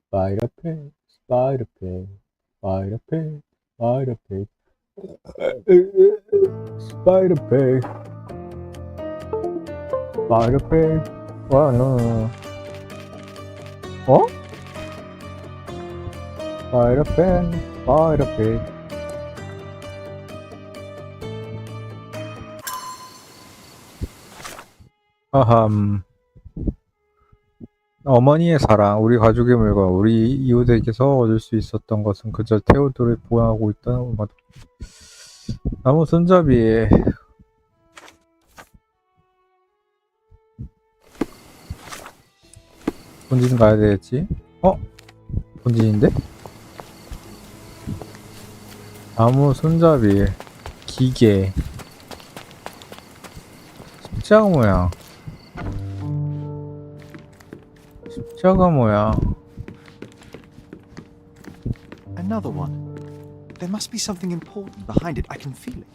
Spider Pig, Spider Pig, Spider Pig, Spider Pig, Spider Pig, Spider Pig. What? No. 어? Spider Pig, Spider Pig. 아함. 어머니의 사랑, 우리 가족의 물건, 우리 이웃에게서 얻을 수 있었던 것은 그저 테오도를 보호하고 있다는 엄마도. 나무 손잡이. 본진 가야 되겠지? 본진인데? 나무 손잡이. 기계. 십자가 모양. 십자가 모양. Another one. There must be something important behind it. I can feel it.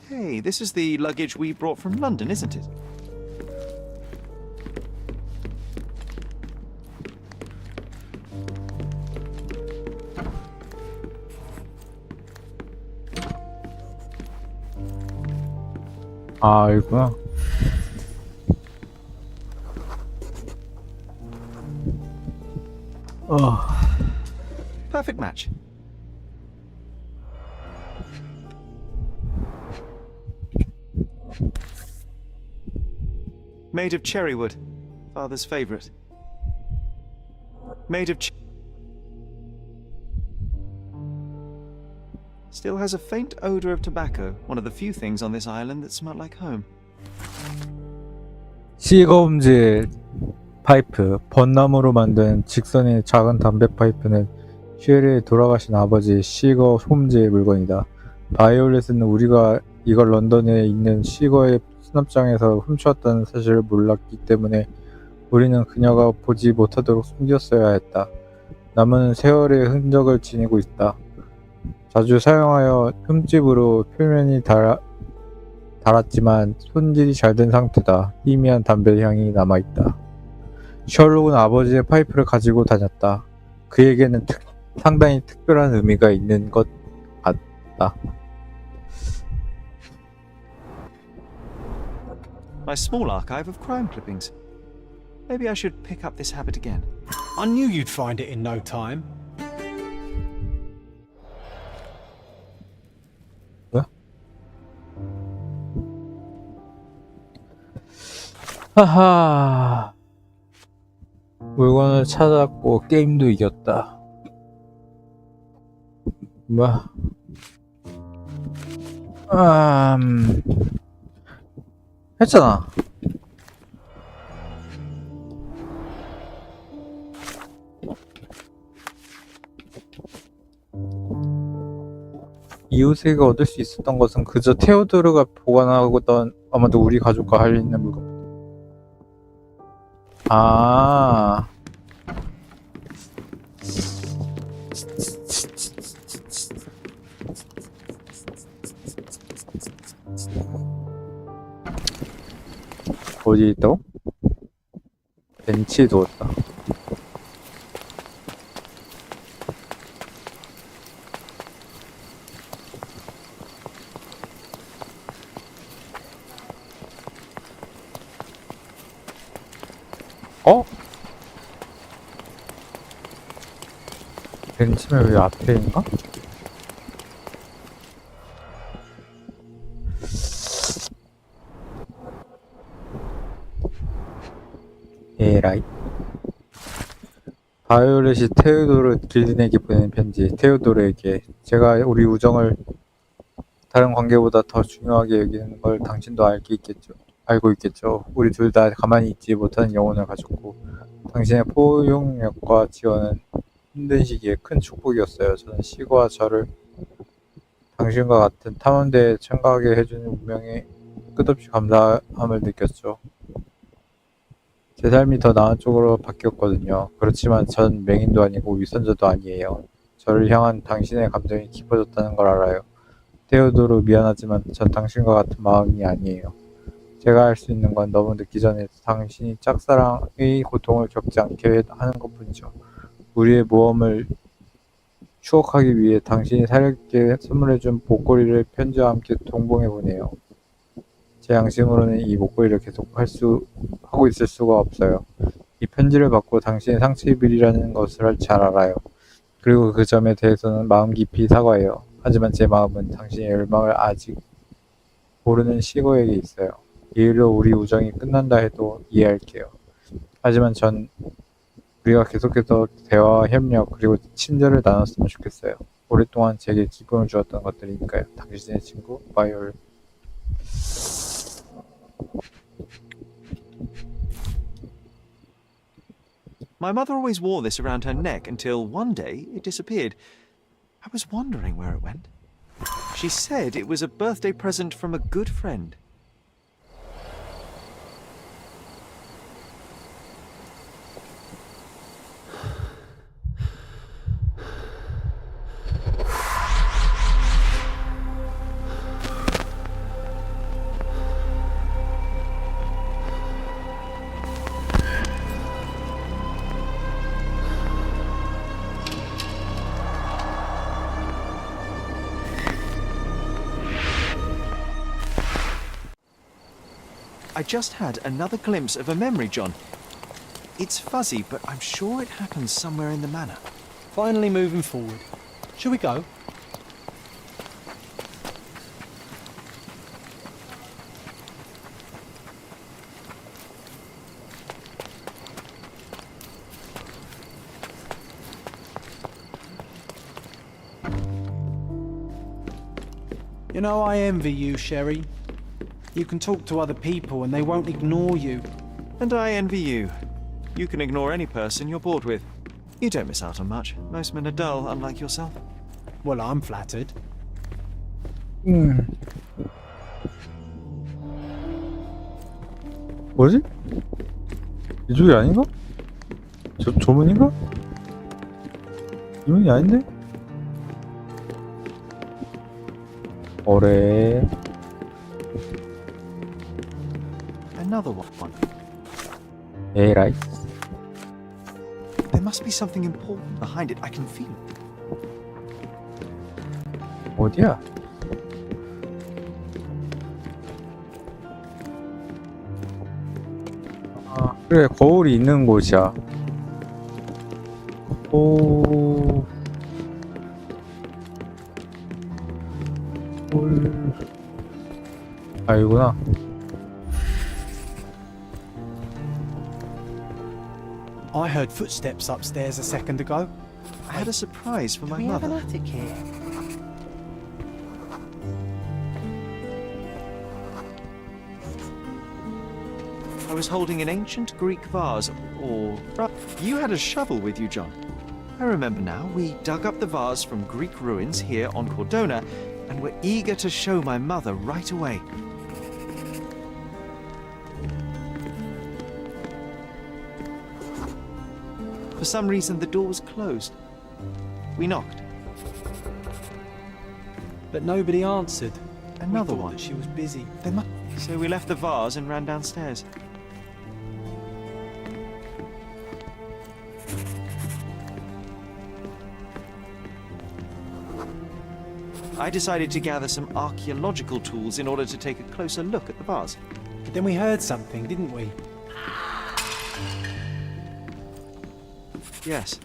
Hey, this is the luggage we brought from London, isn't it? 아, 여기구나. Perfect match. Made of cherry wood, father's favorite. Made of Still has a faint odor of tobacco, one of the few things on this island that smell like home. 셜록홈즈 파이프. 벚나무로 만든 직선의 작은 담배 파이프는 쉘의 돌아가신 아버지 셜록홈즈의 물건이다. 바이올렛은 우리가 이걸 런던에 있는 시거의 수납장에서 훔쳐왔다는 사실을 몰랐기 때문에 우리는 그녀가 보지 못하도록 숨겼어야 했다. 나무는 세월의 흔적을 지니고 있다. 자주 사용하여 흠집으로 표면이 닳았지만 손질이 잘 된 상태다. 희미한 담배 향이 남아있다. 셜록은 아버지의 파이프를 가지고 다녔다. 그에게는 상당히 특별한 의미가 있는 것 같다. My small archive of crime clippings. Maybe I should pick up this habit again. I knew you'd find it in no time. 하하. 물건을 찾았고 게임도 이겼다. 뭐? 했잖아. 이웃에게 얻을 수 있었던 것은 그저 테오도르가 보관하던 아마도 우리 가족과 할 있는 물건. 아. 어디 있다고? 벤치에 두었다. 벤치면 왜 앞에인가? 에라이. 바이올렛이 테오도르 길린에게 보낸 편지. 테오도르에게 제가 우리 우정을 다른 관계보다 더 중요하게 여기는 걸 당신도 알고 있겠죠. 우리 둘 다 가만히 있지 못하는 영혼을 가졌고 당신의 포용력과 지원은 힘든 시기에 큰 축복이었어요. 저는 시고와 저를 당신과 같은 탐험대에 참가하게 해주는 운명에 끝없이 감사함을 느꼈죠. 제 삶이 더 나은 쪽으로 바뀌었거든요. 그렇지만 전 맹인도 아니고 위선자도 아니에요. 저를 향한 당신의 감정이 깊어졌다는 걸 알아요. 테오도르 미안하지만 전 당신과 같은 마음이 아니에요. 제가 할 수 있는 건 너무 늦기 전에 당신이 짝사랑의 고통을 겪지 않게 하는 것뿐이죠. 우리의 모험을 추억하기 위해 당신이 사렵게 선물해준 목걸이를 편지와 함께 동봉해 보내요. 제 양심으로는 이 목걸이를 계속 하고 있을 수가 없어요. 이 편지를 받고 당신의 상처 입으리라는 것을 잘 알아요. 그리고 그 점에 대해서는 마음 깊이 사과해요. 하지만 제 마음은 당신의 열망을 아직 모르는 시고에게 있어요. 이 일로 우리 우정이 끝난다 해도 이해할게요. 하지만 전 우리가 계속해서 대화와 협력 그리고 친절을 나눴으면 좋겠어요. 오랫동안 제게 기쁨을 주었던 것들이니까요. 당신의 친구 바이올. My mother always wore this around her neck until one day it disappeared. I was wondering where it went. She said it was a birthday present from a good friend. I just had another glimpse of a memory, John. It's fuzzy, but I'm sure it happened somewhere in the manor. Finally moving forward. Shall we go? You know, I envy you, Sherry. You can talk to other people and they won't ignore you. And I envy you. You can ignore any person you're bored with. You don't miss out on much. Most men are dull, unlike yourself. Well, I'm flattered. 뭐지? 이쪽이 아닌가? 조문인가? 이문이 아닌데? 어래. Another one. 에라이. There must be something important behind it. I can feel it. 어디야? 아, 그래, 거울이 있는 곳이야. 오. 홀. 아, 이구나. I heard footsteps upstairs a second ago. I had a surprise for my We have an mother. attic here. I was holding an ancient Greek vase, or... You had a shovel with you, John. I remember now. We dug up the vase from Greek ruins here on Cordona, and were eager to show my mother right away. For some reason, the door was closed. We knocked. But nobody answered. Another We thought one. that she was busy. So we left the vase and ran downstairs. I decided to gather some archaeological tools in order to take a closer look at the vase. But then we heard something, didn't we? Yes.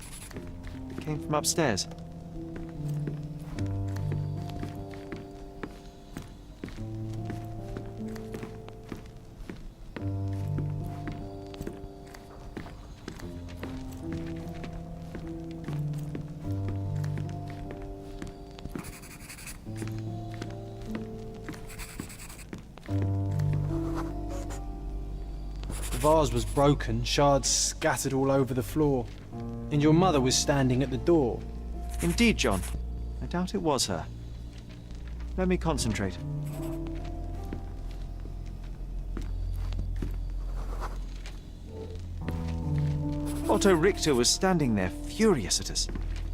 It came from upstairs. The vase was broken, shards scattered all over the floor. And your mother was standing at the door. Indeed, John. I doubt it was her. Let me concentrate. Otto Richter was standing there, furious at us.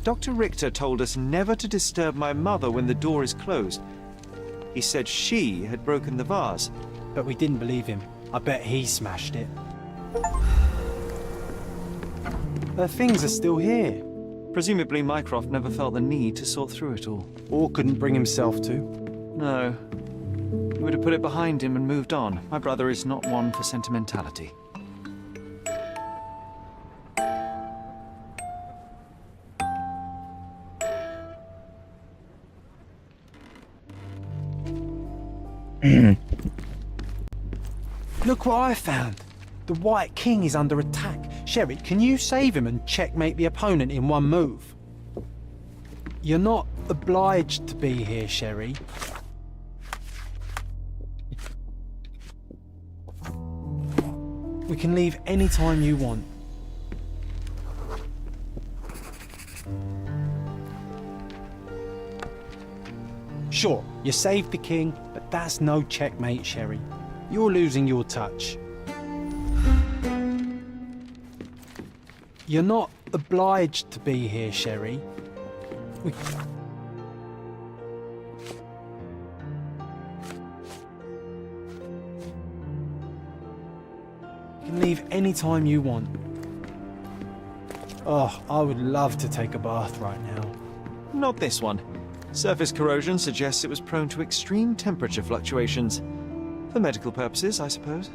Dr. Richter told us never to disturb my mother when the door is closed. He said she had broken the vase. But we didn't believe him. I bet he smashed it. The things are still here. Presumably Mycroft never felt the need to sort through it all. Or couldn't bring himself to. No. He would have put it behind him and moved on. My brother is not one for sentimentality. Look what I found. The White King is under attack. Sherry, can you save him and checkmate the opponent in one move? You're not obliged to be here, Sherry. We can leave any time you want. Sure, you saved the king, but that's no checkmate, Sherry. You're losing your touch. You're not obliged to be here, Sherry. We can leave any time you want. Oh, I would love to take a bath right now. Not this one. Surface corrosion suggests it was prone to extreme temperature fluctuations. For medical purposes, I suppose.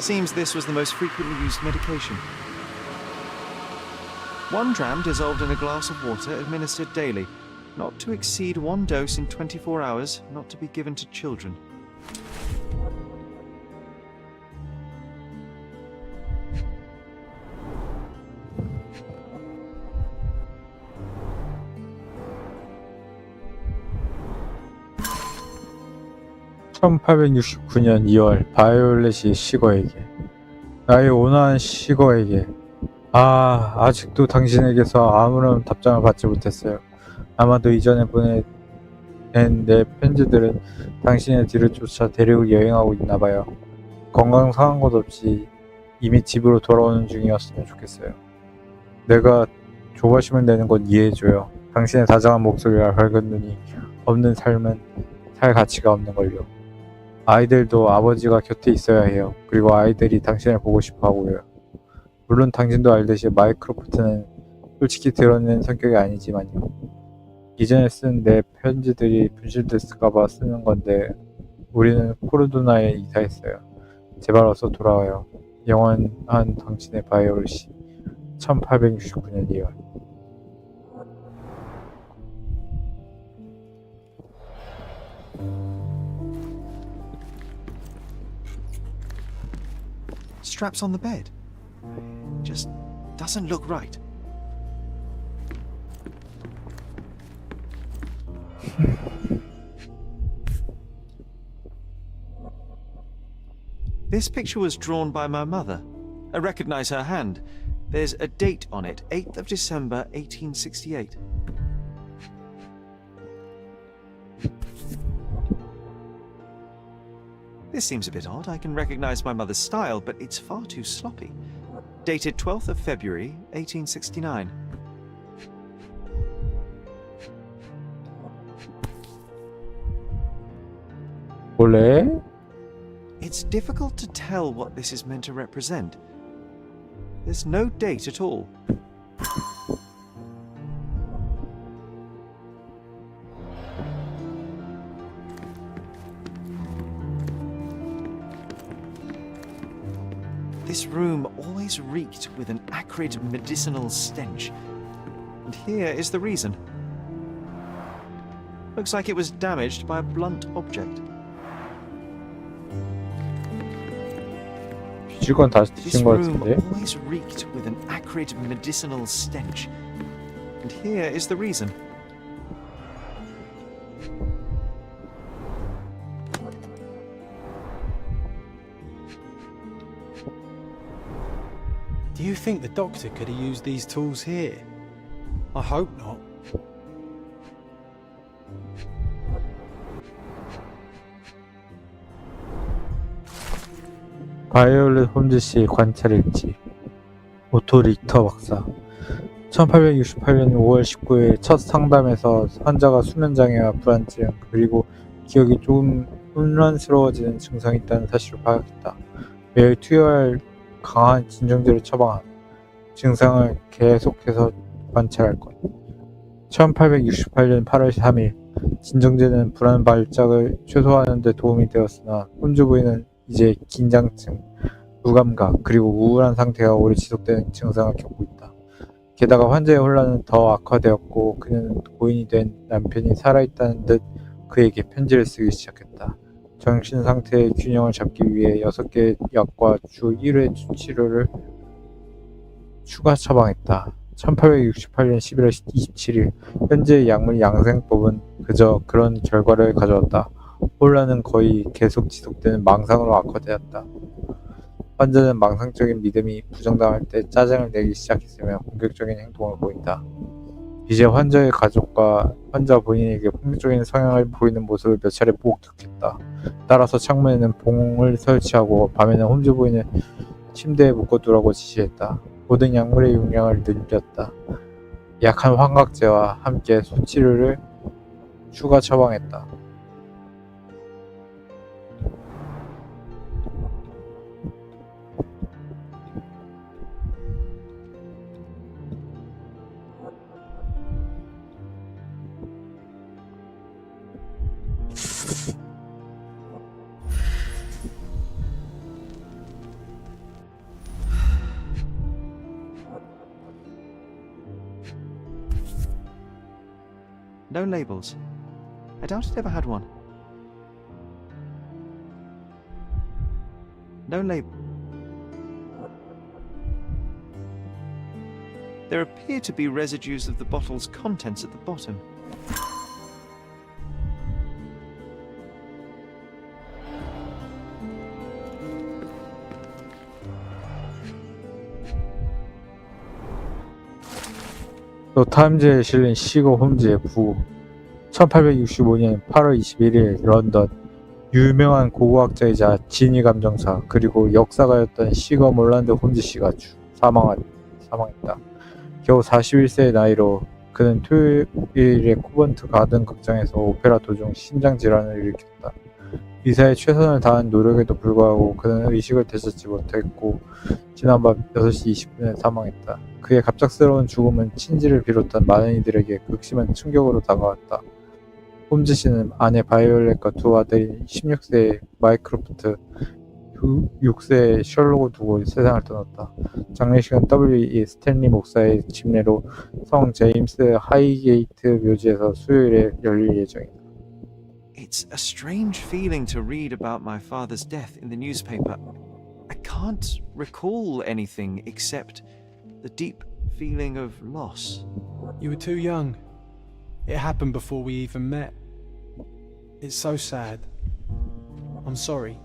Seems this was the most frequently used medication. 1 dram dissolved in a glass of water administered daily. Not to exceed 1 dose in 24 hours, not to be given to children. (1869년 2월) 바이올렛이 시거에게. 나의 온화한 시거에게. 아직도 당신에게서 아무런 답장을 받지 못했어요. 아마도 이전에 보낸 내 편지들은 당신의 뒤를 쫓아 대륙을 여행하고 있나봐요. 건강 상한 것 없이 이미 집으로 돌아오는 중이었으면 좋겠어요. 내가 조바심을 내는 건 이해해줘요. 당신의 다정한 목소리와 밝은 눈이 없는 삶은 살 가치가 없는걸요. 아이들도 아버지가 곁에 있어야 해요. 그리고 아이들이 당신을 보고 싶어 하고요. 물론 당신도 알듯이 마이크로프트는 솔직히 드러낸 성격이 아니지만요. 이전에 쓴 내 편지들이 분실됐을까봐 쓰는 건데 우리는 코르도나에 이사했어요. 제발 어서 돌아와요. 영원한 당신의 바이올렛이. 1869년 2월. Straps on the bed. Just doesn't look right. This picture was drawn by my mother. I recognize her hand. There's a date on it, 8th of December, 1868. This seems a bit odd. I can recognize my mother's style, but it's far too sloppy. Dated 12th of February, 1869. 원래 It's difficult to tell what this is meant to represent. There's no date at all. This room always reeked with an acrid medicinal stench. And here is the reason. Looks like it was damaged by a blunt object. 뒤질 건 다 This 뒤진 것 room 같은데. always reeked with an acrid medicinal stench. And here is the reason. Do you think the doctor could have used these tools here? I hope not. 바이올렛 홈즈 씨의 관찰일지. 오토 리터 박사. 1868년 5월 19일 첫 상담에서 환자가 수면장애와 불안증 그리고 기억이 조금 혼란스러워지는 증상이 있다는 사실을 파악했다. 매일 투여할 강한 진정제를 처방함. 증상을 계속해서 관찰할 것. 1868년 8월 3일 진정제는 불안 발작을 최소화하는 데 도움이 되었으나 홈즈 부인은 이제 긴장증, 무감각, 그리고 우울한 상태가 오래 지속되는 증상을 겪고 있다. 게다가 환자의 혼란은 더 악화되었고 그는 고인이 된 남편이 살아있다는 듯 그에게 편지를 쓰기 시작했다. 정신 상태의 균형을 잡기 위해 6개의 약과 주 1회 치료를 추가 처방했다. 1868년 11월 27일 현재의 약물 양생법은 그저 그런 결과를 가져왔다. 혼란은 거의 계속 지속되는 망상으로 악화되었다. 환자는 망상적인 믿음이 부정당할 때 짜증을 내기 시작했으며 공격적인 행동을 보인다. 이제 환자의 가족과 환자 본인에게 폭력적인 성향을 보이는 모습을 몇 차례 목격했다. 따라서 창문에는 봉을 설치하고 밤에는 홈즈 부인을 침대에 묶어두라고 지시했다. 모든 약물의 용량을 늘렸다. 약한 환각제와 함께 소치료를 추가 처방했다. No labels. I doubt it ever had one. No label. There appear to be residues of the bottle's contents at the bottom. 타임즈에 실린 시거 홈즈의 부. 1865년 8월 21일 런던. 유명한 고고학자이자 진위감정사 그리고 역사가였던 시거 몰란드 홈즈 씨가 사망했다. 겨우 41세의 나이로 그는 토요일에 코번트 가든 극장에서 오페라 도중 심장 질환을 일으켰다. 의사의 최선을 다한 노력에도 불구하고 그는 의식을 되찾지 못했고 지난밤 6시 20분에 사망했다. 그의 갑작스러운 죽음은 친지를 비롯한 많은 이들에게 극심한 충격으로 다가왔다. 홈즈 씨는 아내 바이올렛과 두 아들인 16세의 마이크로프트, 6세의 셜록을 두고 세상을 떠났다. 장례식은 W.E. 스탠리 목사의 집례로 성 제임스 하이게이트 묘지에서 수요일에 열릴 예정이다. It's a strange feeling to read about my father's death in the newspaper. I can't recall anything except the deep feeling of loss. You were too young. It happened before we even met. It's so sad. I'm sorry.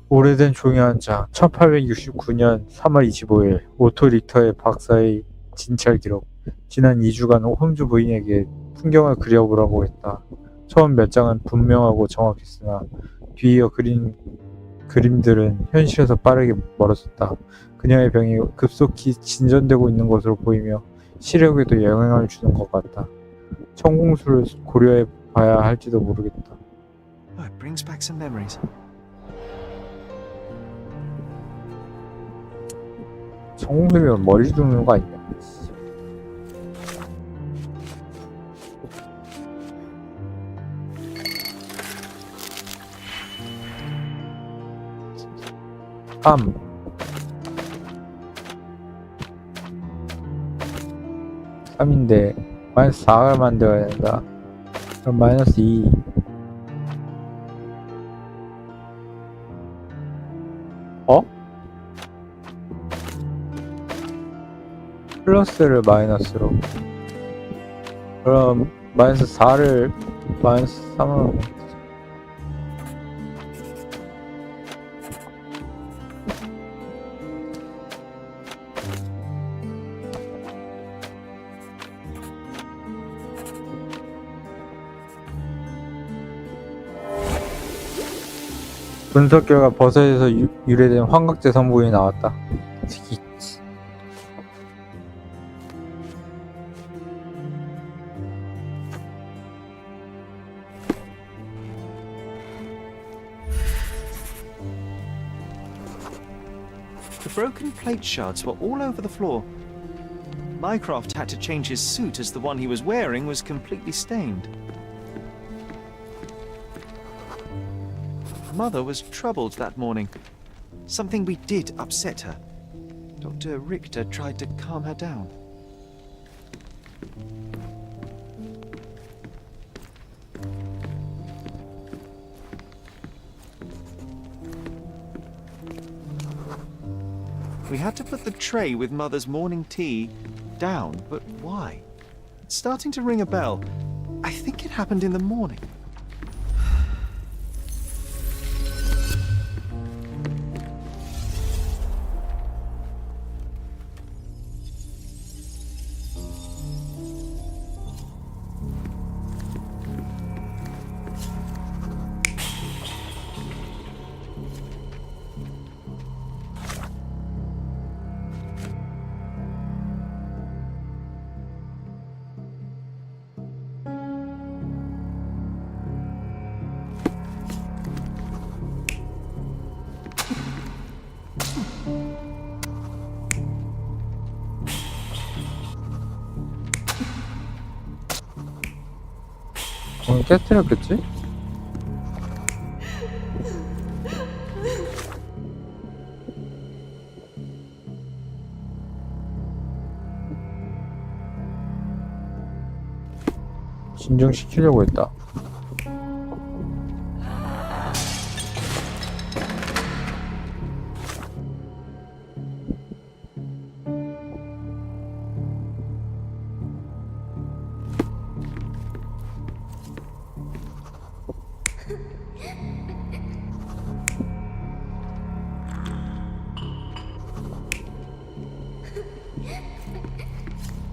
오래된 종이 한 장. 1869년 3월 25일 오토 리터의 박사의 진찰 기록. 지난 2주간 홈즈 부인에게 풍경을 그려보라고 했다. 처음 몇 장은 분명하고 정확했으나 뒤이어 그린 그림들은 현실에서 빠르게 멀어졌다. 그녀의 병이 급속히 진전되고 있는 것으로 보이며 시력에도 영향을 주는 것 같다. 천공수를 고려해 봐야 할지도 모르겠다. Oh, it brings back some memories. 천공수면 머리 죽는 거 아니야? (3) (3인데) 마이너스 4를 만들어야 된다. 그럼 마이너스 2. 플러스를 마이너스로. 그럼 마이너스 4를 마이너스 3으로. 분석 결과 버섯에서 유래된 환각제 성분이 나왔다. The broken plate shards were all over the floor. Mycroft had to change his suit as the one he was wearing was completely stained. Mother was troubled that morning. Something we did upset her. Dr. Richter tried to calm her down. We had to put the tray with Mother's morning tea down, but why? It's starting to ring a bell. I think it happened in the morning. 오늘 깨뜨렸겠지? 진정시키려고 했다.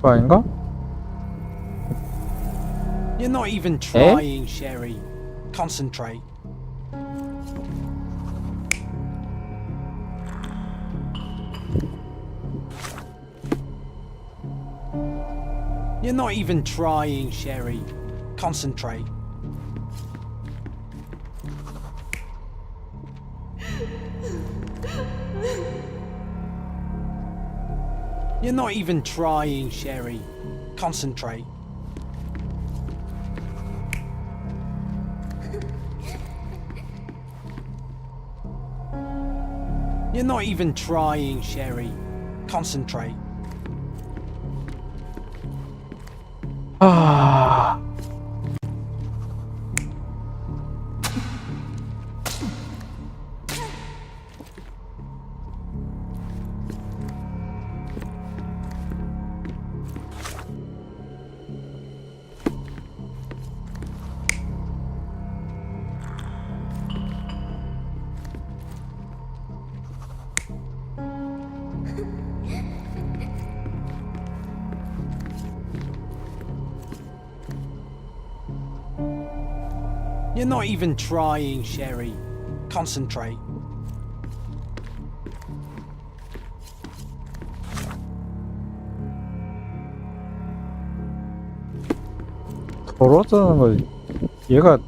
그거 아닌가? You're not even trying, Sherry. Concentrate. You're not even trying, Sherry. Concentrate. You're not even trying, Sherry. Concentrate. You're not even trying, Sherry. Concentrate. 아, You're not even trying, Sherry. Concentrate. 더러워지는 걸 얘가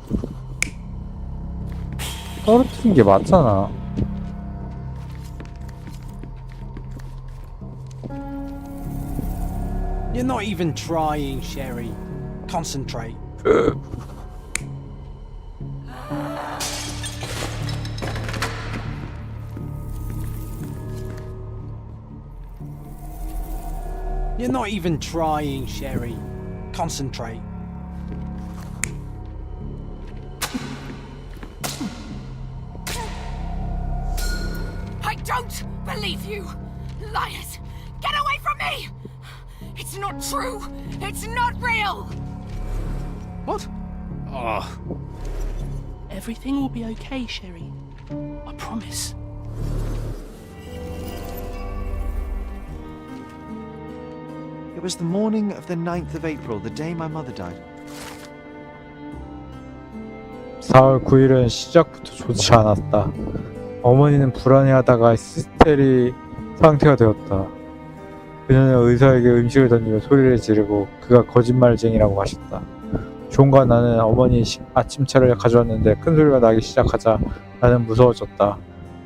떨어뜨린 게 맞잖아. You're not even trying, Sherry. Concentrate. You're not even trying, Sherry. Concentrate. I don't believe you! Liars! Get away from me! It's not true! It's not real! What? Oh. Everything will be okay, Sherry. I promise. It was the morning of the 9th of April, the day my mother died. 4월 9일은 시작부터 좋지 않았다. 어머니는 불안해하다가 히스테리 상태가 되었다. 그녀는 의사에게 음식을 던지며 소리를 지르고 그가 거짓말쟁이라고 하셨다. 존과 나는 어머니 아침차를 가져왔는데 큰 소리가 나기 시작하자 나는 무서워졌다.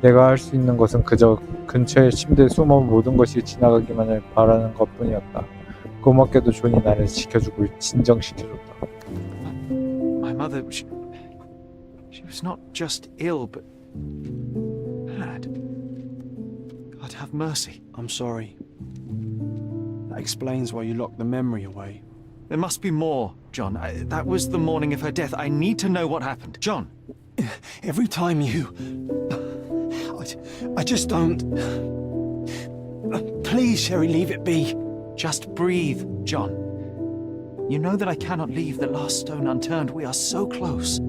내가 할 수 있는 것은 그저 근처의 침대에 숨어 모든 것이 지나가기만을 바라는 것뿐이었다. 고맙게도 존이 나를 지켜주고 진정시켜줬다. My mother, she was not just ill, but had. God have mercy. I'm sorry. That explains why you locked the memory away. There must be more, John. That was the morning of her death. I need to know what happened. John! Every time you... I just don't... Please, Sherry, leave it be. Just breathe, John. You know that I cannot leave the last stone unturned. We are so close.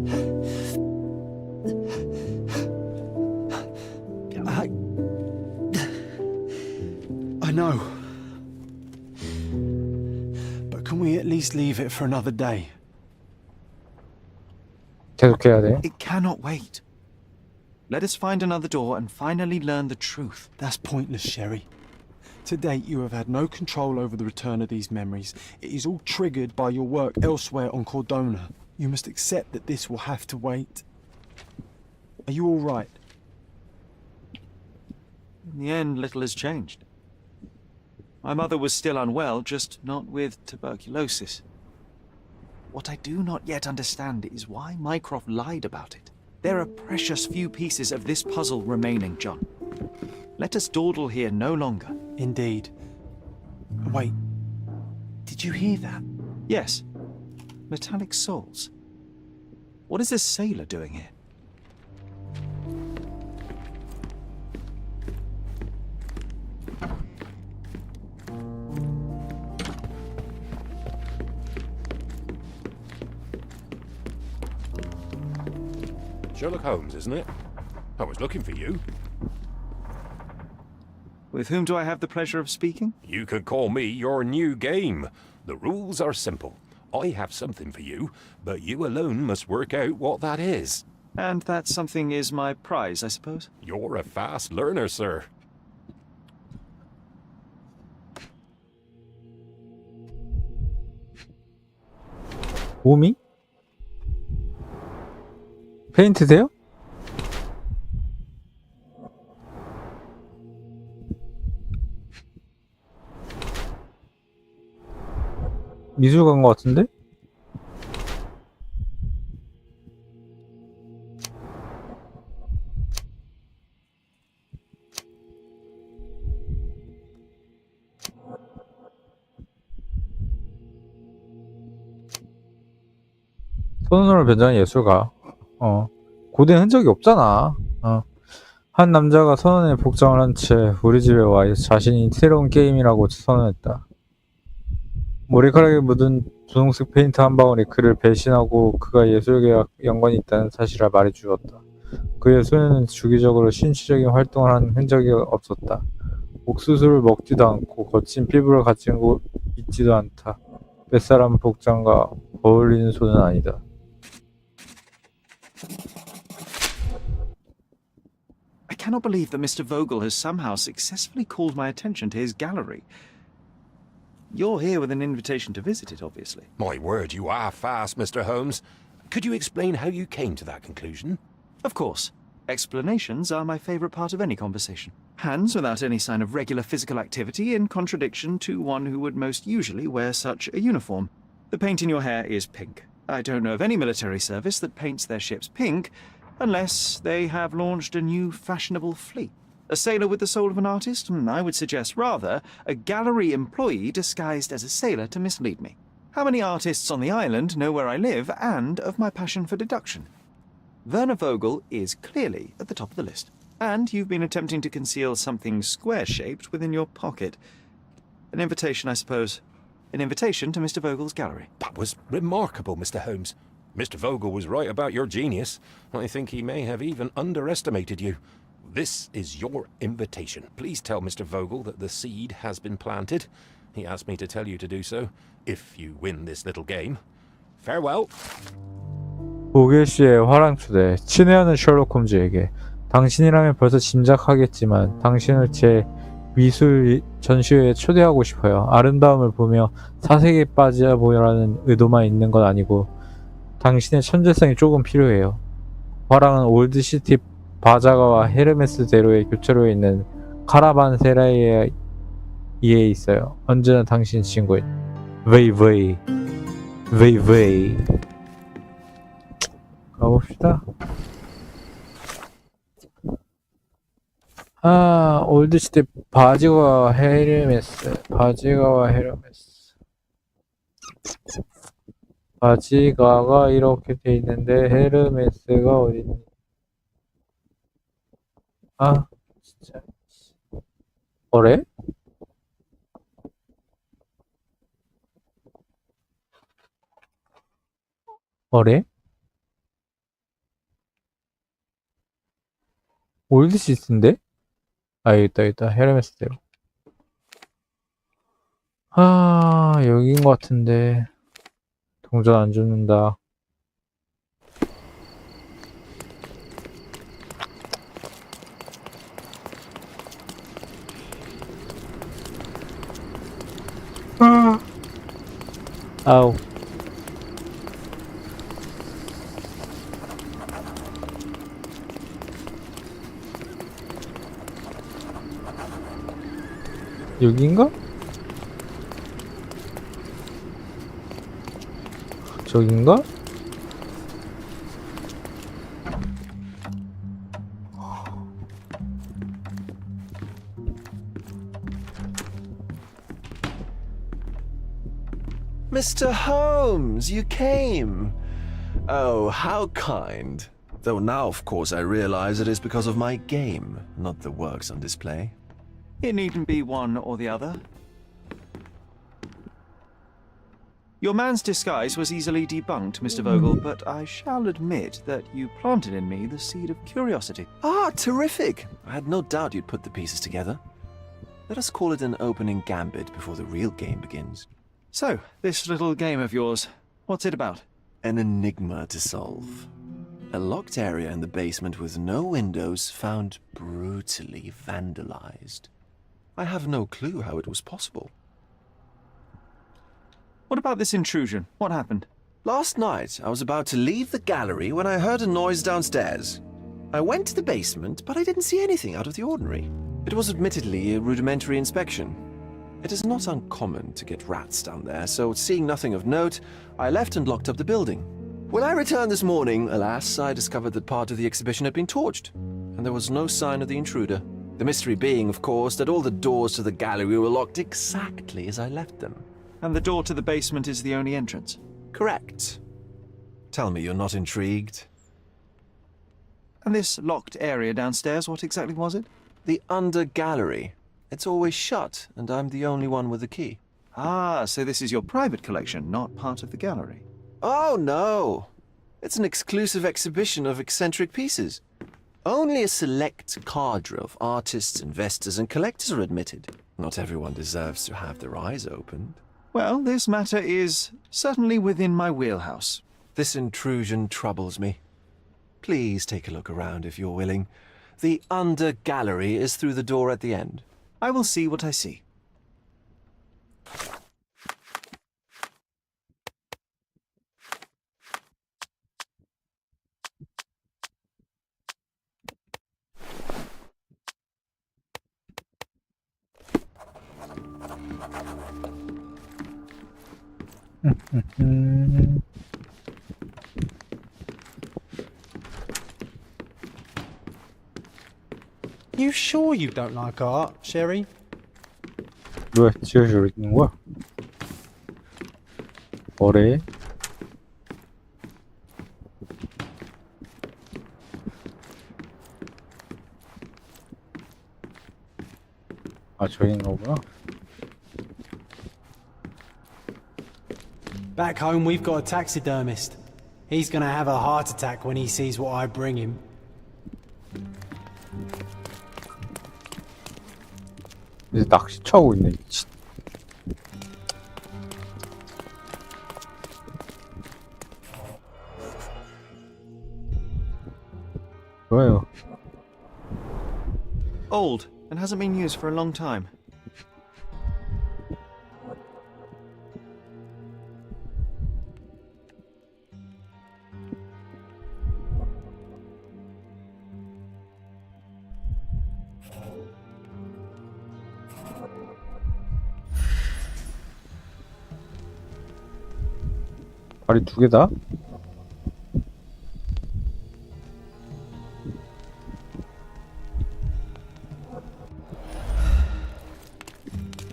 I know. But can we at least leave it for another day? 계속해야 돼. It cannot wait. Let us find another door and finally learn the truth. That's pointless, Sherry. To date, you have had no control over the return of these memories. It is all triggered by your work elsewhere on Cordona. You must accept that this will have to wait. Are you all right? In the end, little has changed. My mother was still unwell, just not with tuberculosis. What I do not yet understand is why Mycroft lied about it. There are precious few pieces of this puzzle remaining, John. Let us dawdle here no longer. Indeed. Wait. Did you hear that? Yes. Metallic souls. What is this sailor doing here? Sherlock Holmes, isn't it? I was looking for you. With whom do I have the pleasure of speaking? You can call me your new game. The rules are simple. I have something for you, but you alone must work out what that is. And that something is my prize, I suppose? You're a fast learner, sir. 몸이? 페인트세요? 미술관 것 같은데? 손으로 변장한 예술가. 고된 흔적이 없잖아. 한 남자가 선원의 복장을 한 채 우리 집에 와 자신이 새로운 게임이라고 선언했다. 머리카락에 묻은 분홍색 페인트 한 방울이 그를 배신하고 그가 예술계와 연관이 있다는 사실을 말해주었다. 그의 손에는 주기적으로 신체적인 활동을 한 흔적이 없었다. 옥수수를 먹지도 않고 거친 피부를 가지고 있지도 않다. 뱃사람 복장과 어울리는 손은 아니다. I cannot believe that Mr. Vogel has somehow successfully called my attention to his gallery. You're here with an invitation to visit it, obviously. My word, you are fast, Mr. Holmes. Could you explain how you came to that conclusion? Of course. Explanations are my favourite part of any conversation. Hands without any sign of regular physical activity, in contradiction to one who would most usually wear such a uniform. The paint in your hair is pink. I don't know of any military service that paints their ships pink, unless they have launched a new fashionable fleet. A sailor with the soul of an artist? I would suggest rather a gallery employee disguised as a sailor to mislead me. How many artists on the island know where I live and of my passion for deduction? Werner Vogel is clearly at the top of the list. And you've been attempting to conceal something square-shaped within your pocket. An invitation, I suppose. An invitation to Mr. Vogel's gallery. That was remarkable, Mr. Holmes. Mr. Vogel was right about your genius. I think he may have even underestimated you. This is your invitation. Please tell Mr. Vogel that the seed has been planted. He asked me to tell you to do so, if you win this little game. Farewell. 보겔씨의 화랑 초대. 친애하는 셜록홈즈에게. 당신이라면 벌써 짐작하겠지만 당신을 제 미술 전시회에 초대하고 싶어요. 아름다움을 보며 사색에 빠져보려는 의도만 있는 건 아니고 당신의 천재성이 조금 필요해요. 화랑은 올드시티 바자가와 헤르메스대로의 교차로에 있는 카라반세라이에 있어요. 언제나 당신 친구인 웨이 가봅시다. 아, 올드시티 바지가와 헤르메스. 바지가가 이렇게 돼 있는데 헤르메스가 어디 있니? 아, 진짜. 어래? 어래? 올드시티인데? 아, 여기 있다. 헤르메스대로. 아, 여긴 것 같은데. 동전 안 죽는다. 아우. 여긴가? 저긴가? Mr. Holmes, you came. Oh, how kind. Though now, of course, I realize it is because of my game, not the works on display. It needn't be one or the other. Your man's disguise was easily debunked, Mr. Vogel, but I shall admit that you planted in me the seed of curiosity. Ah, terrific! I had no doubt you'd put the pieces together. Let us call it an opening gambit before the real game begins. So, this little game of yours, what's it about? An enigma to solve. A locked area in the basement with no windows found brutally vandalized. I have no clue how it was possible. What about this intrusion? What happened? Last night, I was about to leave the gallery when I heard a noise downstairs. I went to the basement, but I didn't see anything out of the ordinary. It was admittedly a rudimentary inspection. It is not uncommon to get rats down there, so seeing nothing of note, I left and locked up the building. When I returned this morning, alas, I discovered that part of the exhibition had been torched, and there was no sign of the intruder. The mystery being, of course, that all the doors to the gallery were locked exactly as I left them. And the door to the basement is the only entrance? Correct. Tell me you're not intrigued. And this locked area downstairs, what exactly was it? The under gallery. It's always shut, and I'm the only one with the key. Ah, so this is your private collection, not part of the gallery? Oh, no. It's an exclusive exhibition of eccentric pieces. Only a select cadre of artists, investors, and collectors are admitted. Not everyone deserves to have their eyes opened. Well, this matter is certainly within my wheelhouse. This intrusion troubles me. Please take a look around if you're willing. The under gallery is through the door at the end. I will see what I see. You sure you don't like art, Sherry? 왜 지어져 있는 거야? 어래? 아, 저긴 거구나. Back home, we've got a taxidermist. He's gonna have a heart attack when he sees what I bring him. 이제 낚시처하고 있네. 미친. old and hasn't been used for a long time. 발이 두 개다?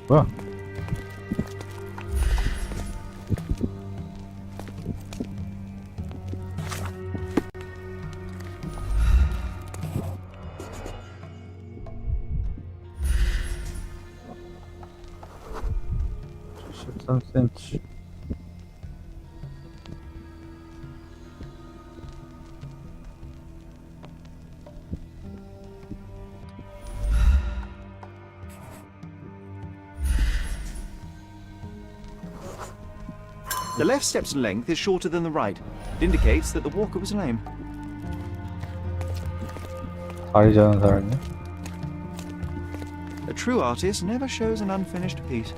뭐야? (13cm) The left step's length is shorter than the right. It indicates that the walker was lame. 다리 자는 사람이야? A true artist never shows an unfinished piece.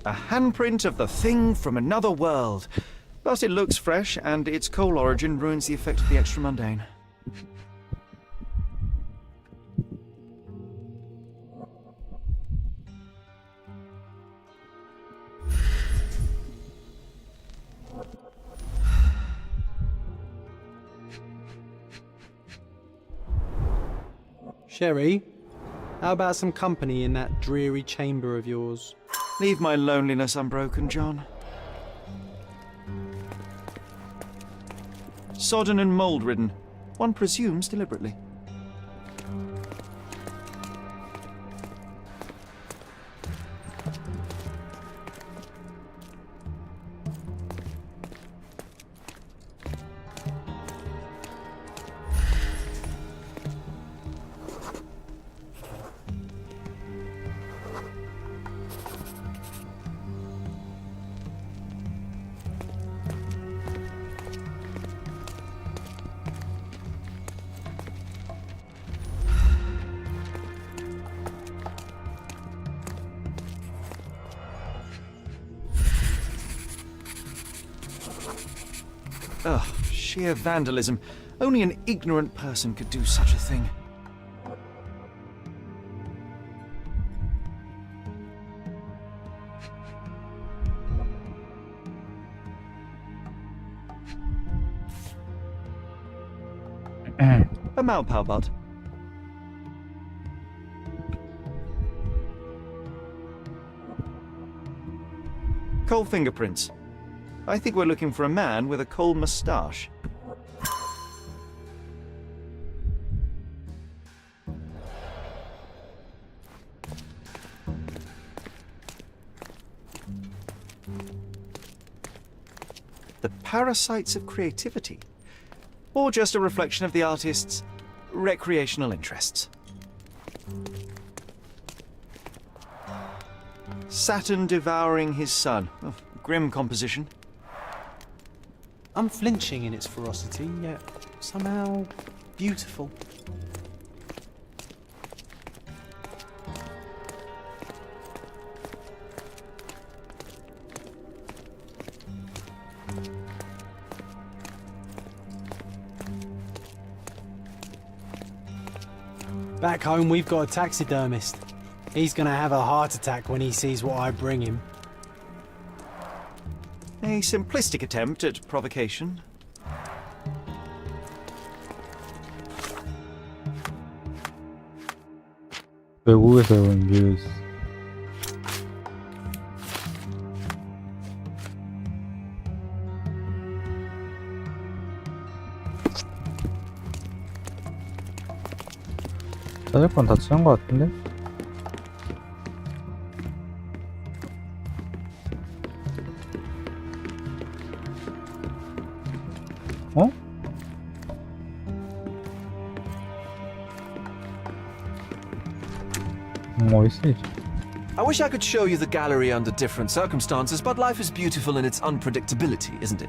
A handprint of the thing from another world. But it looks fresh, and its coal origin ruins the effect of the extra mundane. Sherry, how about some company in that dreary chamber of yours? Leave my loneliness unbroken, John. Sodden and mould-ridden, one presumes deliberately. Ugh, sheer vandalism. Only an ignorant person could do such a thing. A Malpalbud. Coal fingerprints. I think we're looking for a man with a coal moustache. The parasites of creativity. Or just a reflection of the artist's recreational interests. Saturn devouring his sun. Oh, grim composition. Unflinching in its ferocity, yet somehow beautiful. Back home, we've got a taxidermist. He's gonna have a heart attack when he sees what I bring him. A simplistic attempt at provocation. 외국에서 온 뉴스. 찾을 건 다 찾은 것 같은데? 어? 어딨어? I wish I could show you the gallery under different circumstances, but life is beautiful in its unpredictability, isn't it?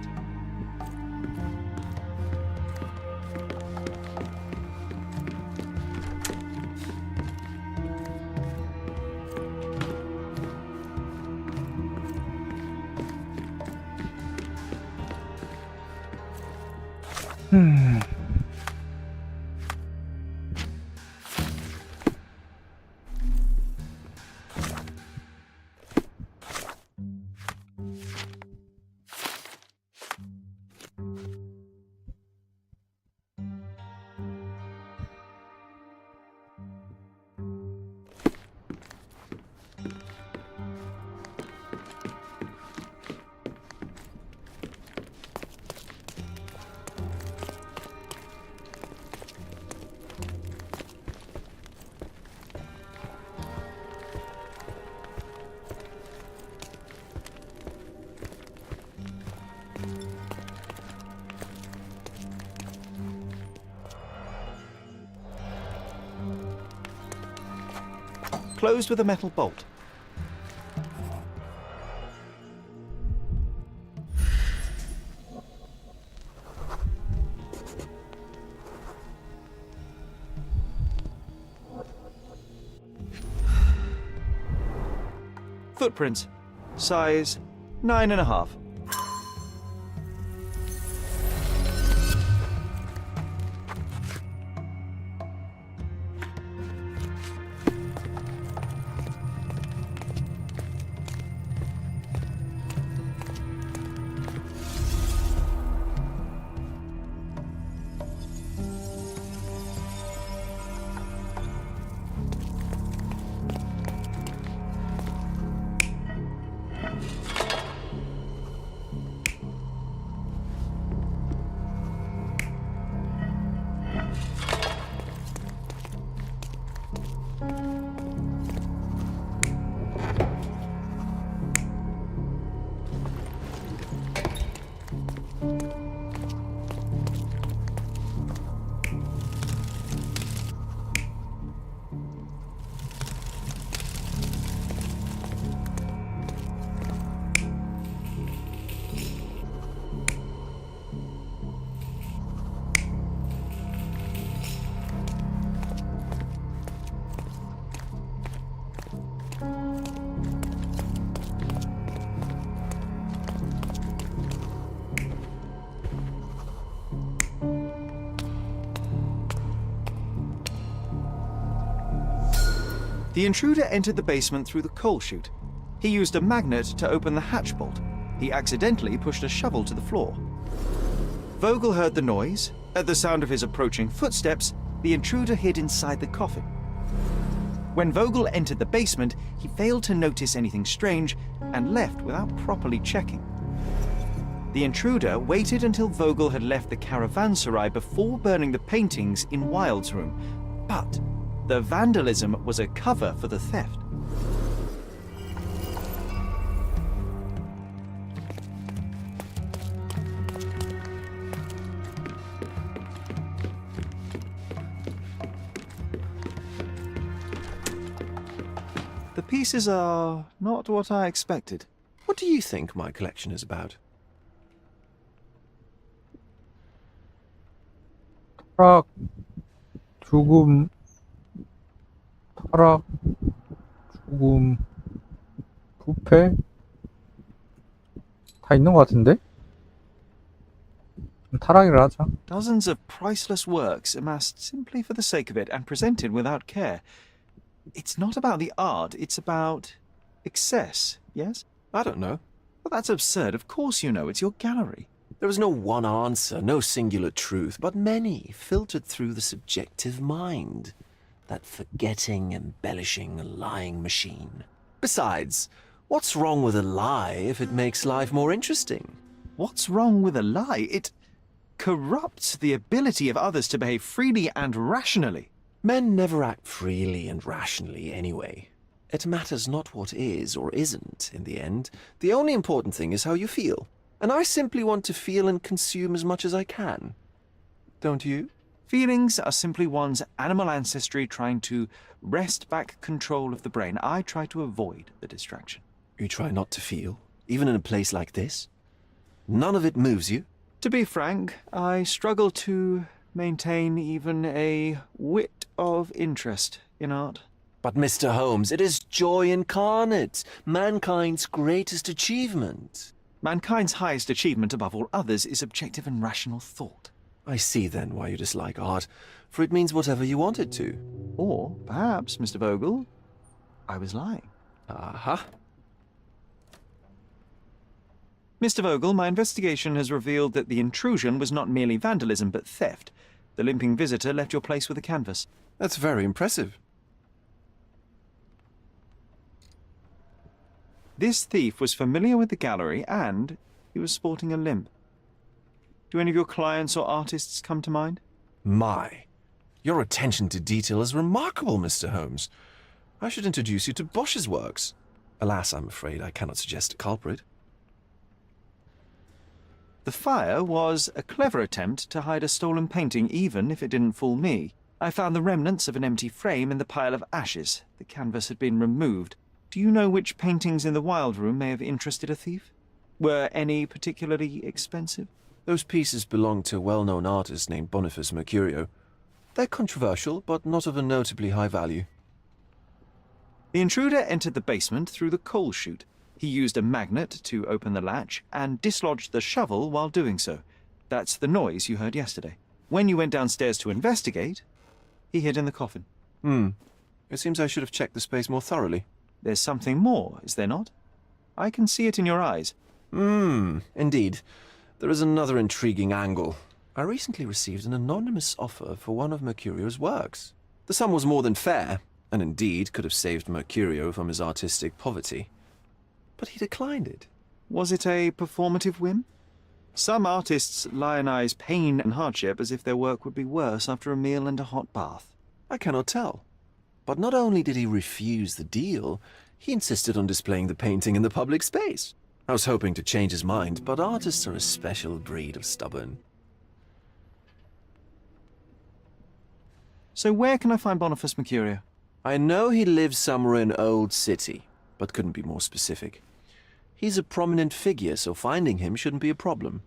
Closed with a metal bolt. Footprints. Size 9.5. The intruder entered the basement through the coal chute. He used a magnet to open the hatch bolt. He accidentally pushed a shovel to the floor. Vogel heard the noise. At the sound of his approaching footsteps, the intruder hid inside the coffin. When Vogel entered the basement, he failed to notice anything strange and left without properly checking. The intruder waited until Vogel had left the caravanserai before burning the paintings in Wilde's room, but the vandalism was a cover for the theft. The pieces are not what I expected. What do you think my collection is about? 타락, 죽음, 타락, 죽음, 부패? 다 있는 것 같은데? 타락이라 하자. Dozens of priceless works amassed simply for the sake of it and presented without care. It's not about the art, it's about excess, yes? I don't know. Well, that's absurd. Of course you know. It's your gallery. There is no one answer, no singular truth, but many filtered through the subjective mind. That forgetting, embellishing, lying machine. Besides, what's wrong with a lie if it makes life more interesting? What's wrong with a lie? It corrupts the ability of others to behave freely and rationally. Men never act freely and rationally anyway. It matters not what is or isn't in the end. The only important thing is how you feel. And I simply want to feel and consume as much as I can. Don't you? Feelings are simply one's animal ancestry trying to wrest back control of the brain. I try to avoid the distraction. You try not to feel, even in a place like this? None of it moves you? To be frank, I struggle to maintain even a whit of interest in art. But Mr. Holmes, it is joy incarnate, mankind's greatest achievement. Mankind's highest achievement above all others is objective and rational thought. I see then why you dislike art, for it means whatever you want it to. Or perhaps, Mr. Vogel, I was lying. Aha. Mr. Vogel, my investigation has revealed that the intrusion was not merely vandalism but theft. The limping visitor left your place with a canvas. That's very impressive. This thief was familiar with the gallery and he was sporting a limp. Do any of your clients or artists come to mind? My, your attention to detail is remarkable, Mr. Holmes. I should introduce you to Bosch's works. Alas, I'm afraid I cannot suggest a culprit. The fire was a clever attempt to hide a stolen painting, even if it didn't fool me. I found the remnants of an empty frame in the pile of ashes. The canvas had been removed. Do you know which paintings in the Wild Room may have interested a thief? Were any particularly expensive? Those pieces belong to a well-known artist named Boniface Mercurio. They're controversial, but not of a notably high value. The intruder entered the basement through the coal chute. He used a magnet to open the latch and dislodged the shovel while doing so. That's the noise you heard yesterday. When you went downstairs to investigate, he hid in the coffin. It seems I should have checked the space more thoroughly. There's something more, is there not? I can see it in your eyes. Indeed. There is another intriguing angle. I recently received an anonymous offer for one of Mercurio's works. The sum was more than fair, and indeed could have saved Mercurio from his artistic poverty. But he declined it. Was it a performative whim? Some artists lionize pain and hardship as if their work would be worse after a meal and a hot bath. I cannot tell. But not only did he refuse the deal, he insisted on displaying the painting in the public space. I was hoping to change his mind, but artists are a special breed of stubborn. So where can I find Boniface Mercurio? I know he lives somewhere in Old City, but couldn't be more specific. He's a prominent figure, so finding him shouldn't be a problem.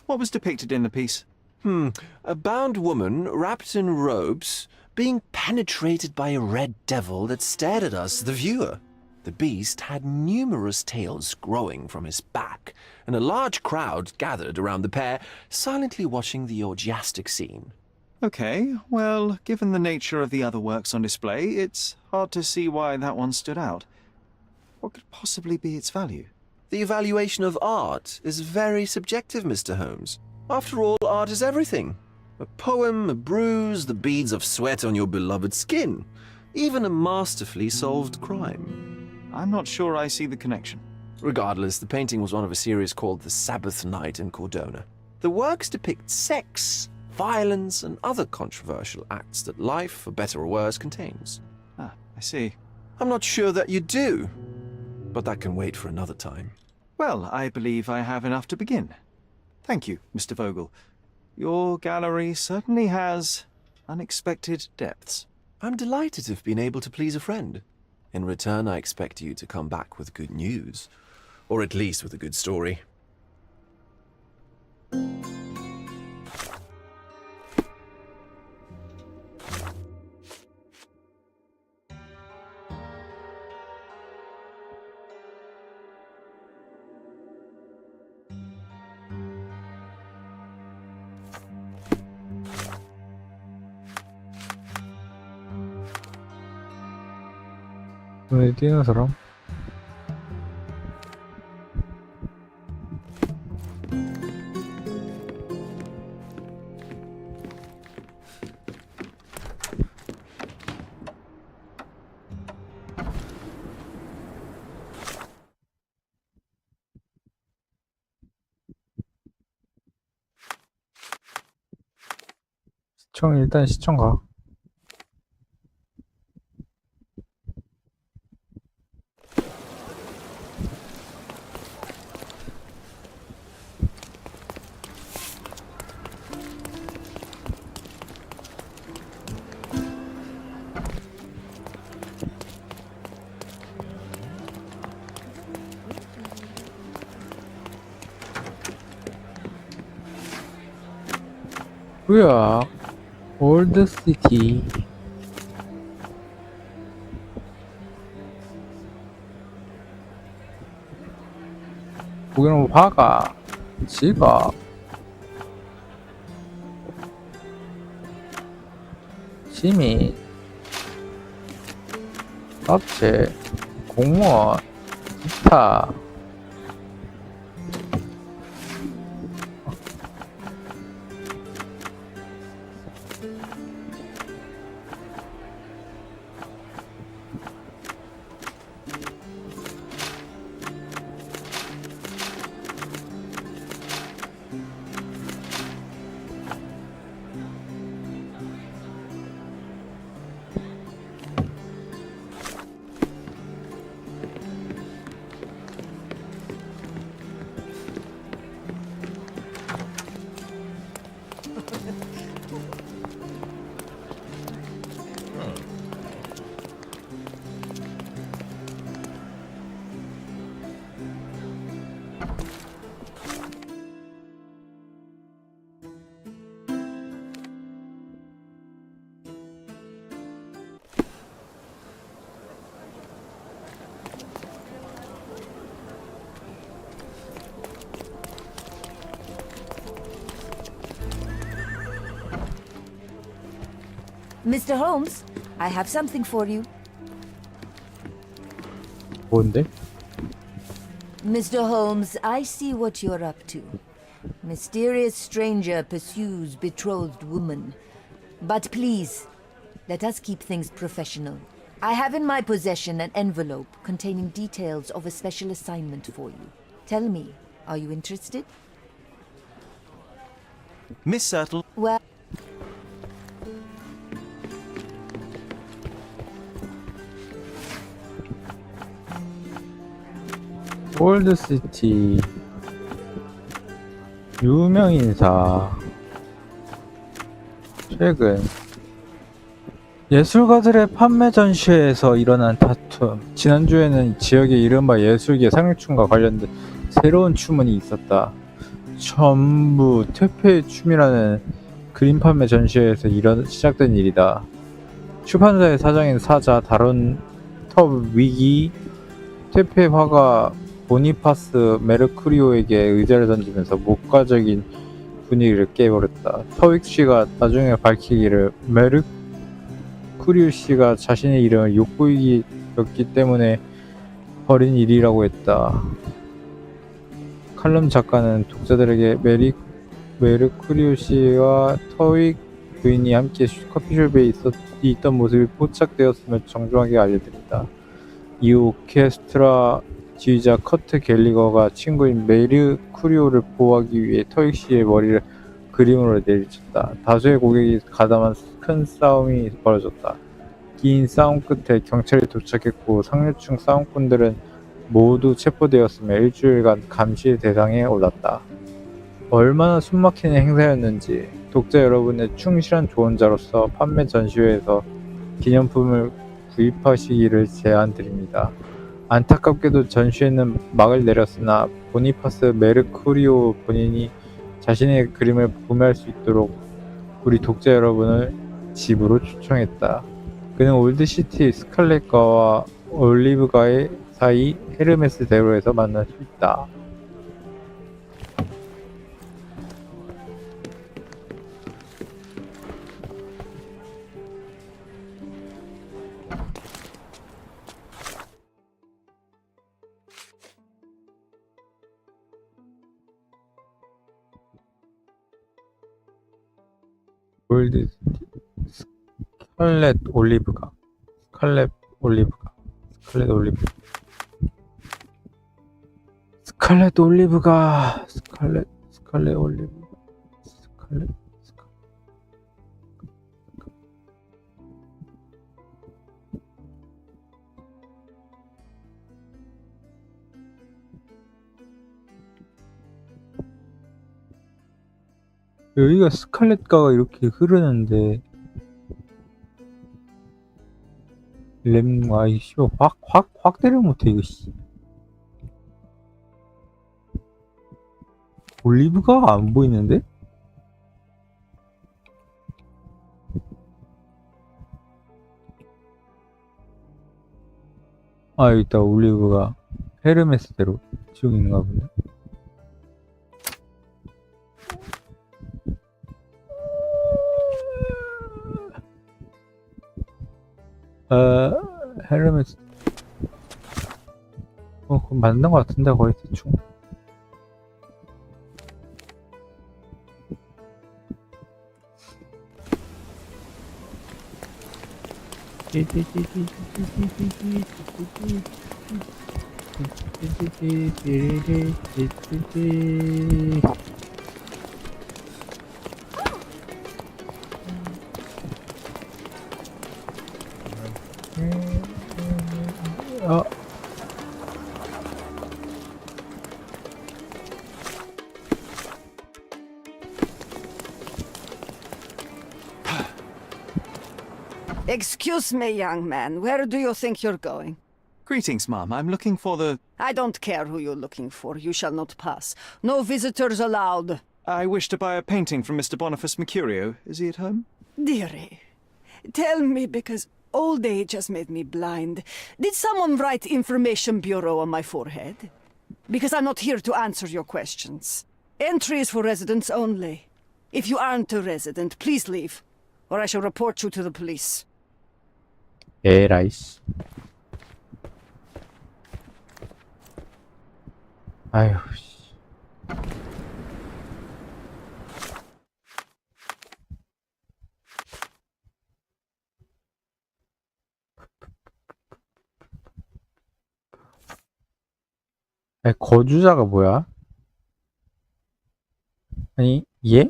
What was depicted in the piece? A bound woman, wrapped in robes, being penetrated by a red devil that stared at us, the viewer. The beast had numerous tails growing from his back, and a large crowd gathered around the pair, silently watching the orgiastic scene. Okay, well, given the nature of the other works on display, it's hard to see why that one stood out. What could possibly be its value? The evaluation of art is very subjective, Mr. Holmes. After all, art is everything. A poem, a bruise, the beads of sweat on your beloved skin, even a masterfully solved crime. I'm not sure I see the connection. Regardless, the painting was one of a series called The Sabbath Night in Cordona. The works depict sex, violence, and other controversial acts that life, for better or worse, contains. Ah, I see. I'm not sure that you do, but that can wait for another time. Well, I believe I have enough to begin. Thank you, Mr. Vogel. Your gallery certainly has unexpected depths. I'm delighted to have been able to please a friend. In return, I expect you to come back with good news, or at least with a good story. 눈에 띄는 사람? 일단 시청 가. 뭐야? 올드시티. 거기는 화가, 지가, 시민, 업체, 공무원, 기타. Mr. Holmes, I have something for you. 뭔데? Mr. Holmes, I see what you're up to. Mysterious stranger pursues betrothed woman. But please, let us keep things professional. I have in my possession an envelope containing details of a special assignment for you. Tell me, are you interested? Miss Sertle, Well, 올드시티. 유명 인사. 최근 예술가들의 판매 전시회에서 일어난 다툼. 지난주에는 지역의 이른바 예술계 상류층과 관련된 새로운 추문이 있었다. 전부 퇴폐의 춤이라는 그림 판매 전시회에서 시작된 일이다. 출판사의 사장인 사자 다론 터윅이 퇴폐 화가 보니파스 메르쿠리오에게 의자를 던지면서 목가적인 분위기를 깨버렸다. 터윅 씨가 나중에 밝히기를 메르쿠리오 씨가 자신의 이름을 욕보이기였기 때문에 벌인 일이라고 했다. 칼럼 작가는 독자들에게 메르쿠리오 씨와 터윅 부인이 함께 커피숍에 있던 모습이 포착되었음을 정중하게 알려드린다. 이후 오케스트라 지휘자 커트 갤리거가 친구인 메르쿠리오를 보호하기 위해 터윅 씨의 머리를 그림으로 내리쳤다. 다수의 고객이 가담한 큰 싸움이 벌어졌다. 긴 싸움 끝에 경찰이 도착했고 상류층 싸움꾼들은 모두 체포되었으며 일주일간 감시의 대상에 올랐다. 얼마나 숨막히는 행사였는지 독자 여러분의 충실한 조언자로서 판매 전시회에서 기념품을 구입하시기를 제안드립니다. 안타깝게도 전시회는 막을 내렸으나 보니파스 메르쿠리오 본인이 자신의 그림을 구매할 수 있도록 우리 독자 여러분을 집으로 초청했다. 그는 올드시티 스칼렛가와 올리브가의 사이 헤르메스 대로에서 만날 수 있다. 올드 스칼렛 올리브가 스칼렛 올리브가 스칼렛 올리브 스칼렛 올리브가 스칼렛 올리브 스칼렛 여기가 스칼렛가가 이렇게 흐르는데 램 아이 씨발 확 때려 못해 이거 씨. 올리브가 안 보이는데? 아, 여기 있다. 올리브가 헤르메스대로 지고 있는가 보네. 헤르메스. 그럼 맞는 것 같은데, 거의 대충. 어. Excuse me, young man. Where do you think you're going? Greetings, ma'am. I'm looking for the... I don't care who you're looking for. You shall not pass. No visitors allowed. I wish to buy a painting from Mr. Boniface Mercurio. Is he at home? Dearie, tell me, because old age has made me blind. Did someone write Information Bureau on my forehead? Because I'm not here to answer your questions. Entry is for residents only. If you aren't a resident, please leave, or I shall report you to the police. 에라이씨. 아휴, 씨. 아니, 거주자가 뭐야? 아니, 얘?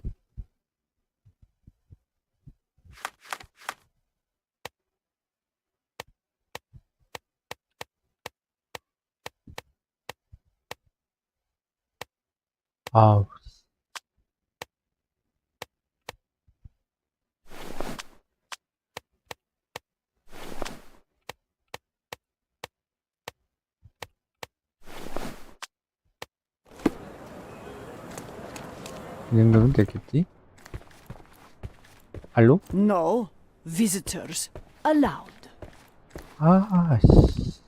아우. 이 정도면 됐겠지? 알로? No visitors allowed. 아, 씨.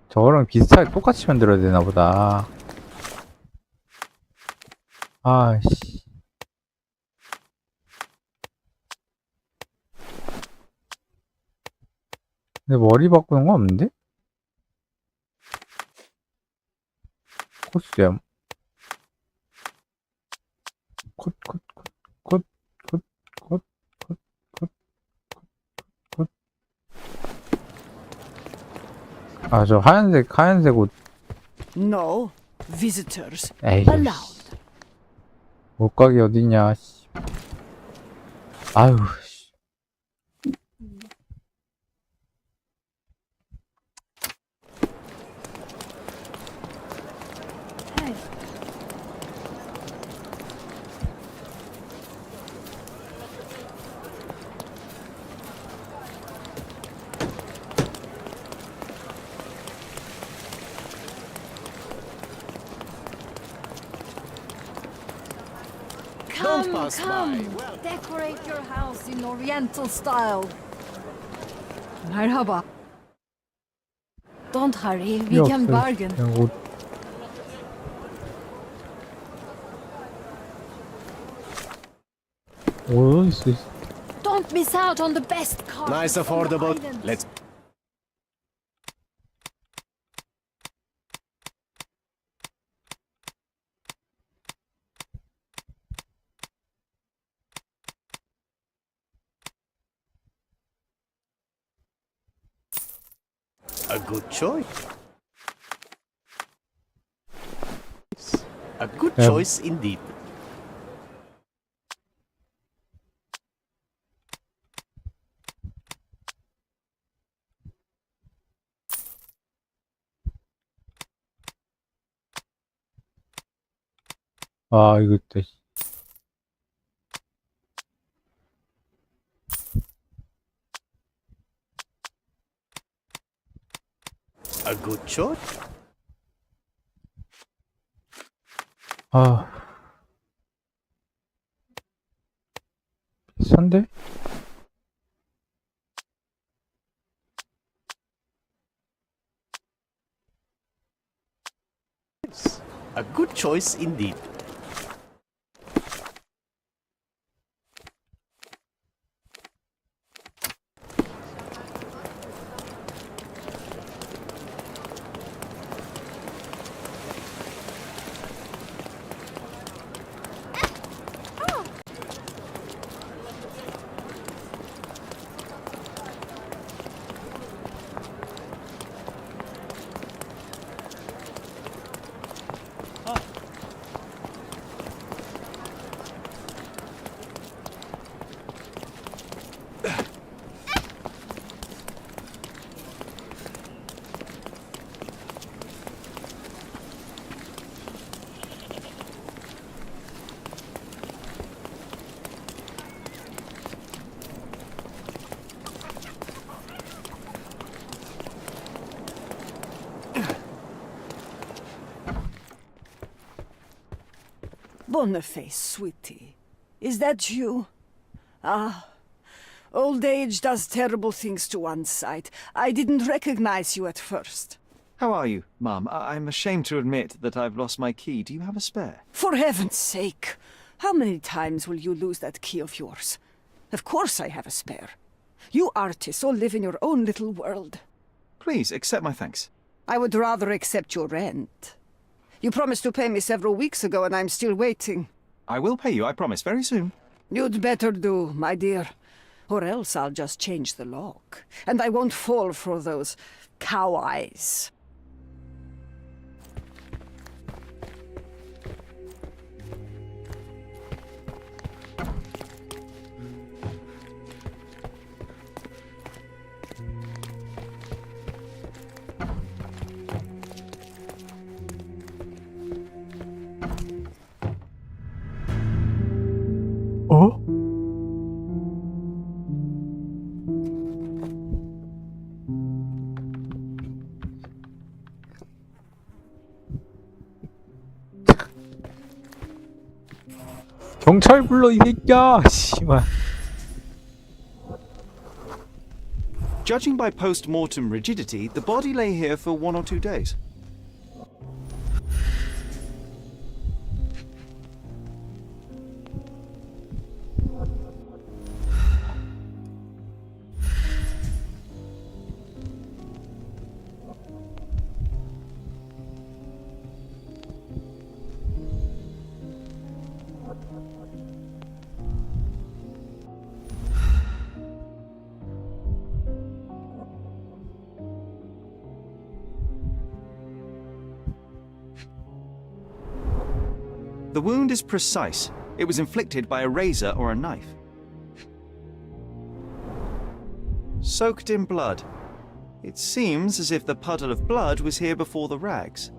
저거랑 비슷하게 똑같이 만들어야 되나 보다. 아, 씨. 근데 머리 바꾸는 거 없는데? 코스염. 콧. 아, 저 하얀색 옷. No visitors 에이, allowed. 옷가게 어딨냐, 씨. 아유, 씨. Hey. Come. Decorate your house in Oriental style. Merhaba. Don't hurry. We can bargain. 그냥 옷. 어디 있어? Don't miss out on the best car. Nice, affordable. Let's. A good choice. A good Yeah. choice indeed. 아, 이거 또. A good choice. 아. 비싼데? A good choice indeed. Boniface, sweetie. Is that you? Ah, old age does terrible things to one's sight. I didn't recognize you at first. How are you, Mum? I'm ashamed to admit that I've lost my key. Do you have a spare? For heaven's sake! How many times will you lose that key of yours? Of course I have a spare. You artists all live in your own little world. Please, accept my thanks. I would rather accept your rent. You promised to pay me several weeks ago, and I'm still waiting. I will pay you, I promise, very soon. You'd better do, my dear. Or else I'll just change the lock. And I won't fall for those cow eyes. 어? 경찰 불러 이 새끼야. 씨발. Judging by post-mortem rigidity, the body lay here for 1 or 2 days. The wound is precise. It was inflicted by a razor or a knife. Soaked in blood. It seems as if the puddle of blood was here before the rags.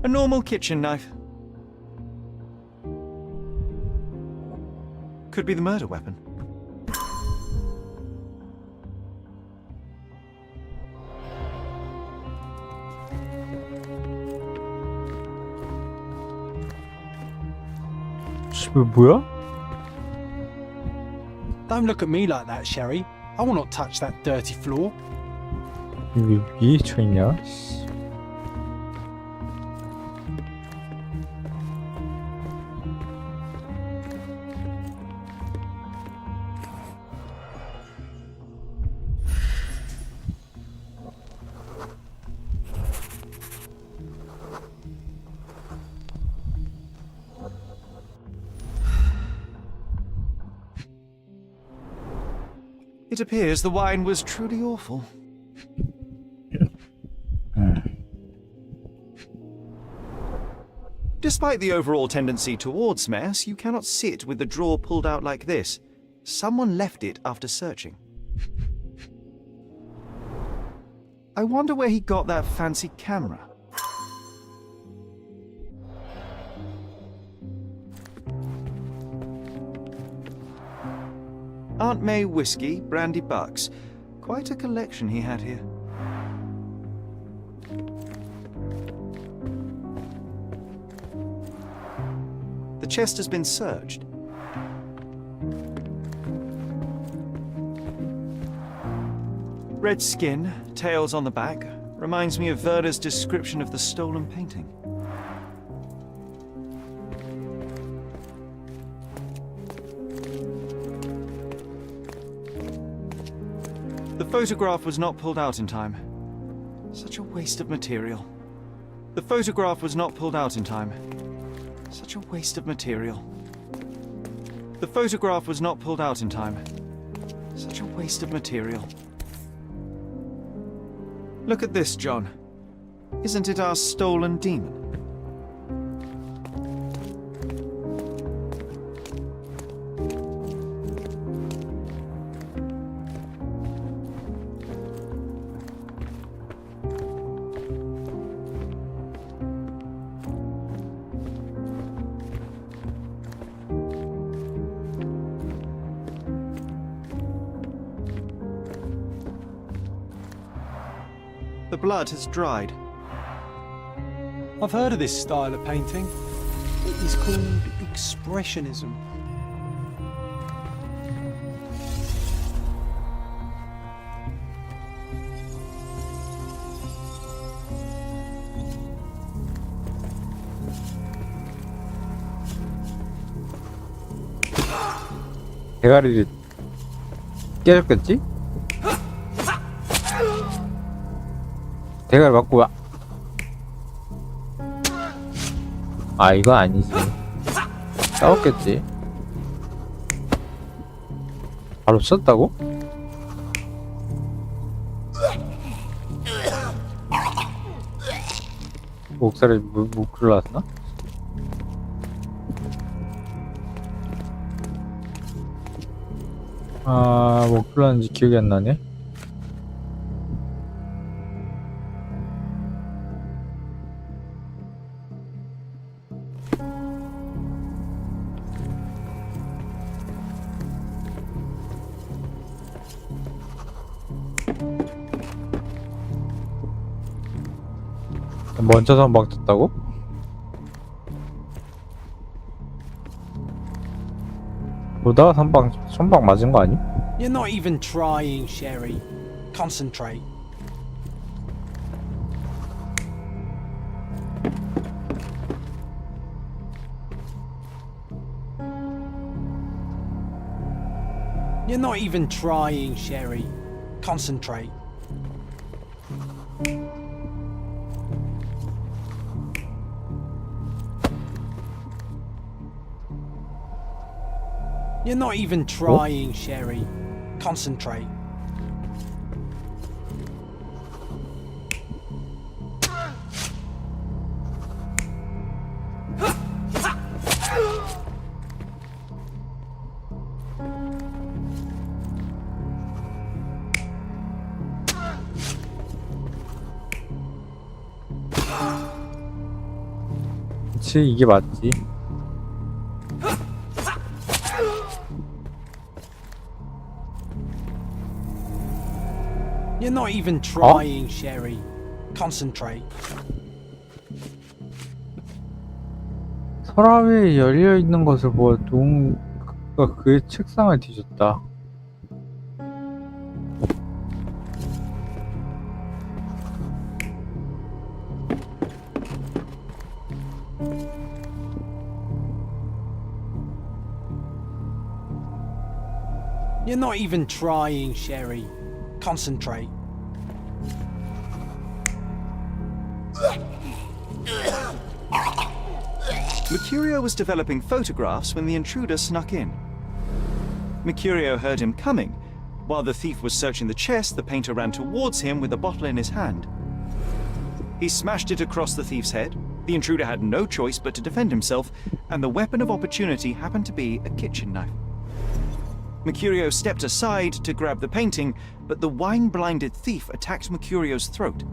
A normal kitchen knife. Could be the murder weapon. 씨발 뭐야? Don't look at me like that, Sherry. I will not touch that dirty floor. 여기 위에 쳐있냐? It appears the wine was truly awful. Despite the overall tendency towards mess, you cannot sit with the drawer pulled out like this. Someone left it after searching. I wonder where he got that fancy camera. Aunt May whiskey, brandy bucks. Quite a collection he had here. The chest has been searched. Red skin, tails on the back. Reminds me of Werder's description of the stolen painting. The photograph was not pulled out in time. Such a waste of material. The photograph was not pulled out in time. Such a waste of material. The photograph was not pulled out in time. Such a waste of material. Look at this, John. Isn't it our stolen demon? The blood has dried. I've heard of this style of painting. It is called expressionism. 대가리를 깨졌겠지? 대가리 맞고 와. 아, 이거 아니지. 싸웠겠지. 바로 썼다고? 목살에 물 흘러왔나? 아, 뭐 흘렀는지 기억이 안 나네. 먼저 선박 떴다고? 보다 선박 맞은 거 아니? You're not even trying, Sherry. Concentrate. You're not even trying, Sherry. Concentrate. You're not even trying, Sherry. Concentrate. 그치, 이게 맞지. You're not even trying, Sherry. Concentrate. 서랍에 열려 있는 것을 보아 누군가 그의 책상을 뒤졌다. You're not even trying, Sherry. Concentrate. Mercurio was developing photographs when the intruder snuck in. Mercurio heard him coming. While the thief was searching the chest, the painter ran towards him with a bottle in his hand. He smashed it across the thief's head. The intruder had no choice but to defend himself, and the weapon of opportunity happened to be a kitchen knife. Mercurio stepped aside to grab the painting, but the wine-blinded thief attacked Mercurio's throat.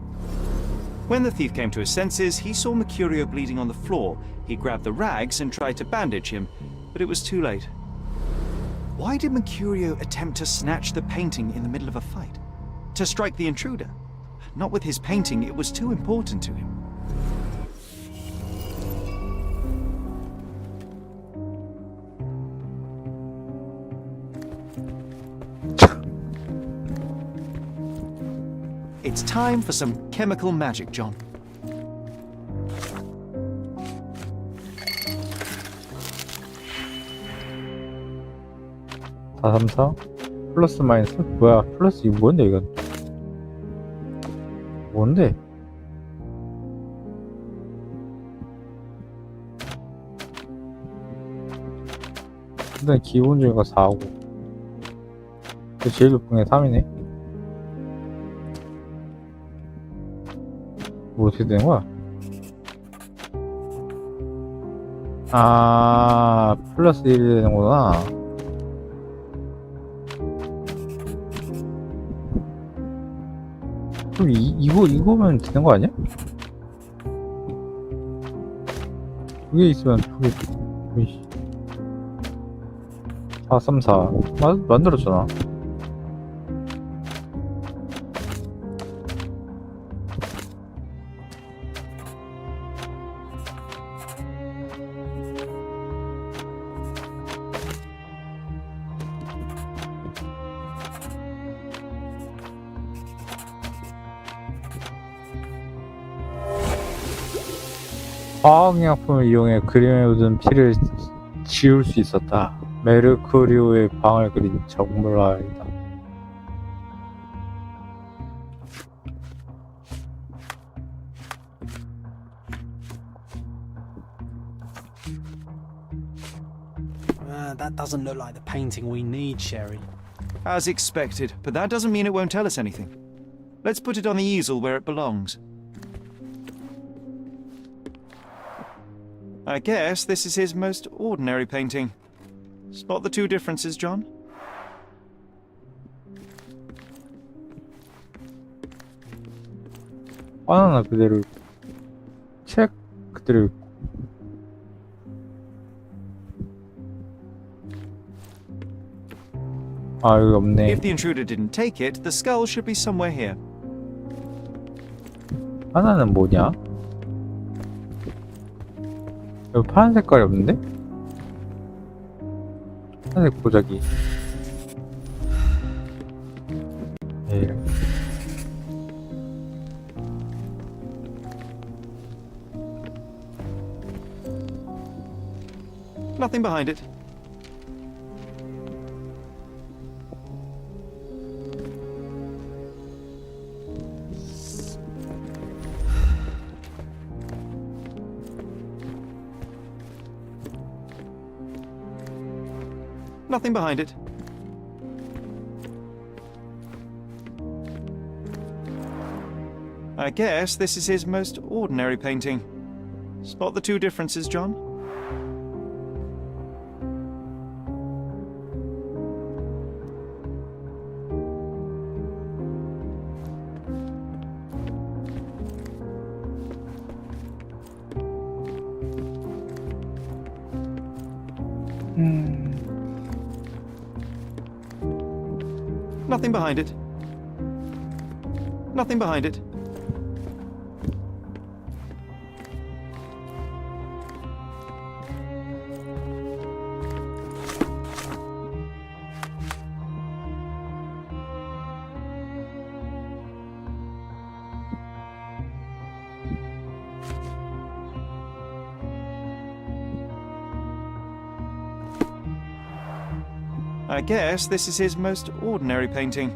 When the thief came to his senses, he saw Mercurio bleeding on the floor. He grabbed the rags and tried to bandage him, but it was too late. Why did Mercurio attempt to snatch the painting in the middle of a fight? To strike the intruder? Not with his painting, it was too important to him. It's time for some chemical magic, John. 다 3, 4 플러스 마이너스? 뭐야 플러스 이거 뭔데 이건 뭔데? 일단 기본적인 거 4하고 제일 높은 게 3이네. 뭐 어떻게 되는 거야? 아 플러스 1이 되는구나. 그럼 이거면 되는 거 아니야? 두 개 있으면 두 개. 4, 3, 4. 만들었잖아. 화학약품을 이용해 그림에 묻은 피를 지울 수 있었다. 메르쿠리오의 방을 그린 정물화이다. That doesn't look like the painting we need, Sherry. As expected, but that doesn't mean it won't tell us anything. Let's put it on the easel where it belongs. I guess this is his most ordinary painting. Spot the two differences, John? 바나나 그대로 있고 책 그대로 있고 아 여기 없네. If the intruder didn't take it, the skull should be somewhere here. 하나는 뭐냐? 여기 파란 색깔이 없는데? 파란색 보자기. 에이. Nothing behind it. Nothing behind it. I guess this is his most ordinary painting. Spot the two differences, John? Nothing behind it. Nothing behind it. I guess this is his most ordinary painting.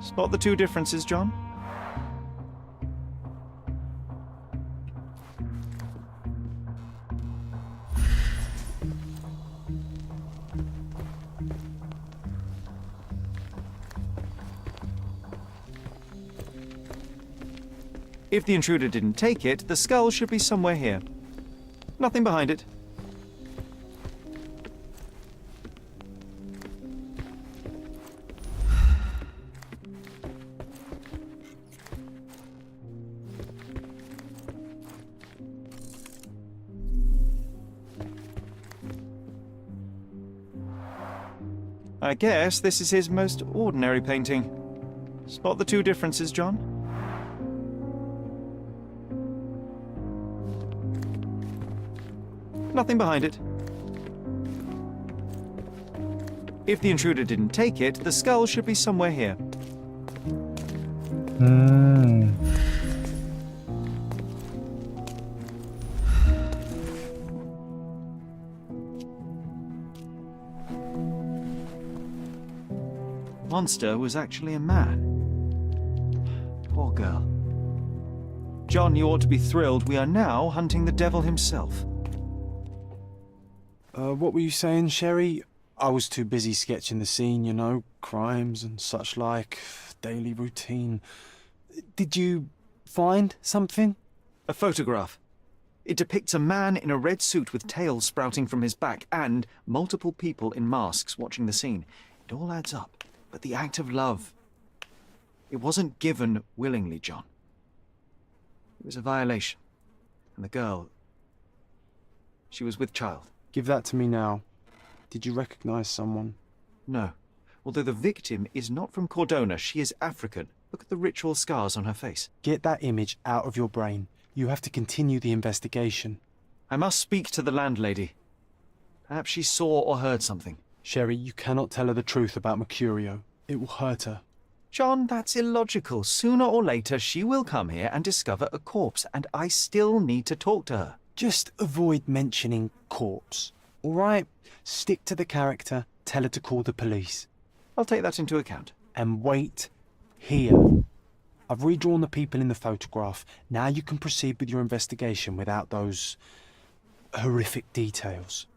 Spot the two differences, John? If the intruder didn't take it, the skull should be somewhere here. Nothing behind it. I guess this is his most ordinary painting. Spot the two differences, John? Nothing behind it. If the intruder didn't take it, the skull should be somewhere here. Monster was actually a man. Poor girl. John, you ought to be thrilled. We are now hunting the devil himself. What were you saying, Sherry? I was too busy sketching the scene, you know, crimes and such like, daily routine. Did you find something? A photograph. It depicts a man in a red suit with tails sprouting from his back and multiple people in masks watching the scene. It all adds up. But the act of love, it wasn't given willingly, John. It was a violation. And the girl, she was with child. Give that to me now. Did you recognize someone? No. Although the victim is not from Cordona, she is African. Look at the ritual scars on her face. Get that image out of your brain. You have to continue the investigation. I must speak to the landlady. Perhaps she saw or heard something. Sherry, you cannot tell her the truth about Mercurio. It will hurt her. John, that's illogical. Sooner or later, she will come here and discover a corpse, and I still need to talk to her. Just avoid mentioning corpse, all right? Stick to the character, tell her to call the police. I'll take that into account. And wait here. I've redrawn the people in the photograph. Now you can proceed with your investigation without those horrific details.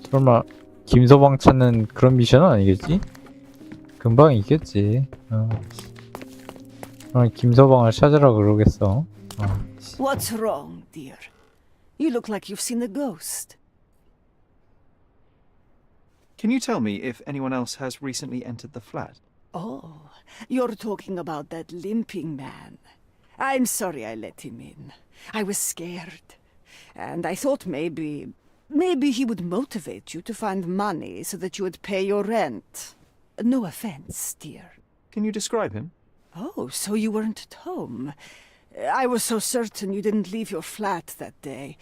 설마 김서방 찾는 그런 미션은 아니겠지? 금방 있겠지. 김서방을 찾으라 그러겠어. What's wrong, dear? You look like you've seen a ghost. Can you tell me if anyone else has recently entered the flat? Oh, you're talking about that limping man. I'm sorry I let him in. I was scared. And I thought maybe he would motivate you to find money so that you would pay your rent. No offense, dear. Can you describe him? Oh, so you weren't at home. I was so certain you didn't leave your flat that day.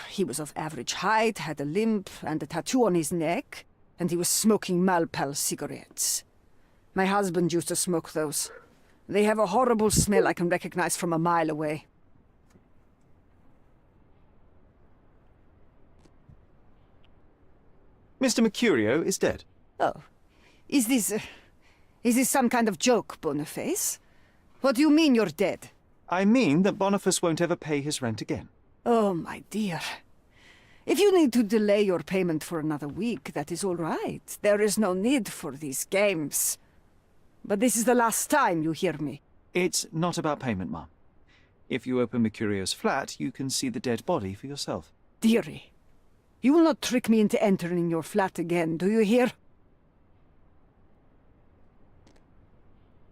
He was of average height, had a limp and a tattoo on his neck, and he was smoking Malpal cigarettes. My husband used to smoke those. They have a horrible smell I can recognize from a mile away. Mr. Mercurio is dead. Oh, is this some kind of joke, Boniface? What do you mean you're dead? I mean that Boniface won't ever pay his rent again. Oh, my dear. If you need to delay your payment for another week, that is all right. There is no need for these games. But this is the last time you hear me. It's not about payment, Mum. If you open Mercurio's flat, you can see the dead body for yourself. Dearie, you will not trick me into entering your flat again, do you hear?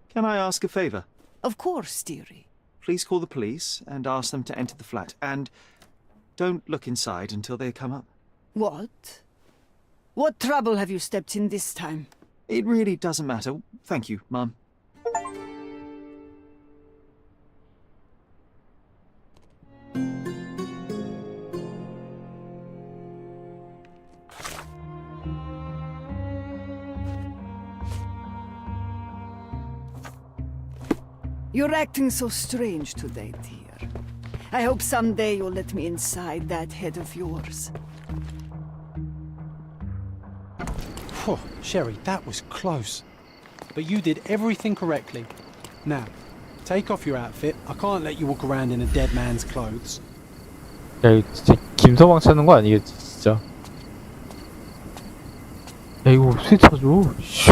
Can I ask a favor? Of course, dearie. Please call the police and ask them to enter the flat. And don't look inside until they come up. What? What trouble have you stepped in this time? It really doesn't matter. Thank you, Mum. You're acting so strange today, dear. I hope someday you'll let me inside that head of yours. Phew, Sherry, that was close. But you did everything correctly. Now, take off your outfit. I can't let you walk around in a dead man's clothes. 야, 이거 진짜 김서방 찾는 거 아니겠지, 진짜? 야, 이거 어떻게 찾아? 씨.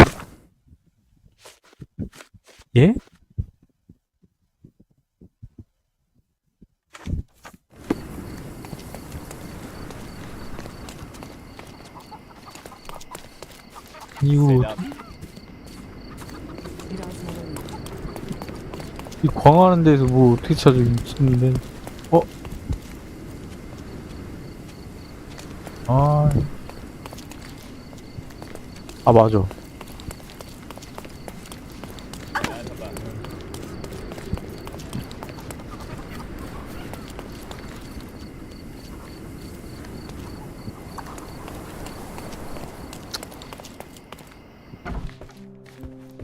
예? 이 광활한 데서 뭐 어떻게 찾아 미쳤는데. 어? 아, 아 맞아.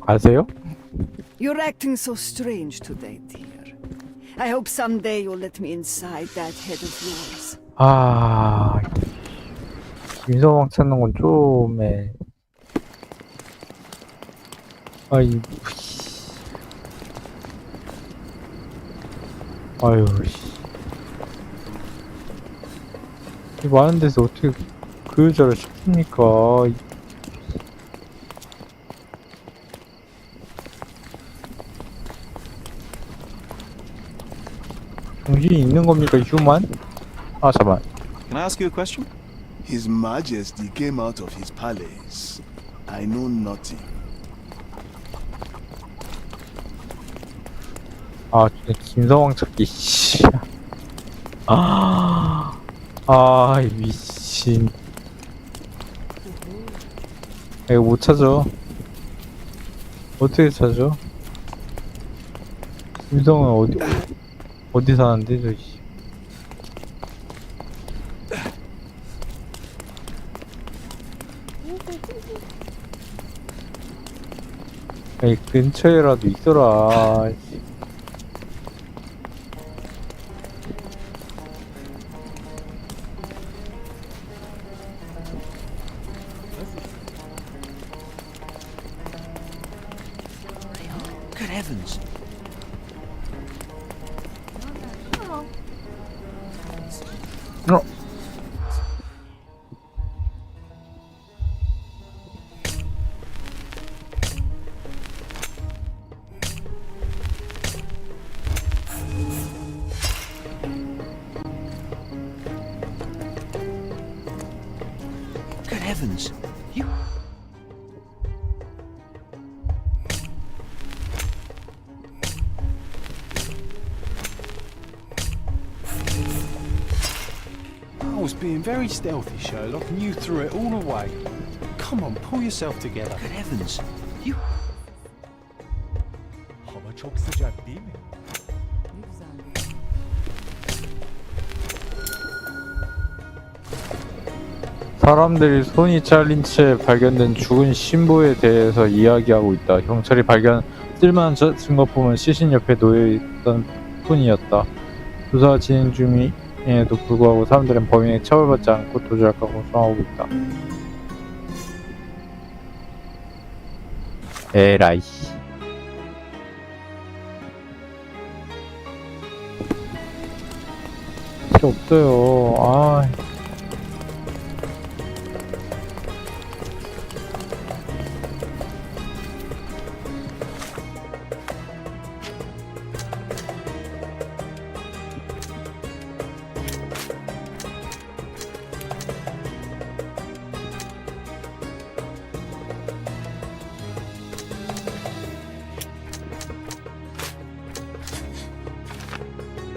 아세요? You're acting so strange today, dear. I hope someday you'll let me inside that head of yours. 아, 김서방 찾는 건 좀, 아이, 아유, 씨. 이 많은 데서 어떻게 그 여자를 찾습니까? 정신이 있는 겁니까, 휴만? 아, 잠깐만. Can I ask you a question? His Majesty came out of his palace. I know nothing. 아, 진짜 김서방 찾기, 씨. 아, 이 미친. 이거 못 찾아. 어떻게 찾아? 김성은 어디 사는데, 저, 씨. 아니, 근처에라도 있어라. Good heavens. 어? Good heavens. You. I was being very stealthy, Sherlock, and you threw it all away. Come on, pull yourself together. Good heavens. You. Hava çok sıcak değil mi? 사람들이 손이 잘린 채 발견된 죽은 신부에 대해서 이야기하고 있다. 경찰이 발견 쓸만한 증거품은 시신 옆에 놓여있던 뿐이었다. 조사 진행 중임에도 불구하고 사람들은 범인에게 처벌받지 않고 도주할까 걱정하고 있다. 에라이. 필요 없어요. 아.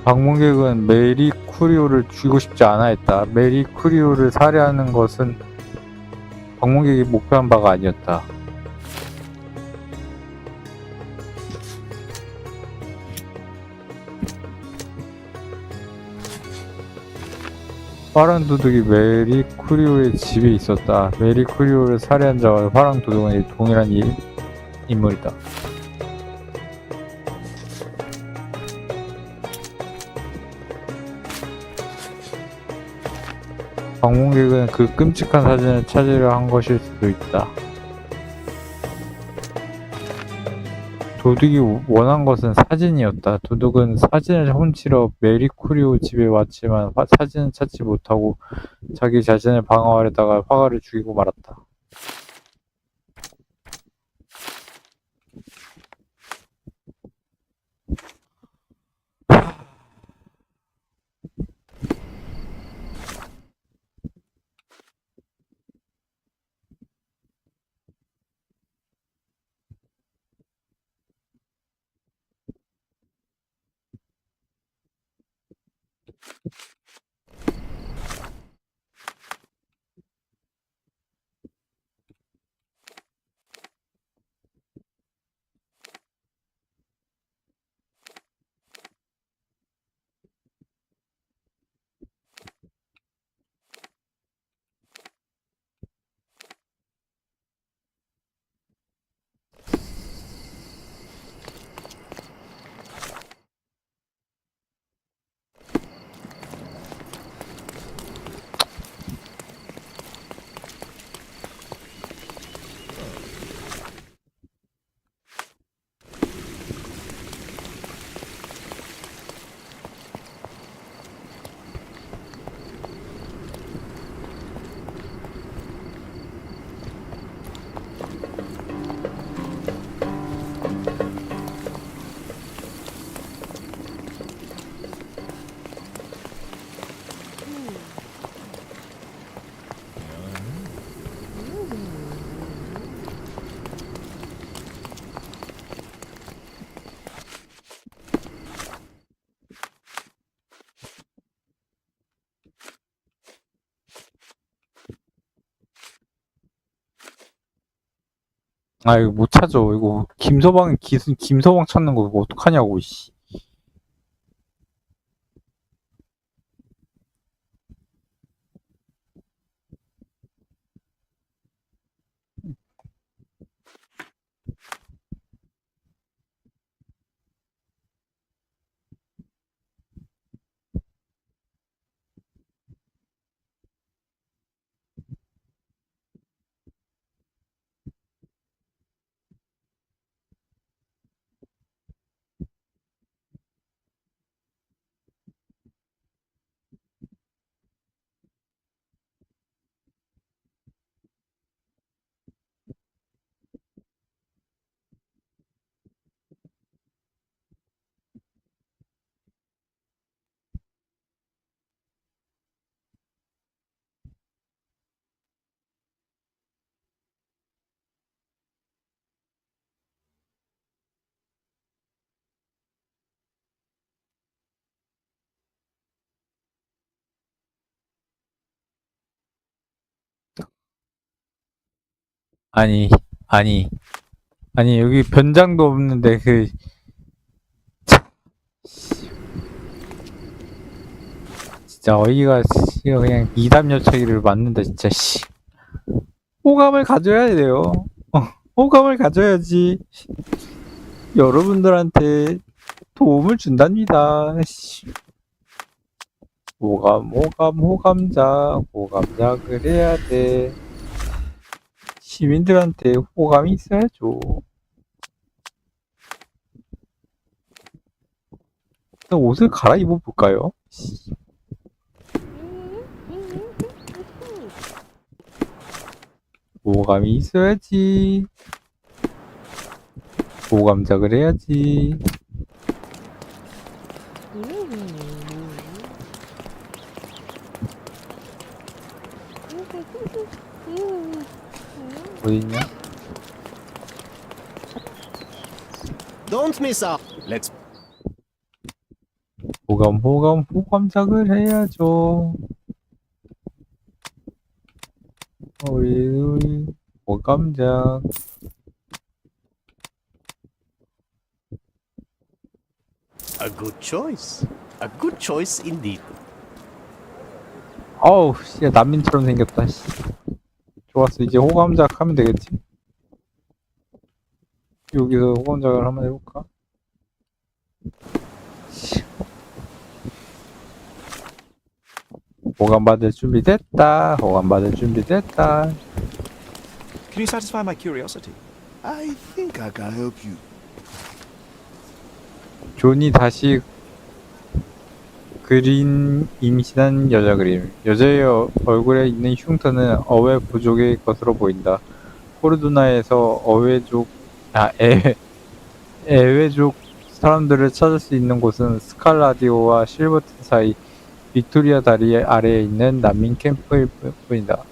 방문객은 메리 쿠리오를 죽이고 싶지 않아 했다. 메리 쿠리오를 살해하는 것은 방문객이 목표한 바가 아니었다. 파란 도둑이 메리 쿠리오의 집에 있었다. 메리 쿠리오를 살해한 자와 파란 도둑은 동일한 인물이다. 방문객은 그 끔찍한 사진을 찾으려 한 것일 수도 있다. 도둑이 원한 것은 사진이었다. 도둑은 사진을 훔치러 메리 쿠리오 집에 왔지만 사진은 찾지 못하고 자기 자신을 방어하려다가 화가를 죽이고 말았다. 아, 이거 못 찾아. 이거 김서방 찾는 거 이거 어떡하냐고, 씨. 아니, 아니, 아니, 여기 변장도 없는데, 진짜 어이가, 그냥 이담여차기를 맞는다, 진짜, 씨. 호감을 가져야 돼요. 호감을 가져야지. 여러분들한테 도움을 준답니다. 씨. 호감작을 해야 돼. 시민들한테 호감이 있어야죠. 일단 옷을 갈아입어 볼까요? 호감이 있어야지. 호감작을 해야지. 어딨냐? Don't miss out. Let's 호감작을 해야죠. 우리 호감작. a good choice. A good choice indeed. 어우, 씨, 난민처럼 생겼다, 씨. 좋았어, 이제 호감작 하면 되겠지? 여기서 호감작을 한번 해볼까? 호감받을 준비 됐다. 호감받을 준비 됐다. Can you satisfy my curiosity? I think I can help you. 존이 다시 그린 임신한 여자 그림. 여자의 얼굴에 있는 흉터는 어웨 부족의 것으로 보인다. 포르두나에서 에웨족 사람들을 찾을 수 있는 곳은 스칼라디오와 실버튼 사이 빅토리아 다리 아래에 있는 난민 캠프일 뿐이다.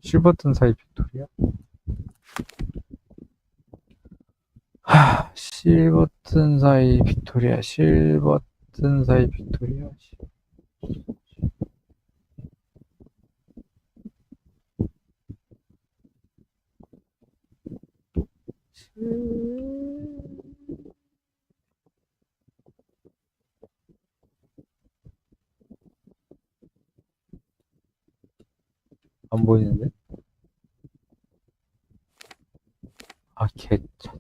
실버튼 사이 빅토리아? 실버튼 사이 빅토리아, 실버튼 사이 빅토리아. 안 보이는데? 아, 개참.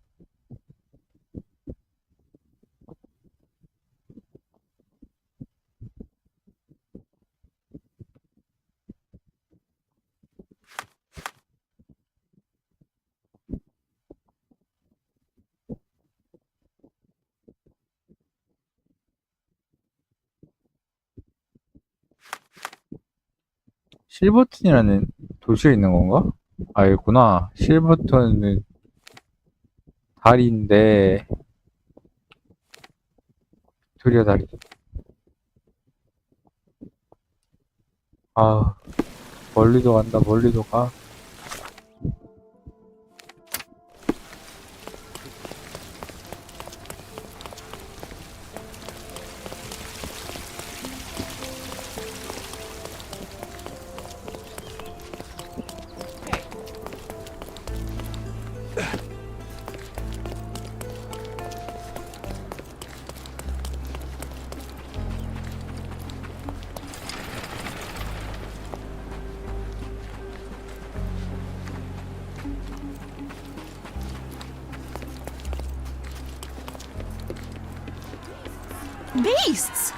실버튼이라는 도시가 있는 건가? 알구나. 실버튼은 다리인데, 빅토리아 다리. 아, 멀리도 간다, 멀리도 가. Beasts!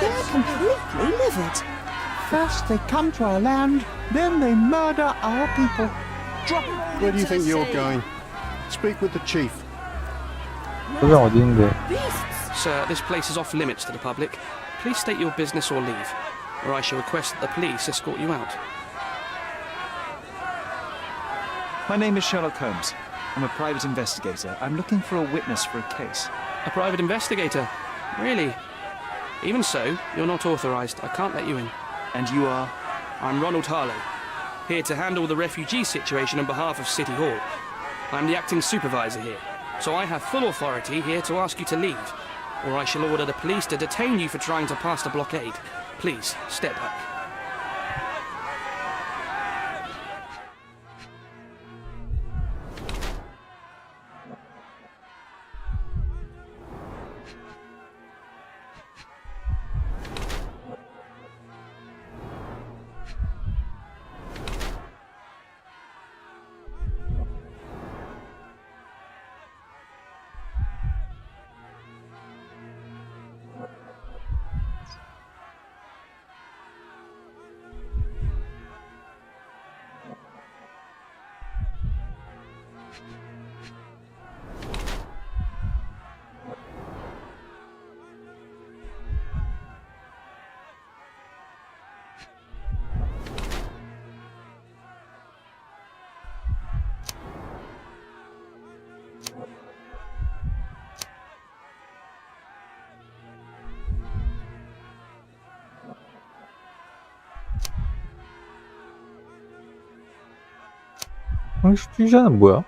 They're completely livid. First they come to our land, then they murder our people. Where do you think you're going? Speak with the chief. 소장 어디 있는데? Sir, this place is off limits to the public. Please state your business or leave, or I shall request that the police escort you out. My name is 셜록홈즈. I'm a private investigator. I'm looking for a witness for a case. A private investigator? Really? Even so, you're not authorized. I can't let you in. And you are? I'm Ronald Harlow, here to handle the refugee situation on behalf of City Hall. I'm the acting supervisor here, so I have full authority here to ask you to leave, or I shall order the police to detain you for trying to pass the blockade. Please, step back. 형식주의자는 뭐야?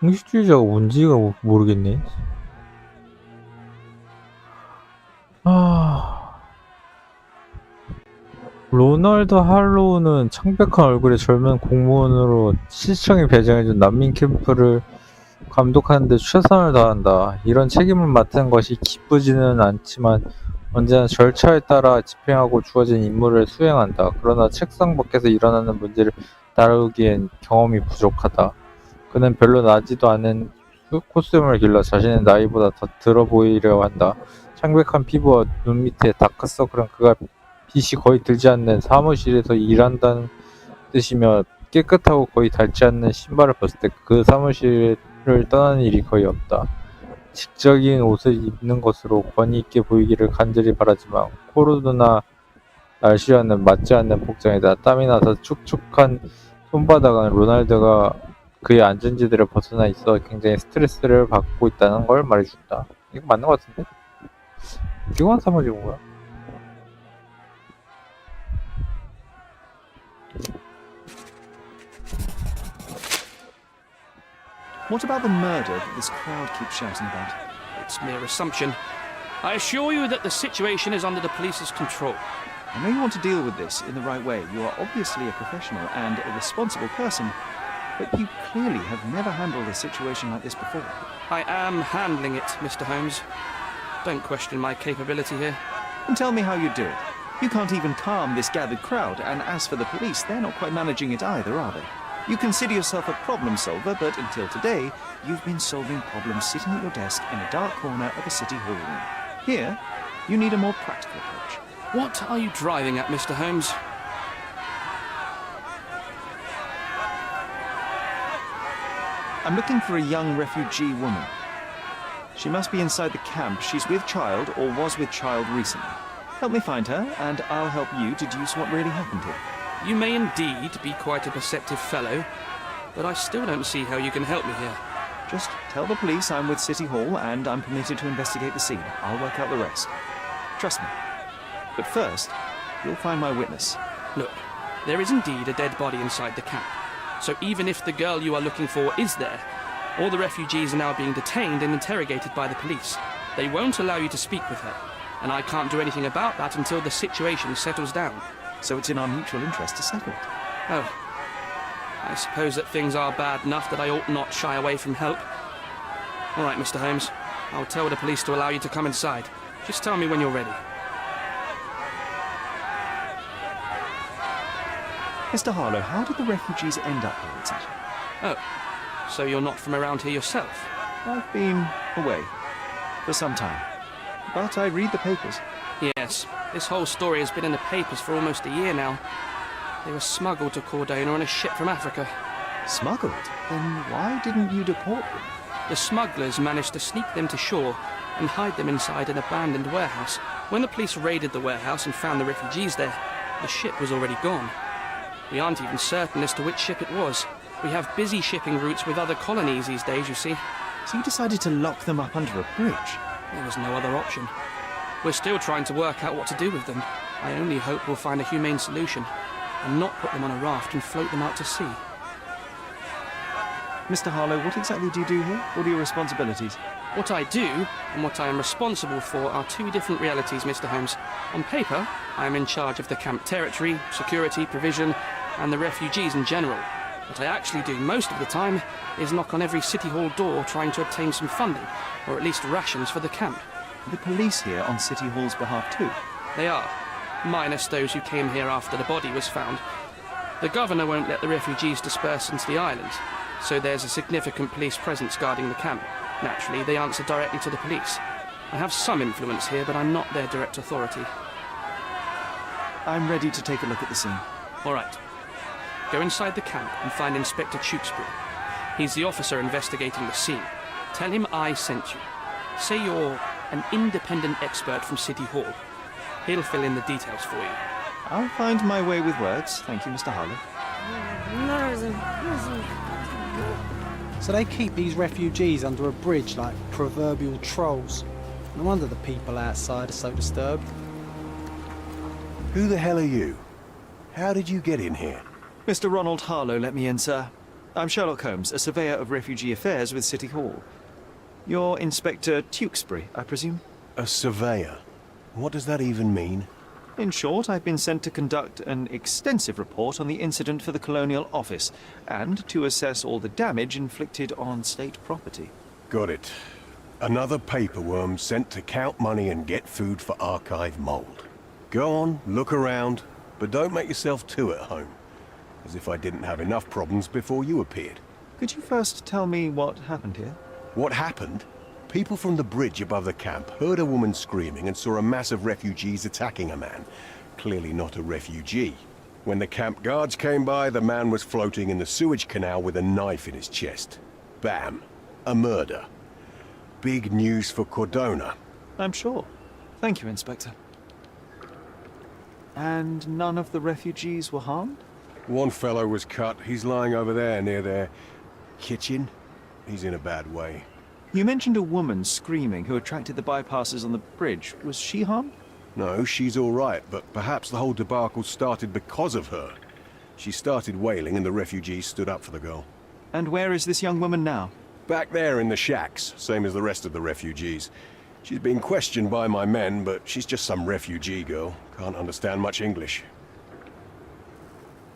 형식주의자가 뭔지가 모르겠네. 로널드 할로우는 창백한 얼굴의 젊은 공무원으로 시청에 배정해준 난민 캠프를 감독하는 데 최선을 다한다. 이런 책임을 맡은 것이 기쁘지는 않지만 언제나 절차에 따라 집행하고 주어진 임무를 수행한다. 그러나 책상 밖에서 일어나는 문제를 다루기엔 경험이 부족하다. 그는 별로 나지도 않은 코스튬을 길러 자신의 나이보다 더 들어 보이려 한다. 창백한 피부와 눈 밑에 다크서클은 그가 빛이 거의 들지 않는 사무실에서 일한다는 뜻이며 깨끗하고 거의 닳지 않는 신발을 벗을 때 그 사무실을 떠나는 일이 거의 없다. 직접인 옷을 입는 것으로 권위 있게 보이기를 간절히 바라지만 코르드나 날씨와는 맞지 않는 복장이다. 땀이 나서 축축한 손바닥은 로날드가 그의 안전지대를 벗어나 있어 굉장히 스트레스를 받고 있다는 걸 말해준다. 이거 맞는 것 같은데? 피곤한 사무실 뭐야? What about the murder that this crowd keeps shouting about? It's mere assumption. I assure you that the situation is under the police's control. I know you want to deal with this in the right way. You are obviously a professional and a responsible person, but you clearly have never handled a situation like this before. I am handling it, Mr. Holmes. Don't question my capability here. And tell me how you do it. You can't even calm this gathered crowd, and as for the police, they're not quite managing it either, are they? You consider yourself a problem solver, but until today, you've been solving problems sitting at your desk in a dark corner of a city hall room. Here, you need a more practical approach. What are you driving at, Mr. Holmes? I'm looking for a young refugee woman. She must be inside the camp. She's with child or was with child recently. Help me find her, and I'll help you deduce what really happened here. You may indeed be quite a perceptive fellow, but I still don't see how you can help me here. Just tell the police I'm with City Hall and I'm permitted to investigate the scene. I'll work out the rest. Trust me. But first, you'll find my witness. Look, there is indeed a dead body inside the camp. So even if the girl you are looking for is there, all the refugees are now being detained and interrogated by the police. They won't allow you to speak with her, and I can't do anything about that until the situation settles down. So it's in our mutual interest to settle it. Oh. I suppose that things are bad enough that I ought not shy away from help. All right, Mr. Holmes. I'll tell the police to allow you to come inside. Just tell me when you're ready. Mr. Harlow, how did the refugees end up here exactly? Oh, so you're not from around here yourself? I've been away for some time, but I read the papers. Yes, this whole story has been in the papers for almost a year now. They were smuggled to Cordona on a ship from Africa. Smuggled? Then why didn't you deport them? The smugglers managed to sneak them to shore and hide them inside an abandoned warehouse. When the police raided the warehouse and found the refugees there, the ship was already gone. We aren't even certain as to which ship it was. We have busy shipping routes with other colonies these days, you see. So you decided to lock them up under a bridge? There was no other option. We're still trying to work out what to do with them. I only hope we'll find a humane solution and not put them on a raft and float them out to sea. Mr. Harlow, what exactly do you do here? What are your responsibilities? What I do and what I am responsible for are two different realities, Mr. Holmes. On paper, I am in charge of the camp territory, security, provision, and the refugees in general. What I actually do most of the time is knock on every city hall door trying to obtain some funding, or at least rations for the camp. Are the police here on City Hall's behalf too? They are, minus those who came here after the body was found. The governor won't let the refugees disperse into the island, so there's a significant police presence guarding the camp. Naturally, they answer directly to the police. I have some influence here, but I'm not their direct authority. I'm ready to take a look at the scene. All right. Go inside the camp and find Inspector Tewkesbury. He's the officer investigating the scene. Tell him I sent you. Say you're an independent expert from City Hall. He'll fill in the details for you. I'll find my way with words. Thank you, Mr. Harlow. So they keep these refugees under a bridge like proverbial trolls. No wonder the people outside are so disturbed. Who the hell are you? How did you get in here? Mr. Ronald Harlow let me in, sir. I'm Sherlock Holmes, a surveyor of refugee affairs with City Hall. You're Inspector Tewkesbury, I presume? A surveyor? What does that even mean? In short, I've been sent to conduct an extensive report on the incident for the Colonial Office and to assess all the damage inflicted on state property. Got it. Another paperworm sent to count money and get food for archive mold. Go on, look around, but don't make yourself too at home. As if I didn't have enough problems before you appeared. Could you first tell me what happened here? What happened? People from the bridge above the camp heard a woman screaming and saw a mass of refugees attacking a man. Clearly not a refugee. When the camp guards came by, the man was floating in the sewage canal with a knife in his chest. Bam. A murder. Big news for Cordona. I'm sure. Thank you, Inspector. And none of the refugees were harmed? One fellow was cut. He's lying over there near their kitchen. He's in a bad way. You mentioned a woman screaming who attracted the bypassers on the bridge. Was she harmed? No, she's all right, but perhaps the whole debacle started because of her. She started wailing and the refugees stood up for the girl. And where is this young woman now? Back there in the shacks, same as the rest of the refugees. She's being questioned by my men, but she's just some refugee girl. Can't understand much English.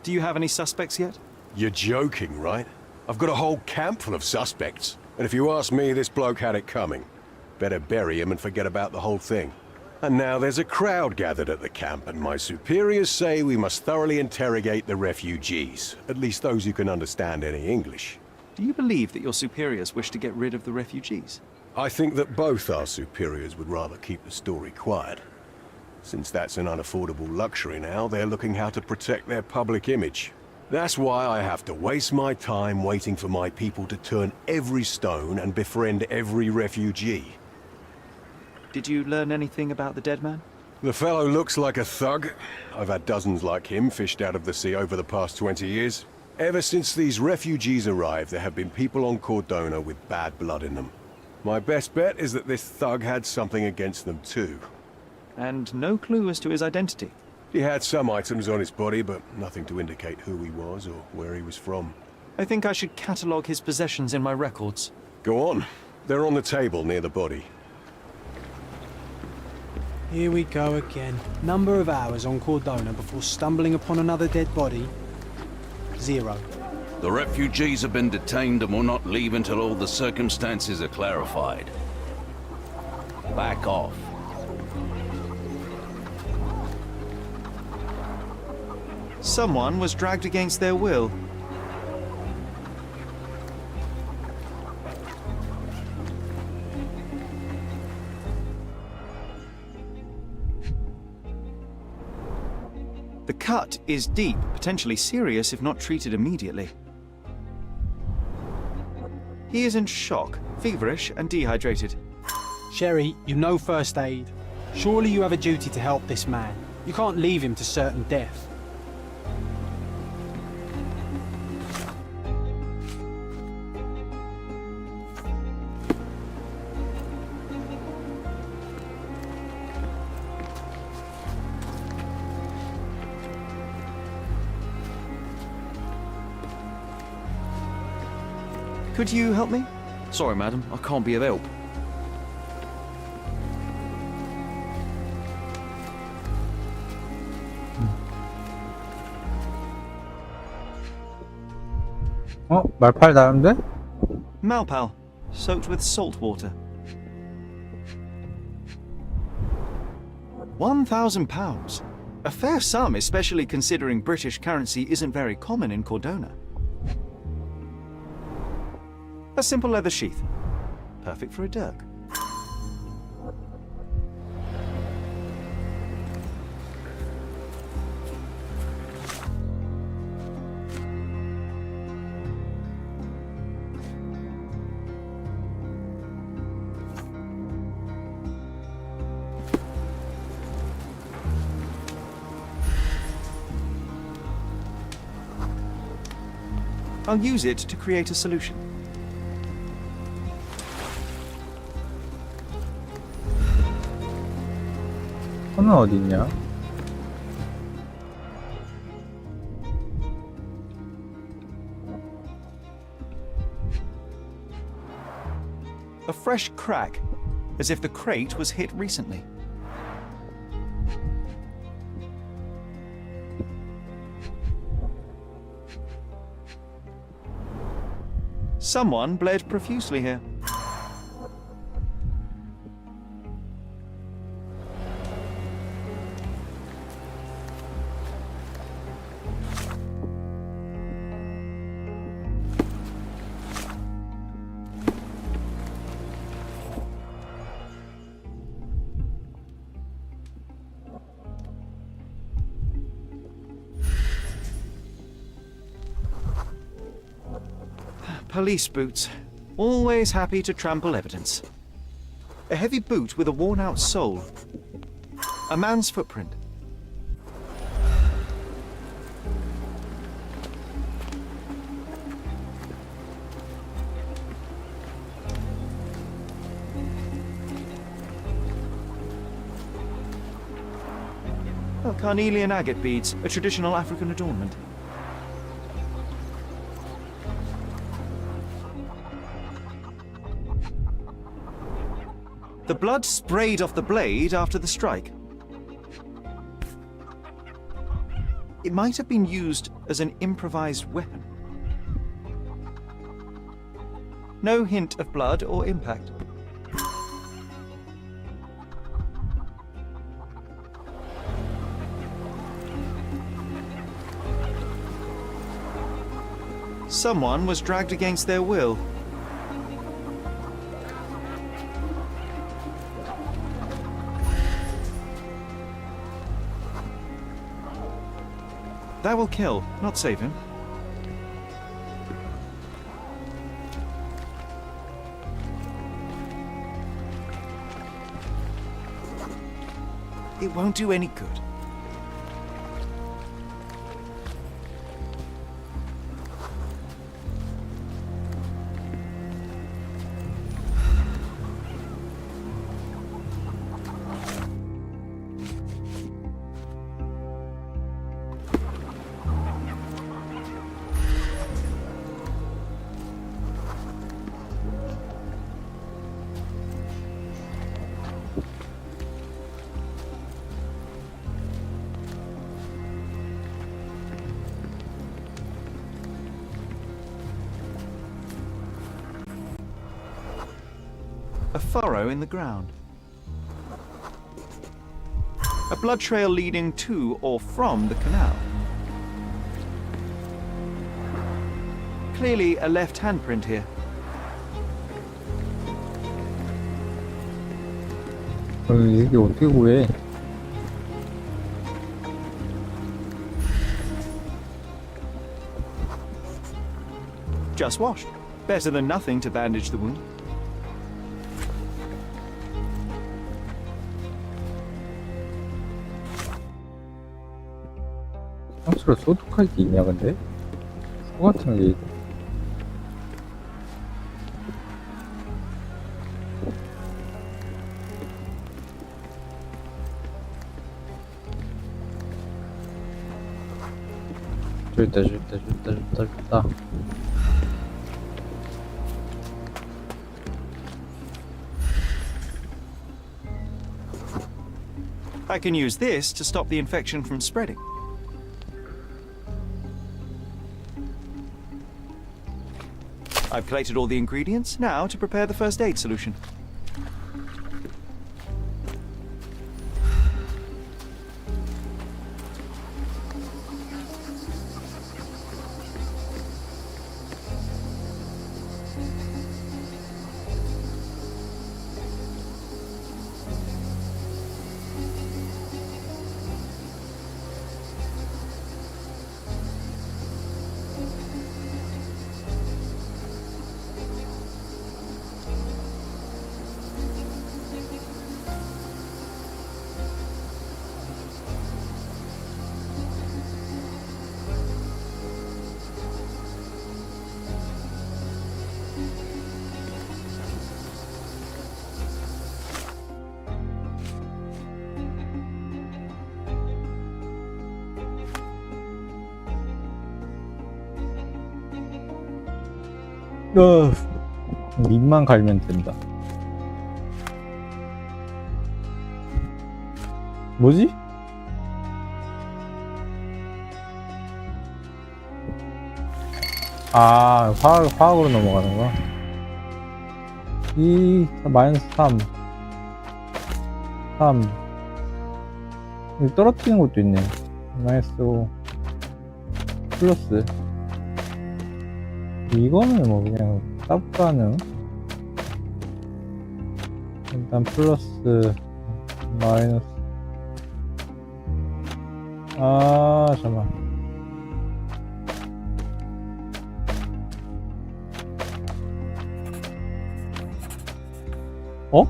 Do you have any suspects yet? You're joking, right? I've got a whole camp full of suspects. And if you ask me, this bloke had it coming. Better bury him and forget about the whole thing. And now there's a crowd gathered at the camp, and my superiors say we must thoroughly interrogate the refugees. At least those who can understand any English. Do you believe that your superiors wish to get rid of the refugees? I think that both our superiors would rather keep the story quiet. Since that's an unaffordable luxury now, they're looking how to protect their public image. That's why I have to waste my time waiting for my people to turn every stone and befriend every refugee. Did you learn anything about the dead man? The fellow looks like a thug. I've had dozens like him fished out of the sea over the past 20 years. Ever since these refugees arrived, there have been people on Cordona with bad blood in them. My best bet is that this thug had something against them too. And no clue as to his identity? He had some items on his body, but nothing to indicate who he was or where he was from. I think I should catalogue his possessions in my records. Go on. They're on the table near the body. Here we go again. Number of hours on Cordona before stumbling upon another dead body. 0. The refugees have been detained and will not leave until all the circumstances are clarified. Back off. Someone was dragged against their will. The cut is deep, potentially serious if not treated immediately. He is in shock, feverish and dehydrated. Sherry, you know first aid. Surely you have a duty to help this man. You can't leave him to certain death. Could you help me? Sorry, madam, I can't be of help. 말팔 다른데? Malpal, soaked with salt water. £1,000. A fair sum, especially considering British currency isn't very common in Cordona. A simple leather sheath. Perfect for a dirk. I'll use it to create a solution. 손은 어디 있냐? A fresh crack, as if the crate was hit recently. Someone bled profusely here. Police boots. Always happy to trample evidence. A heavy boot with a worn-out sole. A man's footprint. Oh, carnelian agate beads, a traditional African adornment. The blood sprayed off the blade after the strike. It might have been used as an improvised weapon. No hint of blood or impact. Someone was dragged against their will. That will kill, not save him. It won't do any good. A furrow in the ground. A blood trail leading to or from the canal. Clearly a left handprint here. 이게 어떻게 구해? Just washed. Better than nothing to bandage the wound. 상처를 소독할 게 있냐 근데? 소 같은 게 좋다. I can use this to stop the infection from spreading. I've collated all the ingredients, now to prepare the first aid solution. 밑만 갈면 된다. 뭐지? 아, 화학으로 넘어가는 거야. 마이너스 3. 여기 떨어뜨리는 것도 있네. 마이너스 5. 플러스. 이거는 뭐 그냥 쌉 가능. 일단 플러스 마이너스. 잠깐만. 어?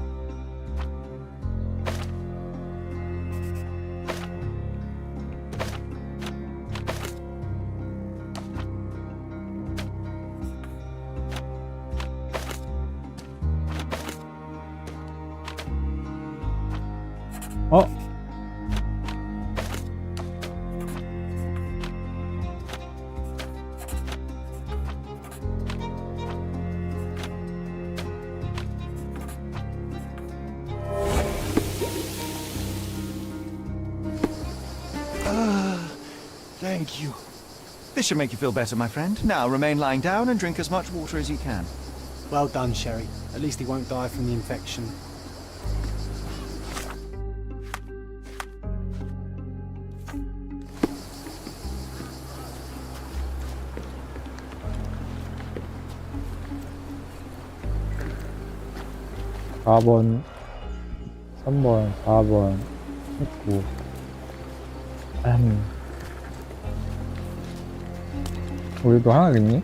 어? Thank you. This should make you feel better, my friend. Now remain lying down and drink as much water as you can. Well done, Sherry. At least he won't die from the infection. 사 번 3번, 4번, 19. 우리도 하나겠니?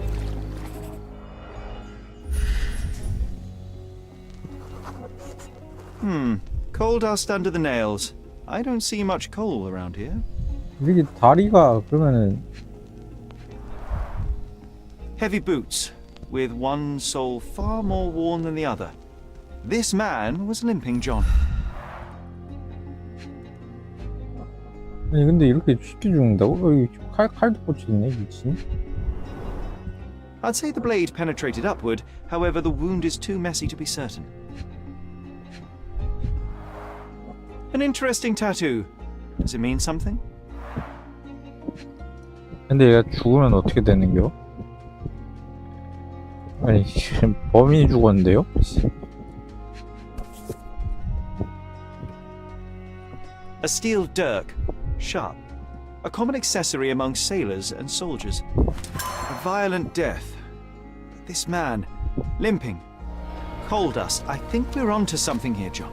Coal dust under the nails. I don't see much coal around here. 이게 다리가 그러면은 Heavy boots, with one sole far more worn than the other. This man was limping John. 아니 근데 이렇게 쉽게 죽는다고? 여기 칼도 꽂혀있네 미친. I'd say the blade penetrated upward, however the wound is too messy to be certain. An interesting tattoo. Does it mean something? 근데 얘가 죽으면 어떻게 되는겨? 아니 범인이 죽었는데요? A steel dirk, sharp. A common accessory among sailors and soldiers. A violent death. This man, limping. Coal dust. I think we're onto something here, John.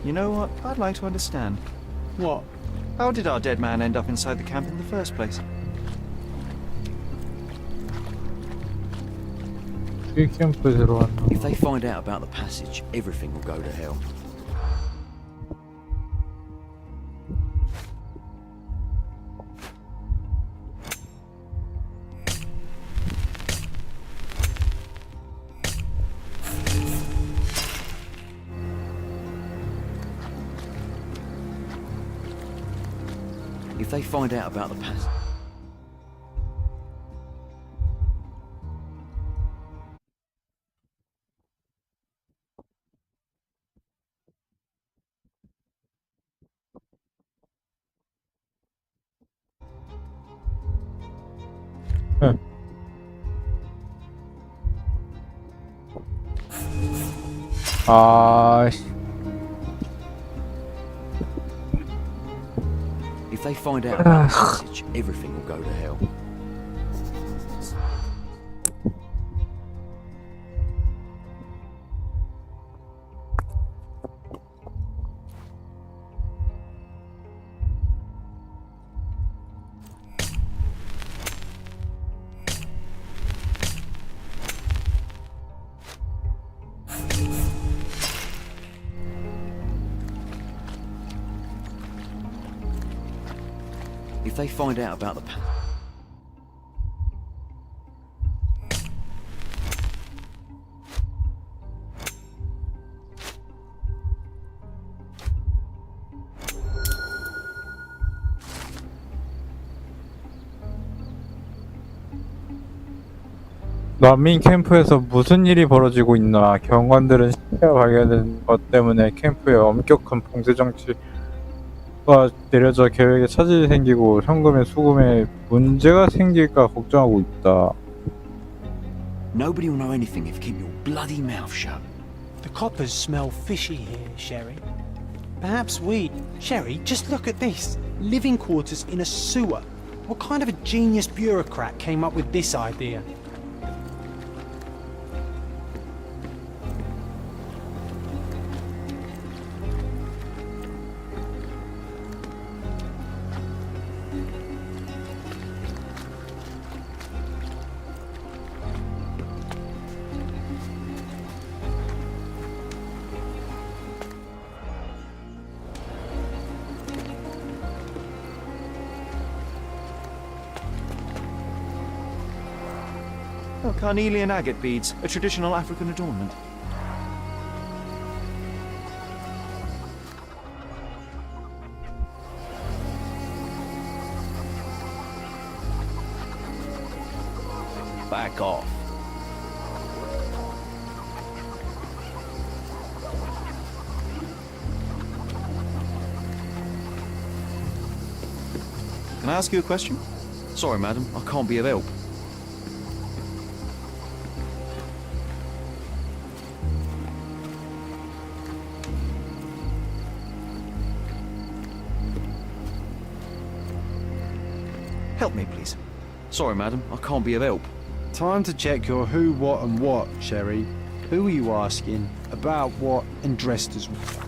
You know what? I'd like to understand. What? How did our dead man end up inside the camp in the first place? 캠프에 들어왔나? If they find out about the passage, everything will go to hell. If they find out about the passage... 아씨. If they find out about the passage, everything will go to hell. If they find out about the passage... 난민 캠프에서 무슨 일이 벌어지고 있나? 경관들은 시체가 발견된 것 때문에 캠프에 엄격한 봉쇄 정치가 내려져 계획에 차질이 생기고 현금의 수금에 문제가 생길까 걱정하고 있다. Nobody will know anything if you keep your bloody mouth shut. The coppers smell fishy here, Sherry. Perhaps we... Sherry, just look at this. Living quarters in a sewer. What kind of a genius bureaucrat came up with this idea? Oh, carnelian agate beads, a traditional African adornment. Back off. Can I ask you a question? Sorry, madam, I can't be of help. Help me, please. Sorry, madam, I can't be of help. Time to check your who, what, and what, Sherry. Who are you asking? About what? And dressed as what?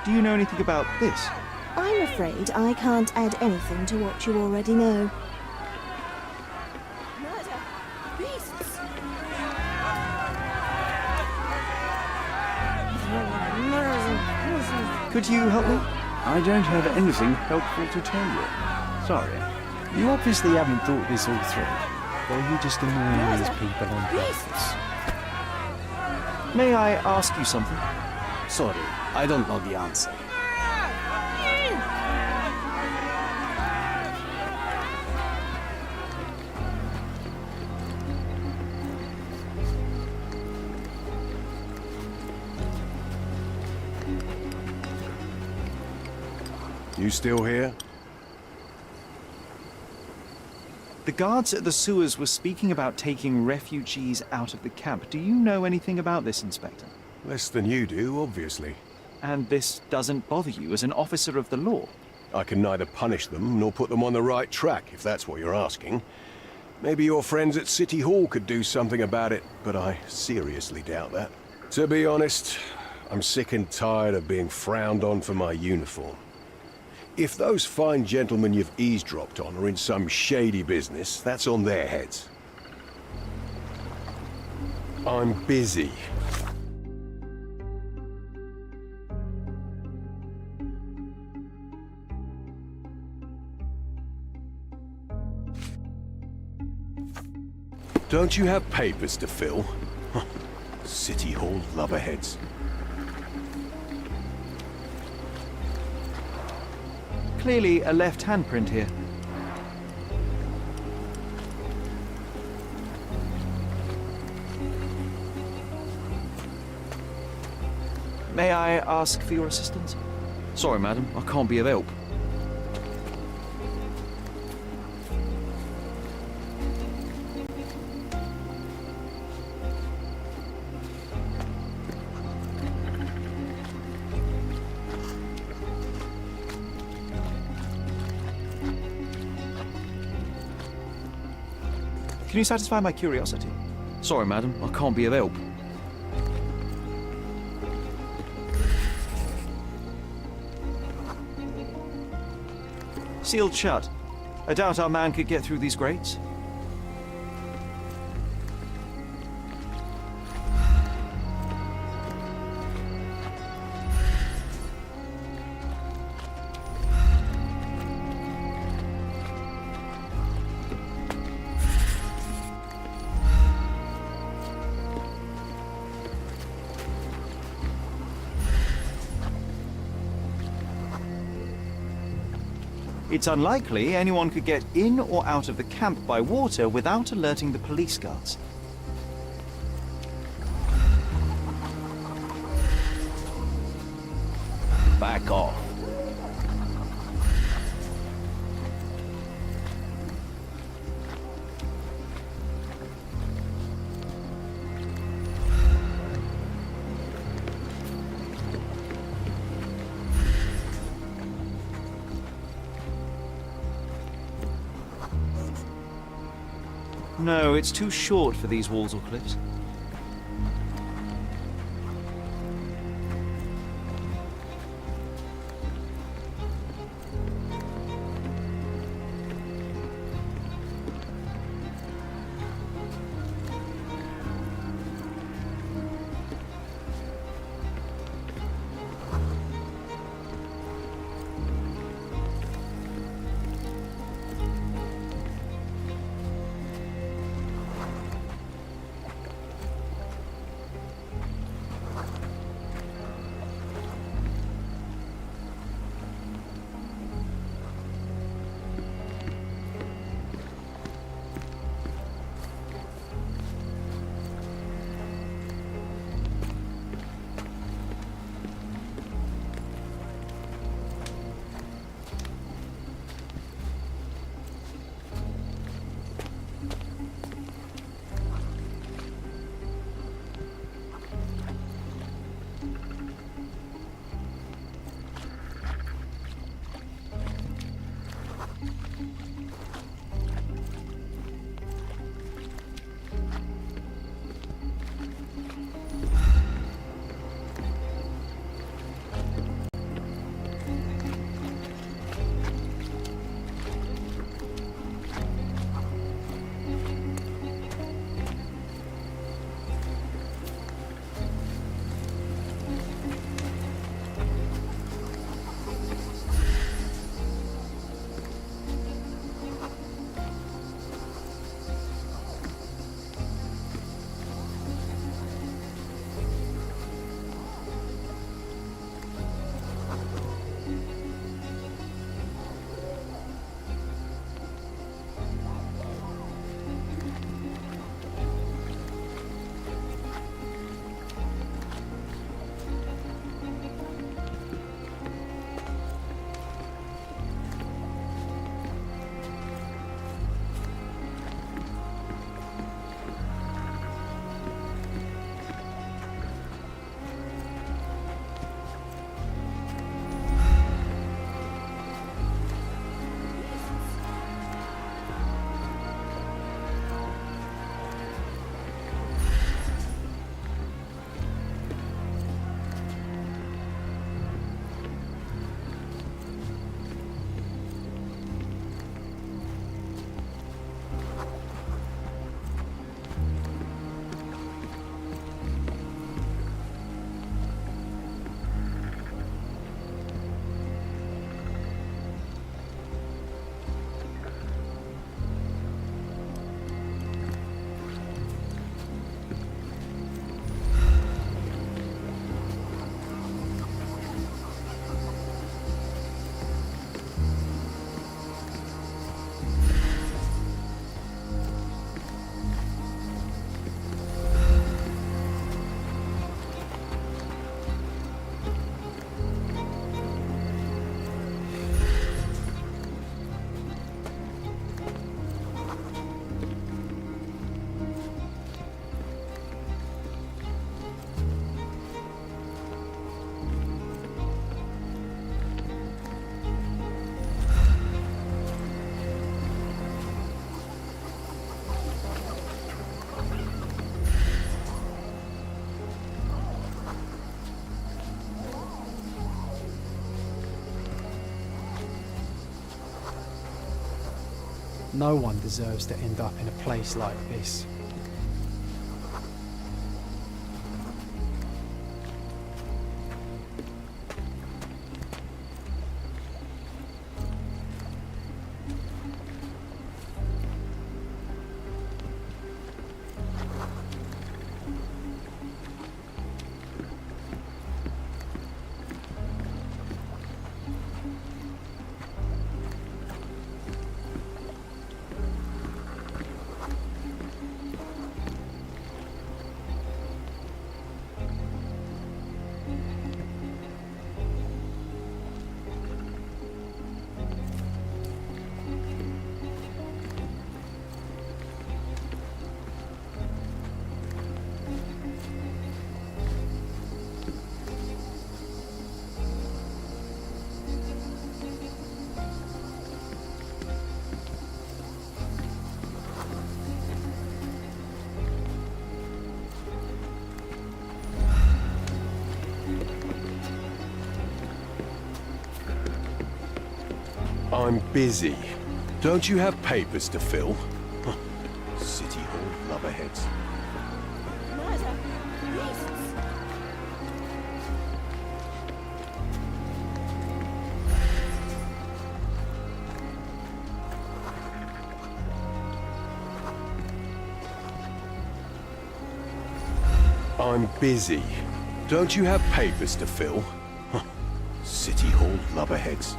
Do you know anything about this? I'm afraid I can't add anything to what you already know. Murder! Beasts! Could you help me? I don't have anything helpful to tell you. Sorry. You obviously haven't thought this all through. Or you just annoying these people on purpose. May I ask you something? Sorry, I don't know the answer. You still here? The guards at the sewers were speaking about taking refugees out of the camp. Do you know anything about this, Inspector? Less than you do, obviously. And this doesn't bother you as an officer of the law? I can neither punish them nor put them on the right track, if that's what you're asking. Maybe your friends at City Hall could do something about it, but I seriously doubt that. To be honest, I'm sick and tired of being frowned on for my uniform. If those fine gentlemen you've eavesdropped on are in some shady business, that's on their heads. I'm busy. Don't you have papers to fill? City Hall lubberheads. Clearly a left handprint here. May I ask for your assistance? Sorry, madam, I can't be of help. Can you satisfy my curiosity? Sorry, madam, I can't be of help. Sealed shut. I doubt our man could get through these grates. It's unlikely anyone could get in or out of the camp by water without alerting the police guards. Back off. No, it's too short for these walls or cliffs. No one deserves to end up in a place like this. I'm busy. Don't you have papers to fill? City Hall lubberheads. I'm busy. Don't you have papers to fill? City Hall lubberheads.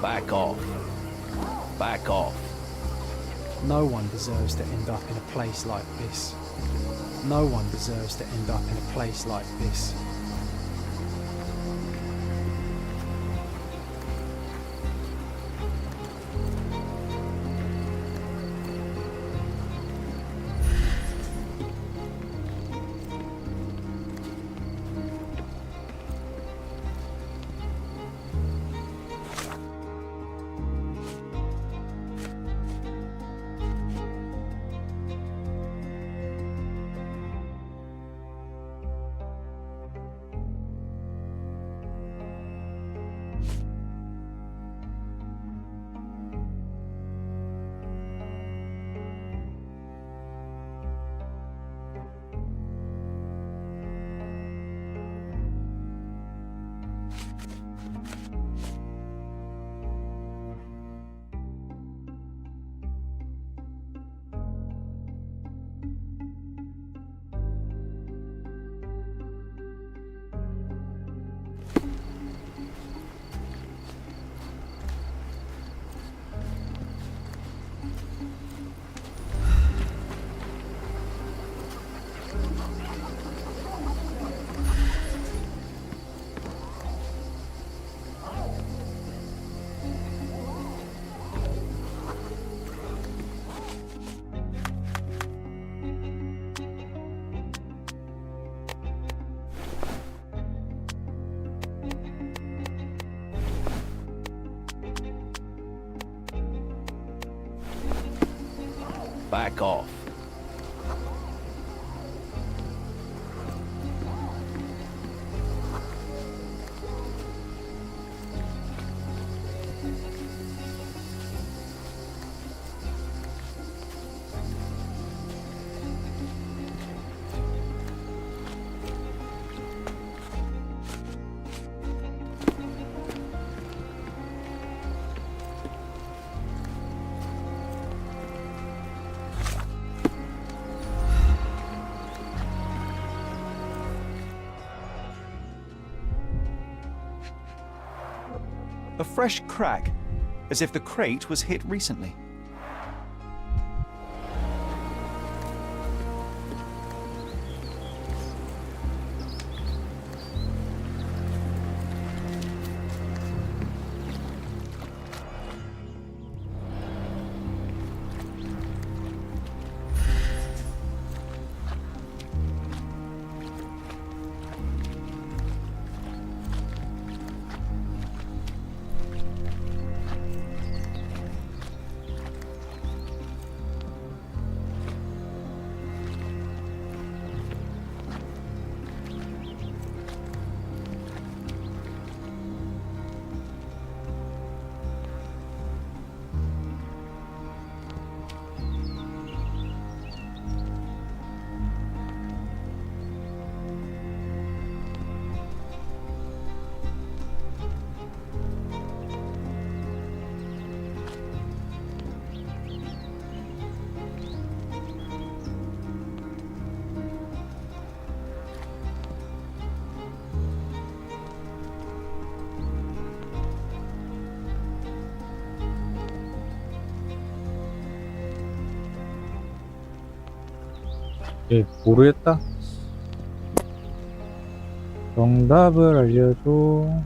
Back off. Back off. No one deserves to end up in a place like this. No one deserves to end up in a place like this. Back off. A fresh crack, as if the crate was hit recently. 예, 모르겠다. 정답을 알려줘.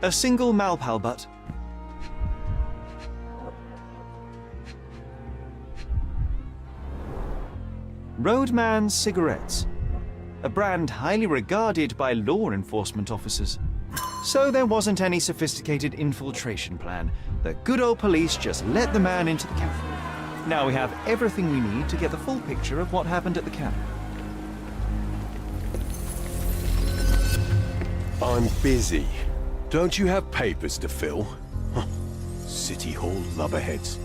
A single Malpal butt. Roadman cigarettes. A brand highly regarded by law enforcement officers. So there wasn't any sophisticated infiltration plan. The good old police just let the man into the camp. Now we have everything we need to get the full picture of what happened at the camp. I'm busy. Don't you have papers to fill? Huh. City Hall lubberheads.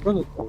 그러니까.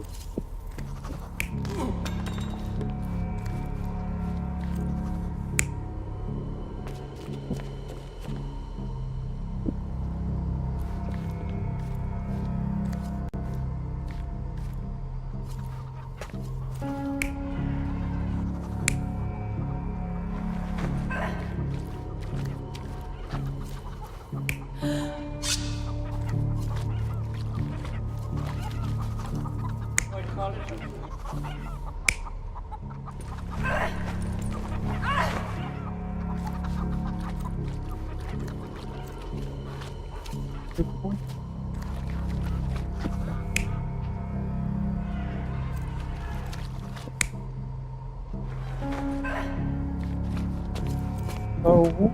싸우고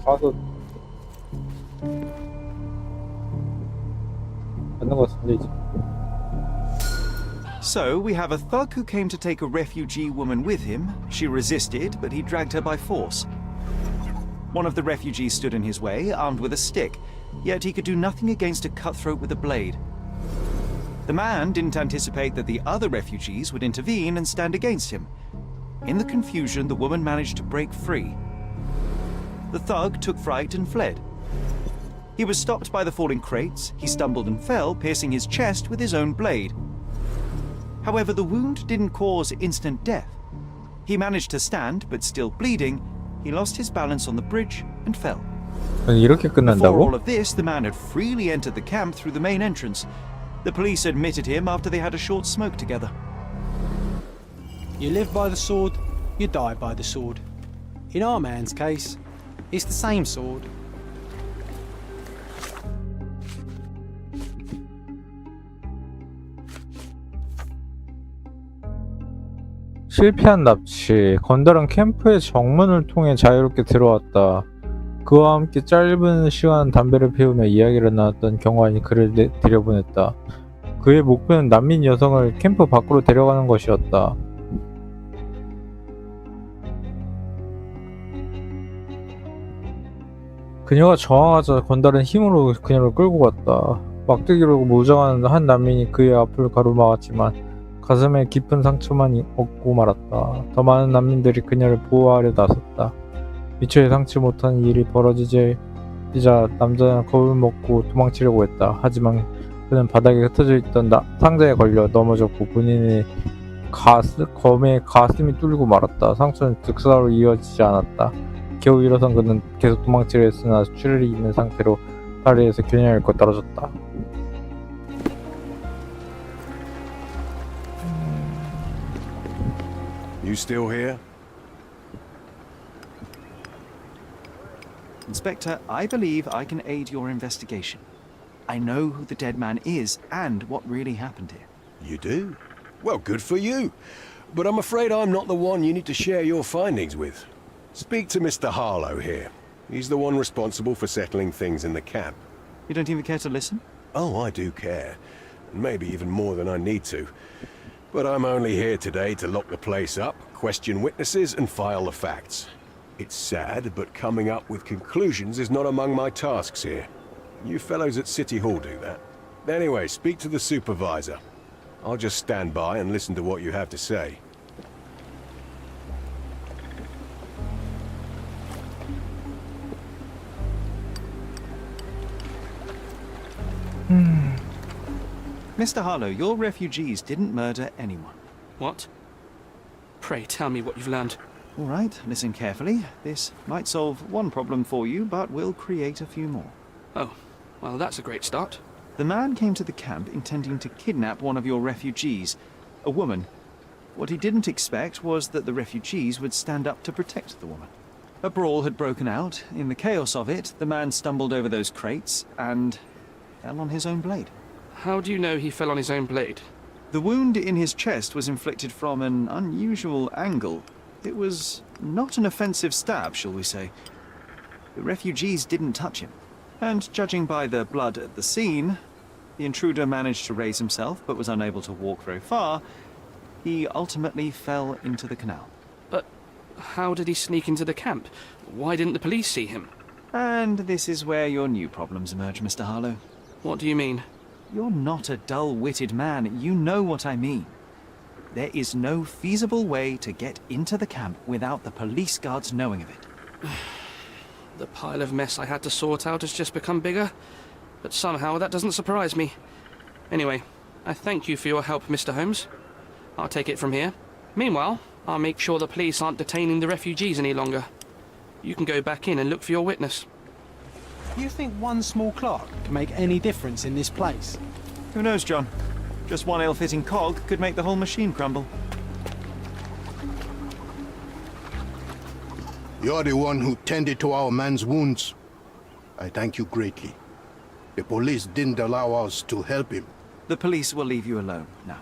가서 받는 것 같은데 이제. So, we have a thug who came to take a refugee woman with him. She resisted, but he dragged her by force. One of the refugees stood in his way, armed with a stick, yet he could do nothing against a cutthroat with a blade. The man didn't anticipate that the other refugees would intervene and stand against him. In the confusion, the woman managed to break free. The thug took fright and fled. He was stopped by the falling crates. He stumbled and fell, piercing his chest with his own blade. However, the wound didn't cause instant death. He managed to stand, but still bleeding, he lost his balance on the bridge and fell. 이렇게 Before all 끝난다고? of this, the man had freely entered the camp through the main entrance. The police admitted him after they had a short smoke together. You live by the sword, you die by the sword. In our man's case, it's the same sword. 실패한 납치. 건달은 캠프의 정문을 통해 자유롭게 들어왔다. 그와 함께 짧은 시간 담배를 피우며 이야기를 나눴던 경호원이 그를 들여보냈다. 그의 목표는 난민 여성을 캠프 밖으로 데려가는 것이었다. 그녀가 저항하자 건달은 힘으로 그녀를 끌고 갔다. 막대기로 무장한 한 난민이 그의 앞을 가로막았지만 가슴에 깊은 상처만 얻고 말았다. 더 많은 난민들이 그녀를 보호하려 나섰다. 미처 예상치 못한 일이 벌어지자 남자는 겁을 먹고 도망치려고 했다. 하지만 그는 바닥에 흩어져 있던 상자에 걸려 넘어졌고 본인의 검에 가슴이 뚫리고 말았다. 상처는 즉사로 이어지지 않았다. 겨우 일어선 그는 계속 도망치려 했으나 출혈이 있는 상태로 다리에서 균형을 잃고 떨어졌다. You still here? Inspector, I believe I can aid your investigation. I know who the dead man is and what really happened here. You do? Well, good for you. But I'm afraid I'm not the one you need to share your findings with. Speak to Mr. Harlow here. He's the one responsible for settling things in the camp. You don't even care to listen? Oh, I do care. Maybe even more than I need to. But I'm only here today to lock the place up, question witnesses, and file the facts. It's sad, but coming up with conclusions is not among my tasks here. You fellows at City Hall do that. Anyway, speak to the supervisor. I'll just stand by and listen to what you have to say. Mr. Harlow, your refugees didn't murder anyone. What? Pray tell me what you've learned. All right, listen carefully. This might solve one problem for you, but will create a few more. Oh, well, that's a great start. The man came to the camp intending to kidnap one of your refugees, a woman. What he didn't expect was that the refugees would stand up to protect the woman. A brawl had broken out. In the chaos of it, the man stumbled over those crates and fell on his own blade. How do you know he fell on his own blade? The wound in his chest was inflicted from an unusual angle. It was not an offensive stab, shall we say. The refugees didn't touch him. And judging by the blood at the scene, the intruder managed to raise himself but was unable to walk very far. He ultimately fell into the canal. But how did he sneak into the camp? Why didn't the police see him? And this is where your new problems emerge, Mr. Harlow. What do you mean? You're not a dull-witted man. You know what I mean. There is no feasible way to get into the camp without the police guards knowing of it. The pile of mess I had to sort out has just become bigger, but somehow that doesn't surprise me. Anyway, I thank you for your help, Mr. Holmes. I'll take it from here. Meanwhile, I'll make sure the police aren't detaining the refugees any longer. You can go back in and look for your witness. You think one small clock can make any difference in this place? Who knows, John? Just one ill-fitting cog could make the whole machine crumble. You're the one who tended to our man's wounds. I thank you greatly. The police didn't allow us to help him. The police will leave you alone now.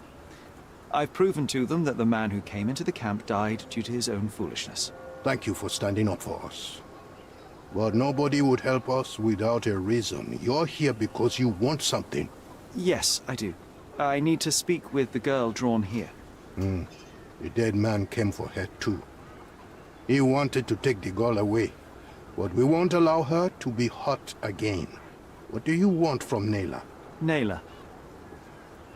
I've proven to them that the man who came into the camp died due to his own foolishness. Thank you for standing up for us. But nobody would help us without a reason. You're here because you want something. Yes, I do. I need to speak with the girl drawn here. The dead man came for her too. He wanted to take the girl away, but we won't allow her to be hurt again. What do you want from Nayla? Nayla.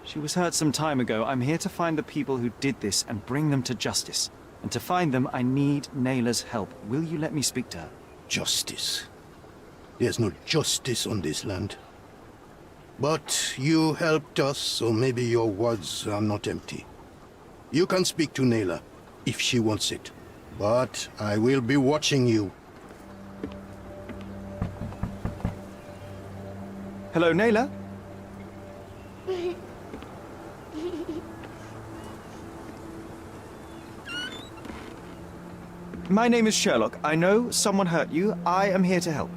She was hurt some time ago. I'm here to find the people who did this and bring them to justice. And to find them, I need Nayla's help. Will you let me speak to her? Justice. There's no justice on this land. But you helped us, so maybe your words are not empty. You can speak to Nayla if she wants it. But I will be watching you. Hello, Nayla? My name is Sherlock. I know someone hurt you. I am here to help.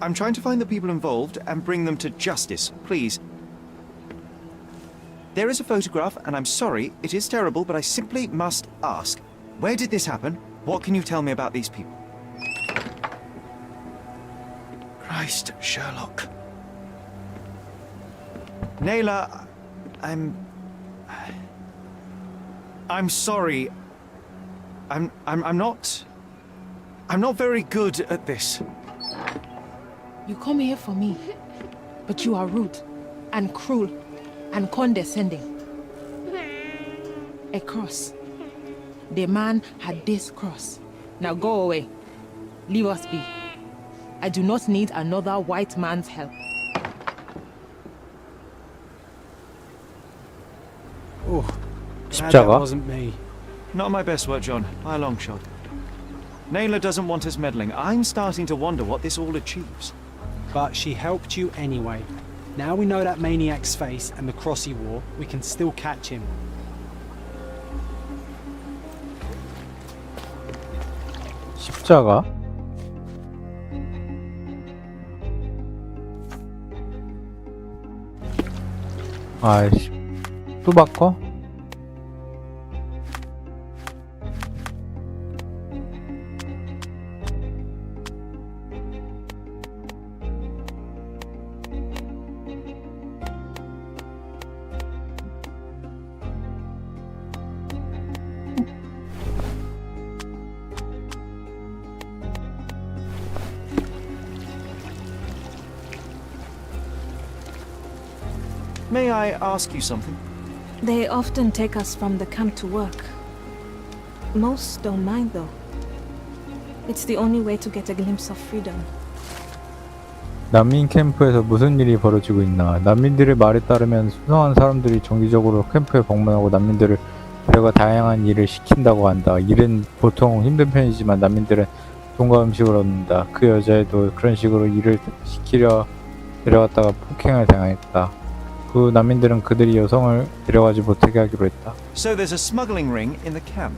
I'm trying to find the people involved and bring them to justice. Please. There is a photograph, and I'm sorry, it is terrible, but I simply must ask. Where did this happen? What can you tell me about these people? Christ, Sherlock. Nayla, I'm sorry. I'm not very good at this. You come here for me, but you are rude and cruel and condescending. A cross. The man had this cross. Now go away. Leave us be. I do not need another white man's help. Oh, glad that 십자가? wasn't me. Not my best work, John, by a long shot. Nayla doesn't want us meddling. I'm starting to wonder what this all achieves. But she helped you anyway. Now we know that maniac's face and the cross he wore, we can still catch him. 십자가? 아이씨, 또 바꿔? May I ask you something? They often take us from the camp to work. Most don't mind, though. It's the only way to get a glimpse of freedom. 난민 캠프에서 무슨 일이 벌어지고 있나? 난민들의 말에 따르면 수상한 사람들이 정기적으로 캠프에 방문하고 난민들을 데려가 다양한 일을 시킨다고 한다. 일은 보통 힘든 편이지만 난민들은 돈과 음식을 얻는다. 그 여자애도 그런 식으로 일을 시키려 데려갔다가 폭행을 당했다. 그 난민들은 그들이 여성을 데려가지 못하게 하기로 했다. So there's a smuggling ring in the camp.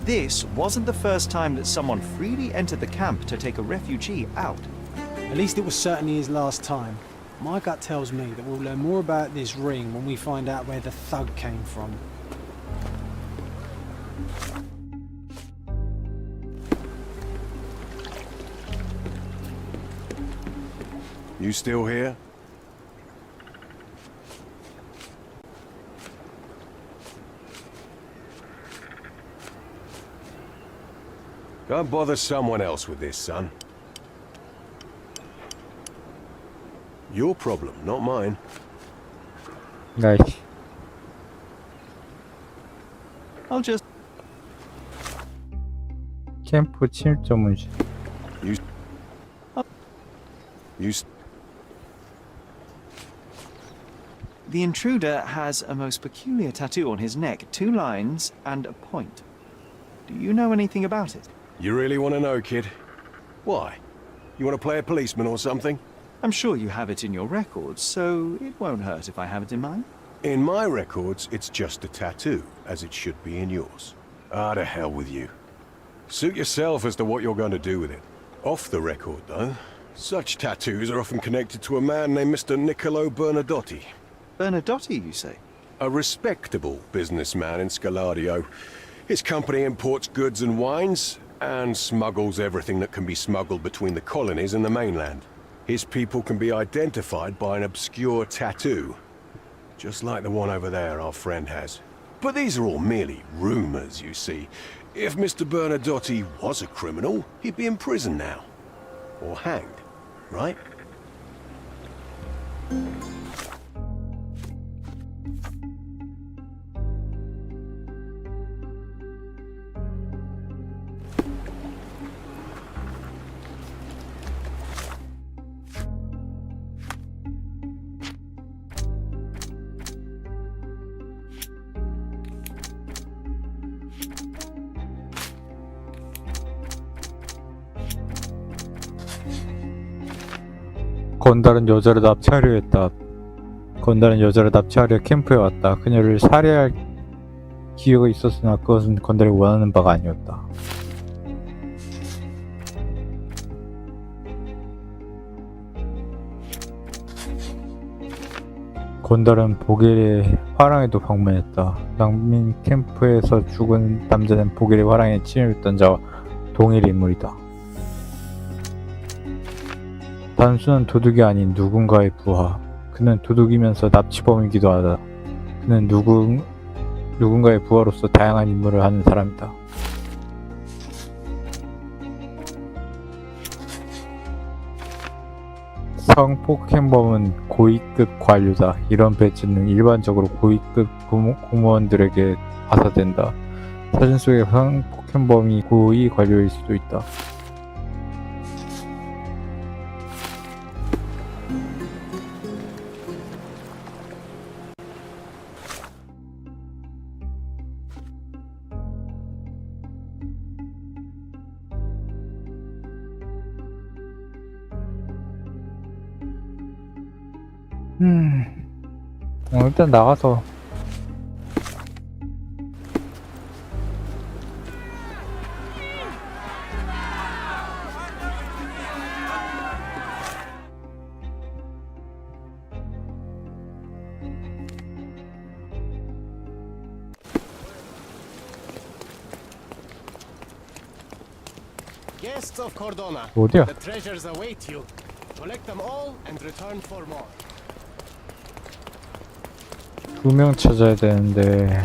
This wasn't the first time that someone freely entered the camp to take a refugee out. At least it was certainly his last time. My gut tells me that we'll learn more about this ring when we find out where the thug came from. You still here? Go bother someone else with this, son. Your problem, not mine. 아이씨. I'll just... 캠프 침입 전문실. The intruder has a most peculiar tattoo on his neck, 2 lines and a point. Do you know anything about it? You really want to know, kid? Why? You want to play a policeman or something? I'm sure you have it in your records, so it won't hurt if I have it in mine. In my records, it's just a tattoo, as it should be in yours. Ah, to hell with you. Suit yourself as to what you're going to do with it. Off the record, though, such tattoos are often connected to a man named Mr. Niccolo Bernadotti. Bernadotti, you say? A respectable businessman in Scaladio. His company imports goods and wines, and smuggles everything that can be smuggled between the colonies and the mainland. His people can be identified by an obscure tattoo, just like the one over there our friend has. But these are all merely rumors, you see. If Mr. Bernadotti was a criminal, he'd be in prison now. Or hanged, right? 건달은 여자를 납치하려 했다. 건달은 여자를 납치하려 캠프에 왔다. 그녀를 살해할 기회가 있었으나 그것은 건달이 원하는 바가 아니었다. 건달은 보겔의 화랑에도 방문했다. 난민 캠프에서 죽은 남자는 보겔의 화랑에 침입했던 자와 동일 인물이다. 단순한 도둑이 아닌 누군가의 부하. 그는 도둑이면서 납치범이기도 하다. 그는 누군가의 부하로서 다양한 임무를 하는 사람이다. 성폭행범은 고위급 관료다. 이런 배치는 일반적으로 고위급 공무원들에게 하사된다. 사진 속의 성폭행범이 고위 관료일 수도 있다. 일단 나가서 Guests of Cordona, 어디야? the treasures await you. Collect them all and return for more. 2명 찾아야 되는데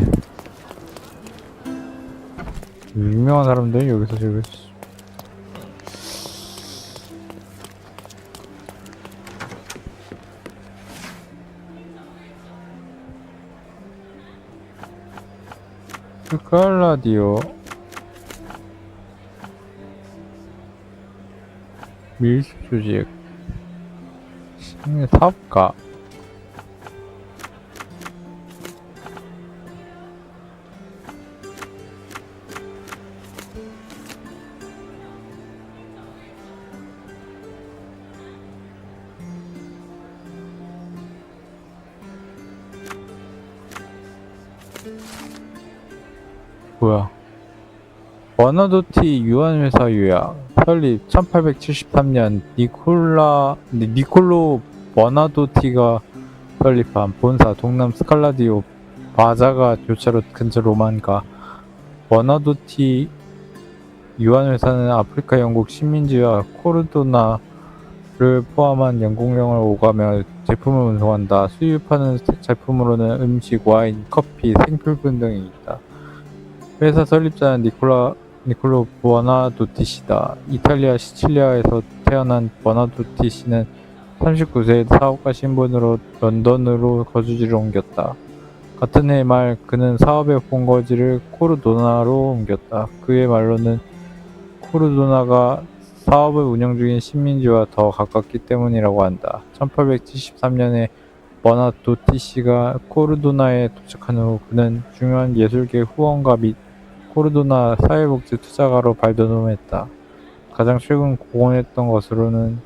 유명한 사람들 여기서 지금 스칼라디오 밀수조직 사업가 뭐야? 버나도티 유한회사 요약 설립 1873년 니콜로 버나도티가 설립한 본사 동남 스칼라디오 바자가 교차로 근처 로만가. 버나도티 유한회사는 아프리카 영국 식민지와 코르도나를 포함한 영국령을 오가며 제품을 운송한다. 수입하는 제품으로는 음식, 와인, 커피, 생필품 등이 있다. 회사 설립자는 니콜로 버나도티시다. 이탈리아 시칠리아에서 태어난 버나도티시는 39세에 사업가 신분으로 런던으로 거주지를 옮겼다. 같은 해 말 그는 사업의 본거지를 코르도나로 옮겼다. 그의 말로는 코르도나가 사업을 운영 중인 식민지와 더 가깝기 때문이라고 한다. 1873년에 버나도티시가 코르도나에 도착한 후 그는 중요한 예술계 후원가 및 코르도나 사회복지 투자가로 발돋움했다. 가장 최근 공헌했던 것으로는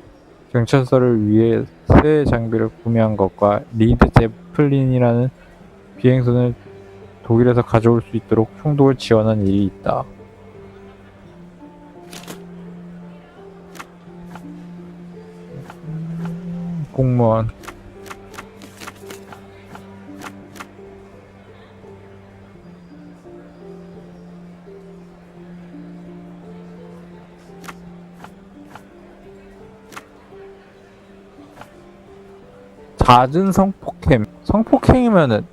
경찰서를 위해 새 장비를 구매한 것과 리드 제플린이라는 비행선을 독일에서 가져올 수 있도록 총독을 지원한 일이 있다. 공무원 잦은 성폭행이면은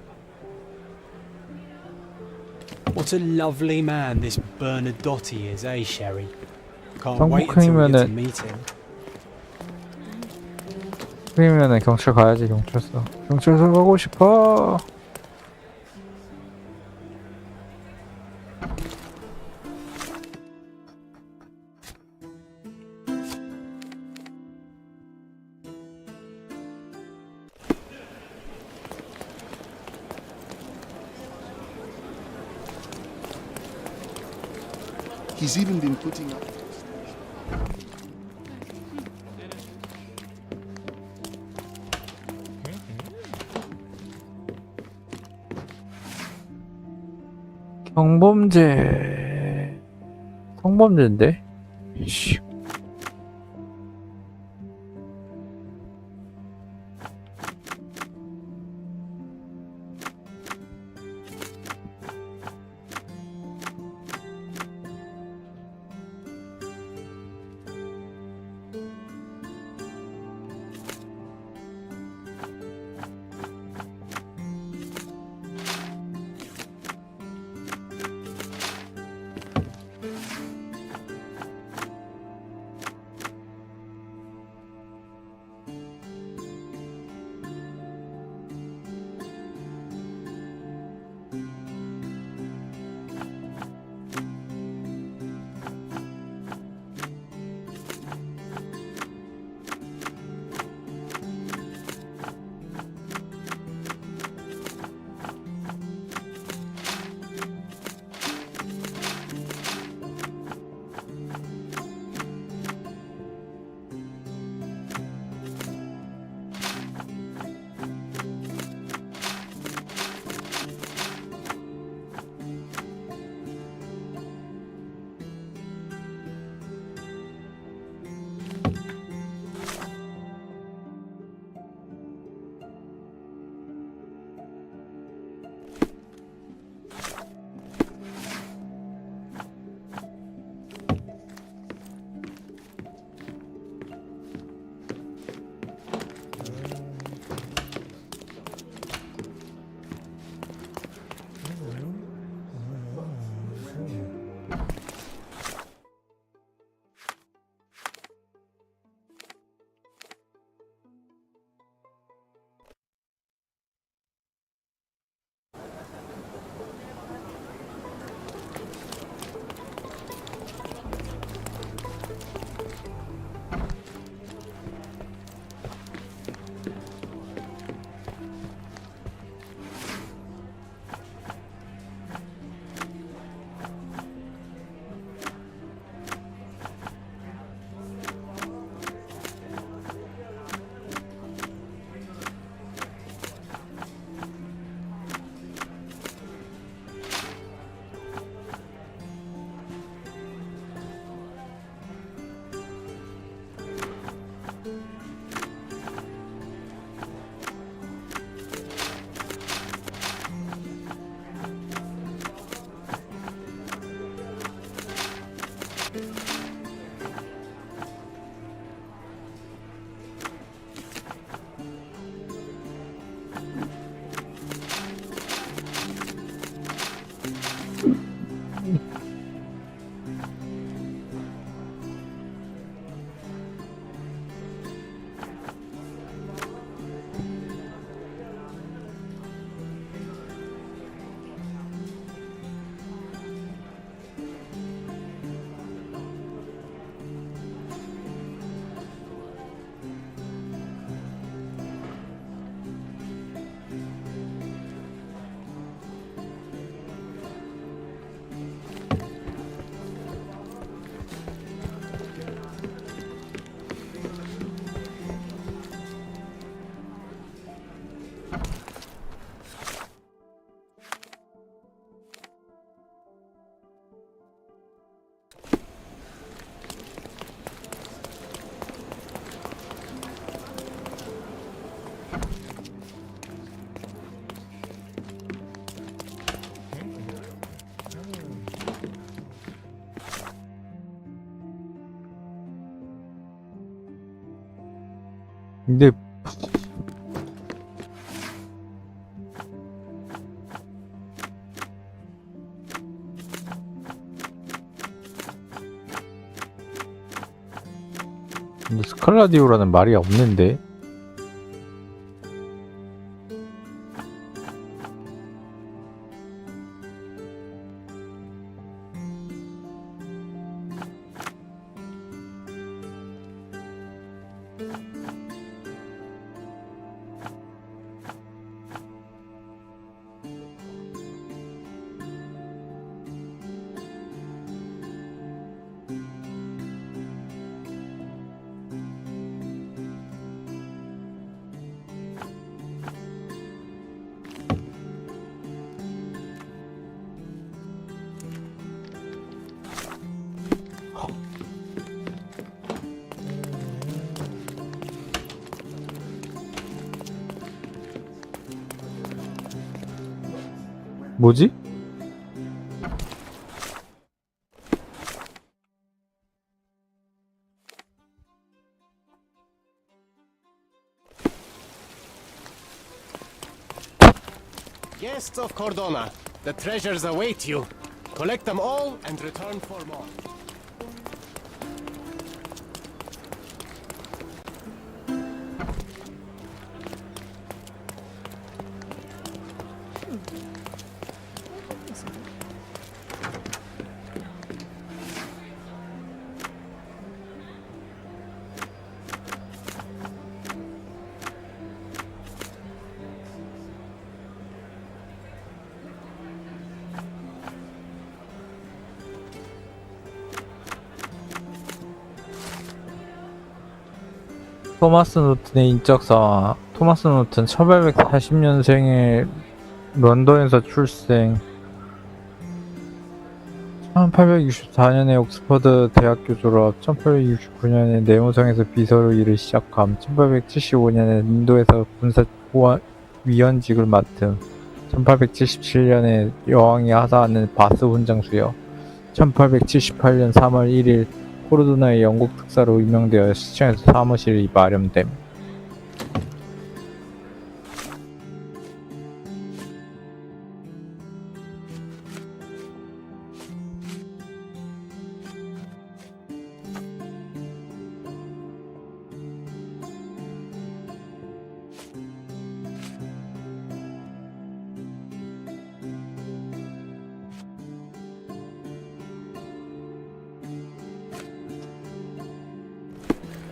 What a lovely man this Bernadotte is, eh, Sherry? Can't wait until we get to meet him. 성폭행이면은 경찰 가야지. 경찰서 가고 싶어. He's even been putting up. 성범죄인데? 씨. 근데 스칼라디오라는 말이 없는데. 뭐지? Guests of Cordona, the treasures await you. Collect them all and return for more. 토마스 노튼의 인적 사항. 토마스 노튼 1840년생에 런던에서 출생. 1864년에 옥스퍼드 대학교 졸업. 1869년에 내무성에서 비서로 일을 시작함. 1875년에 인도에서 군사 위원직을 맡음. 1877년에 여왕이 하사하는 바스 훈장 수여. 1878년 3월 1일 코르도나의 영국 특사로 임명되어 시청에서 사무실이 마련됨.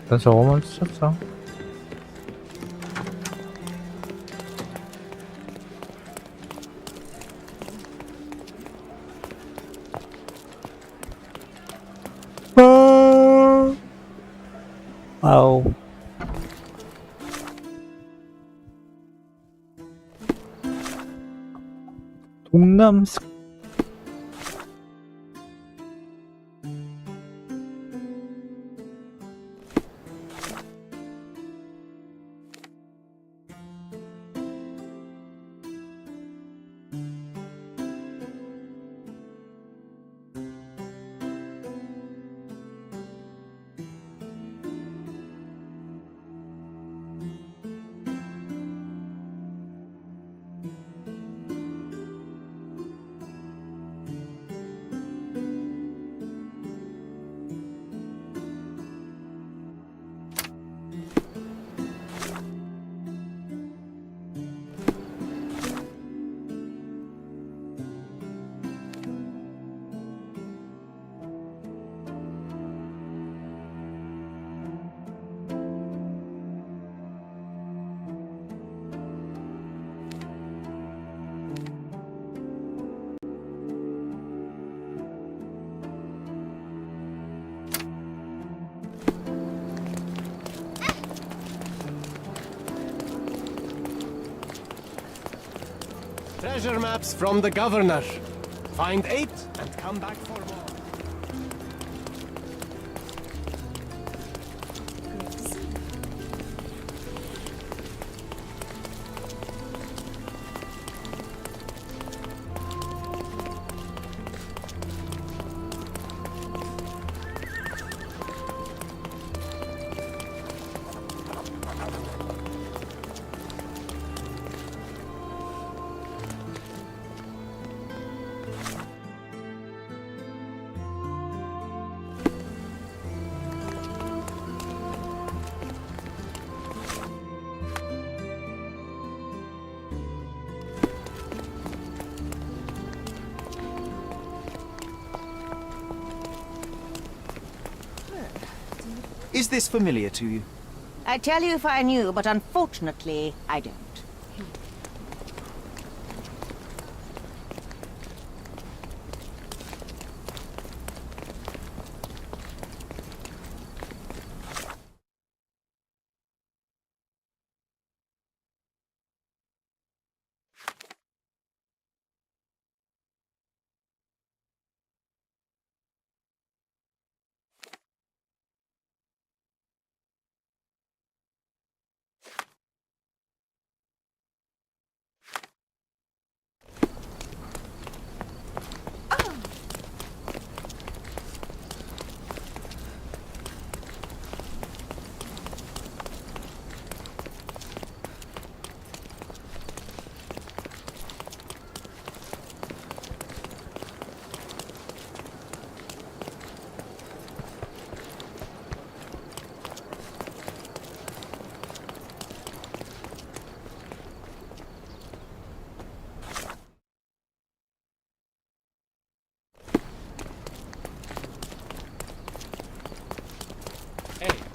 일단 저거만 찾자. 아우. 동남스 Treasure maps from the governor. Find 8 and come back for more. Is this familiar to you? I'd tell you if I knew, but unfortunately, I don't. Hey.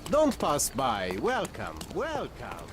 Don't pass by. Welcome, welcome.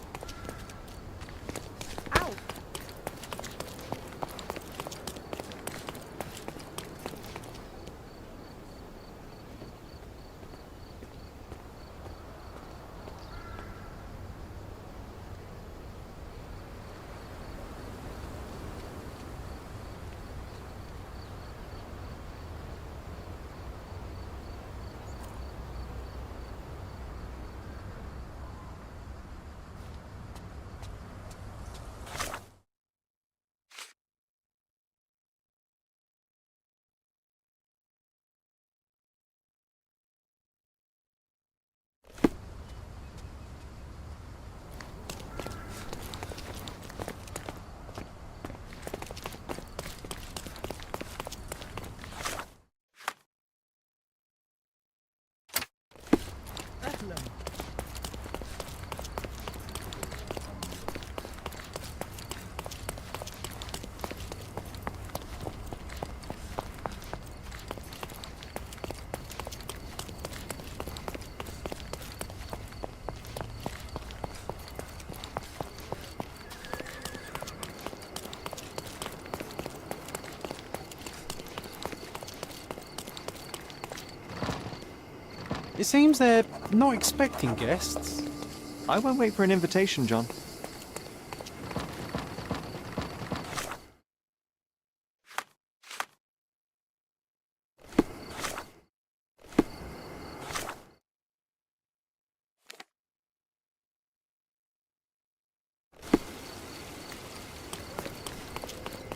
It seems they're not expecting guests. I won't wait for an invitation, John.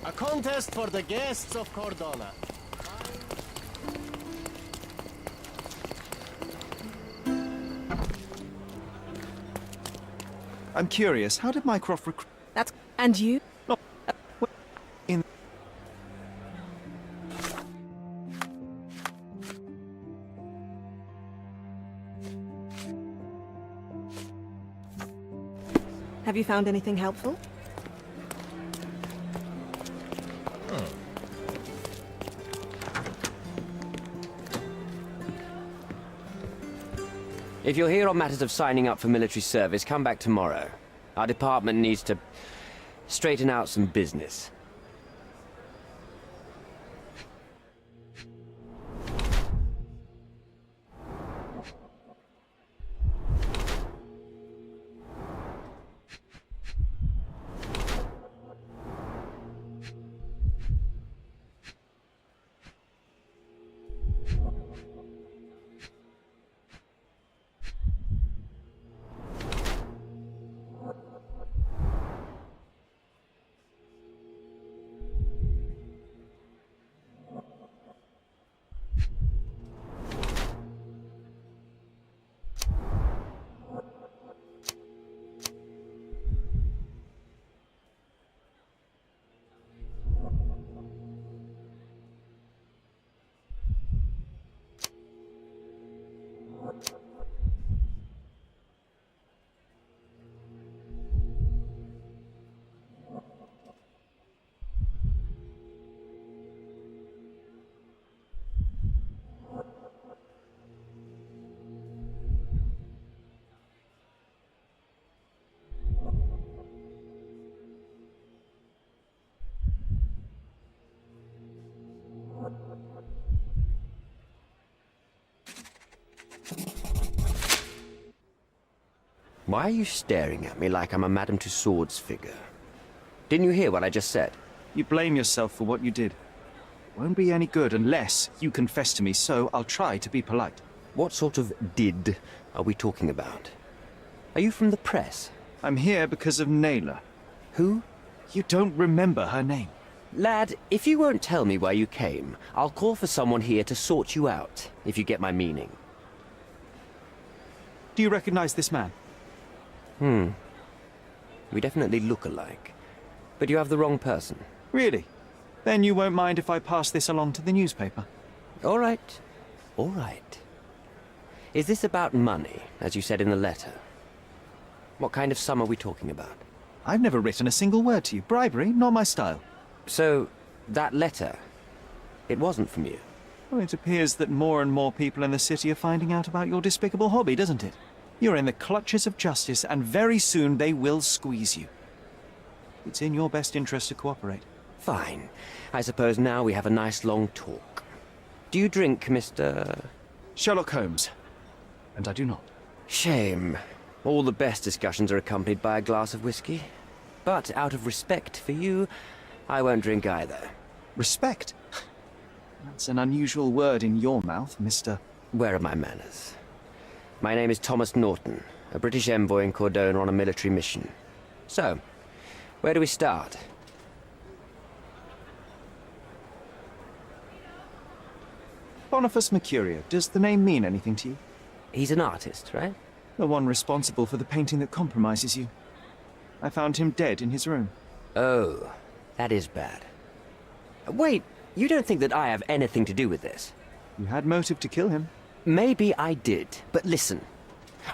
A contest for the guests of Cordona. I'm curious, how did Mycroft recruit? That's... And you? In... Have you found anything helpful? If you're here on matters of signing up for military service, come back tomorrow. Our department needs to straighten out some business. Why are you staring at me like I'm a Madame Tussauds figure? Didn't you hear what I just said? You blame yourself for what you did. It won't be any good unless you confess to me, so I'll try to be polite. What sort of did are we talking about? Are you from the press? I'm here because of Naylor. Who? You don't remember her name. Lad, if you won't tell me why you came, I'll call for someone here to sort you out, if you get my meaning. Do you recognize this man? We definitely look alike. But you have the wrong person. Really? Then you won't mind if I pass this along to the newspaper? All right. All right. Is this about money, as you said in the letter? What kind of sum are we talking about? I've never written a single word to you. Bribery, not my style. So, that letter, it wasn't from you? Well, it appears that more and more people in the city are finding out about your despicable hobby, doesn't it? You're in the clutches of justice, and very soon they will squeeze you. It's in your best interest to cooperate. Fine. I suppose now we have a nice long talk. Do you drink, Mr... Sherlock Holmes. And I do not. Shame. All the best discussions are accompanied by a glass of whiskey. But out of respect for you, I won't drink either. Respect? That's an unusual word in your mouth, Mr... Where are my manners? My name is Thomas Norton, a British envoy in Cordona on a military mission. So, where do we start? Boniface Mercurio. Does the name mean anything to you? He's an artist, right? The one responsible for the painting that compromises you. I found him dead in his room. Oh, that is bad. Wait, you don't think that I have anything to do with this? You had motive to kill him. Maybe I did, but listen.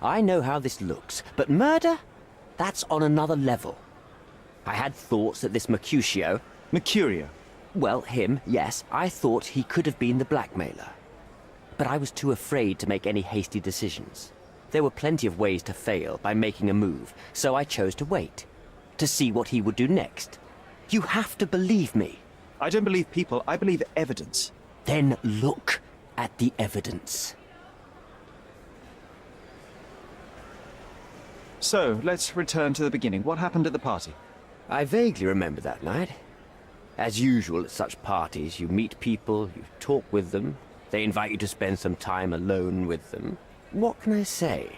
I know how this looks, but murder? That's on another level. I had thoughts that this Mercutio... Mercurio? Well, him, yes. I thought he could have been the blackmailer. But I was too afraid to make any hasty decisions. There were plenty of ways to fail by making a move, so I chose to wait. To see what he would do next. You have to believe me. I don't believe people, I believe evidence. Then look at the evidence. So, let's return to the beginning. What happened at the party? I vaguely remember that night. As usual at such parties, you meet people, you talk with them, they invite you to spend some time alone with them. What can I say?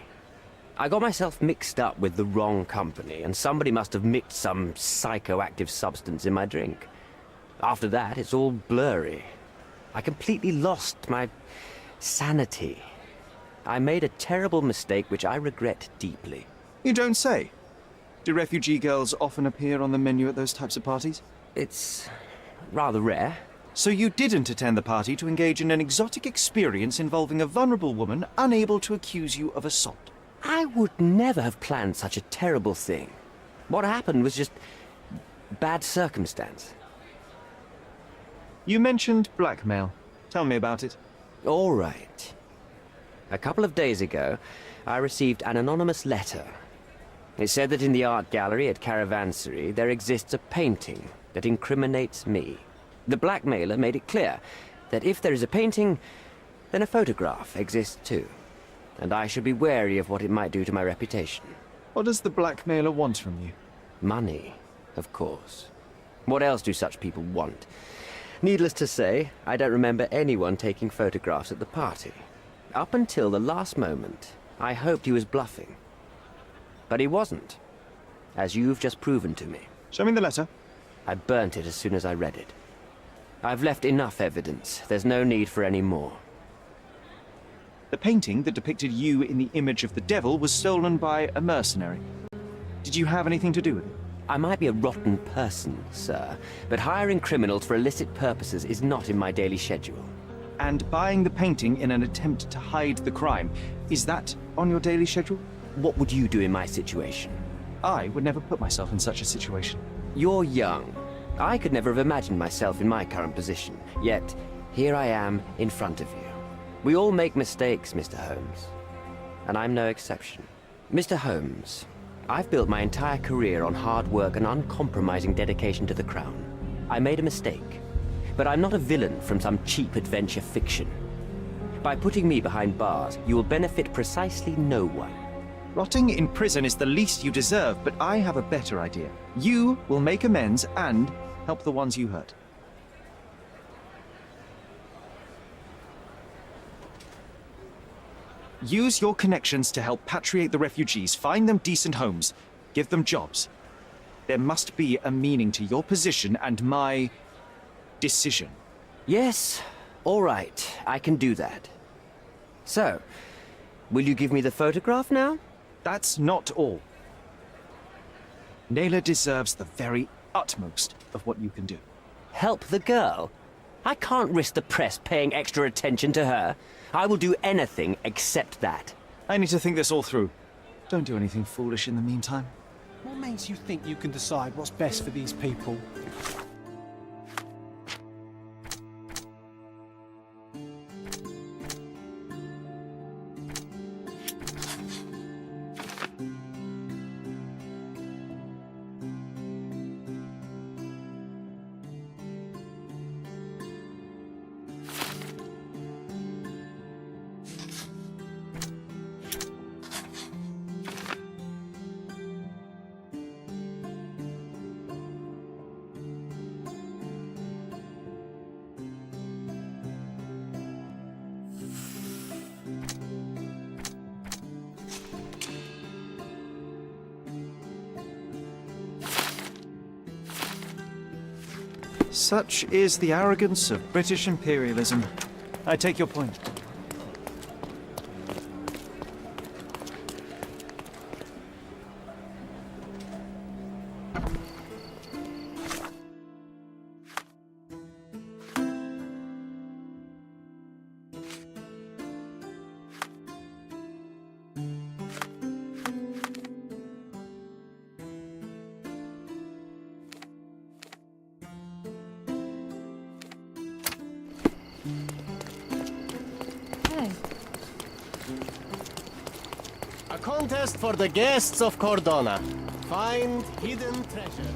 I got myself mixed up with the wrong company, and somebody must have mixed some psychoactive substance in my drink. After that, it's all blurry. I completely lost my sanity. I made a terrible mistake which I regret deeply. You don't say. Do refugee girls often appear on the menu at those types of parties? It's rather rare. So you didn't attend the party to engage in an exotic experience involving a vulnerable woman unable to accuse you of assault? I would never have planned such a terrible thing. What happened was just bad circumstance. You mentioned blackmail. Tell me about it. All right. A couple of days ago, I received an anonymous letter. It said that in the art gallery at Caravansary there exists a painting that incriminates me. The blackmailer made it clear that if there is a painting, then a photograph exists too. And I should be wary of what it might do to my reputation. What does the blackmailer want from you? Money, of course. What else do such people want? Needless to say, I don't remember anyone taking photographs at the party. Up until the last moment, I hoped he was bluffing. But he wasn't, as you've just proven to me. Show me the letter. I burnt it as soon as I read it. I've left enough evidence. There's no need for any more. The painting that depicted you in the image of the devil was stolen by a mercenary. Did you have anything to do with it? I might be a rotten person, sir, but hiring criminals for illicit purposes is not in my daily schedule. And buying the painting in an attempt to hide the crime, is that on your daily schedule? What would you do in my situation? I would never put myself in such a situation. You're young. I could never have imagined myself in my current position, yet here I am in front of you. We all make mistakes, Mr. Holmes, and I'm no exception. Mr. Holmes, I've built my entire career on hard work and uncompromising dedication to the Crown. I made a mistake, but I'm not a villain from some cheap adventure fiction. By putting me behind bars, you will benefit precisely no one. Rotting in prison is the least you deserve, but I have a better idea. You will make amends and help the ones you hurt. Use your connections to help patriate the refugees, find them decent homes, give them jobs. There must be a meaning to your position and my decision. Yes, all right, I can do that. So, will you give me the photograph now? That's not all. Naylor deserves the very utmost of what you can do. Help the girl? I can't risk the press paying extra attention to her. I will do anything except that. I need to think this all through. Don't do anything foolish in the meantime. What makes you think you can decide what's best for these people? Such is the arrogance of British imperialism. I take your point. A contest for the guests of Cordona. Find hidden treasure.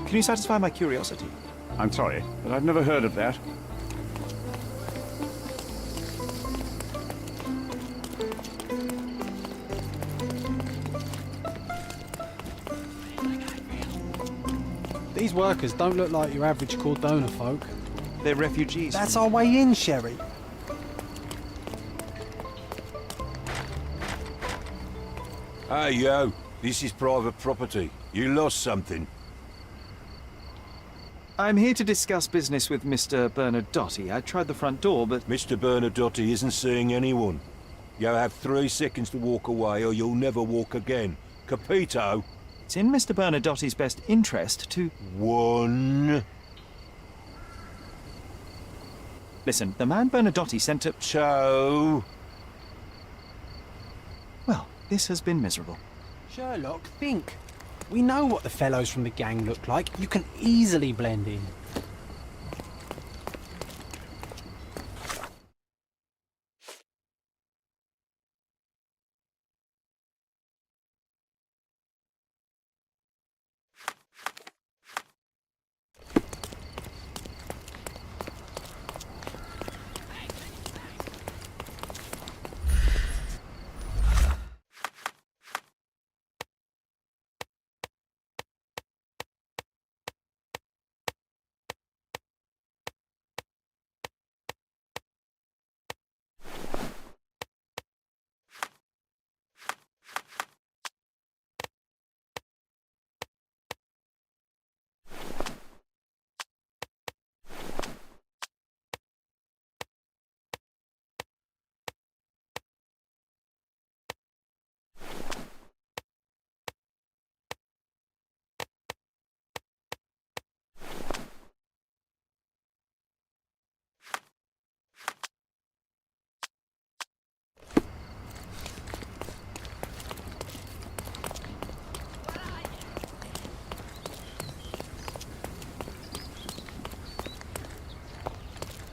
Can you satisfy my curiosity? I'm sorry, but I've never heard of that. These workers don't look like your average Cordona folk. They're refugees. That's our way in, Sherry. Hey, yo. This is private property. You lost something. I'm here to discuss business with Mr. Bernadotti. I tried the front door, but... Mr. Bernadotti isn't seeing anyone. You have 3 seconds to walk away or you'll never walk again. Capito? It's in Mr. Bernadotti's best interest to... 1. Listen, the man Bernadotti sent to... 2. this has been miserable. Sherlock, think. We know what the fellows from the gang look like. You can easily blend in.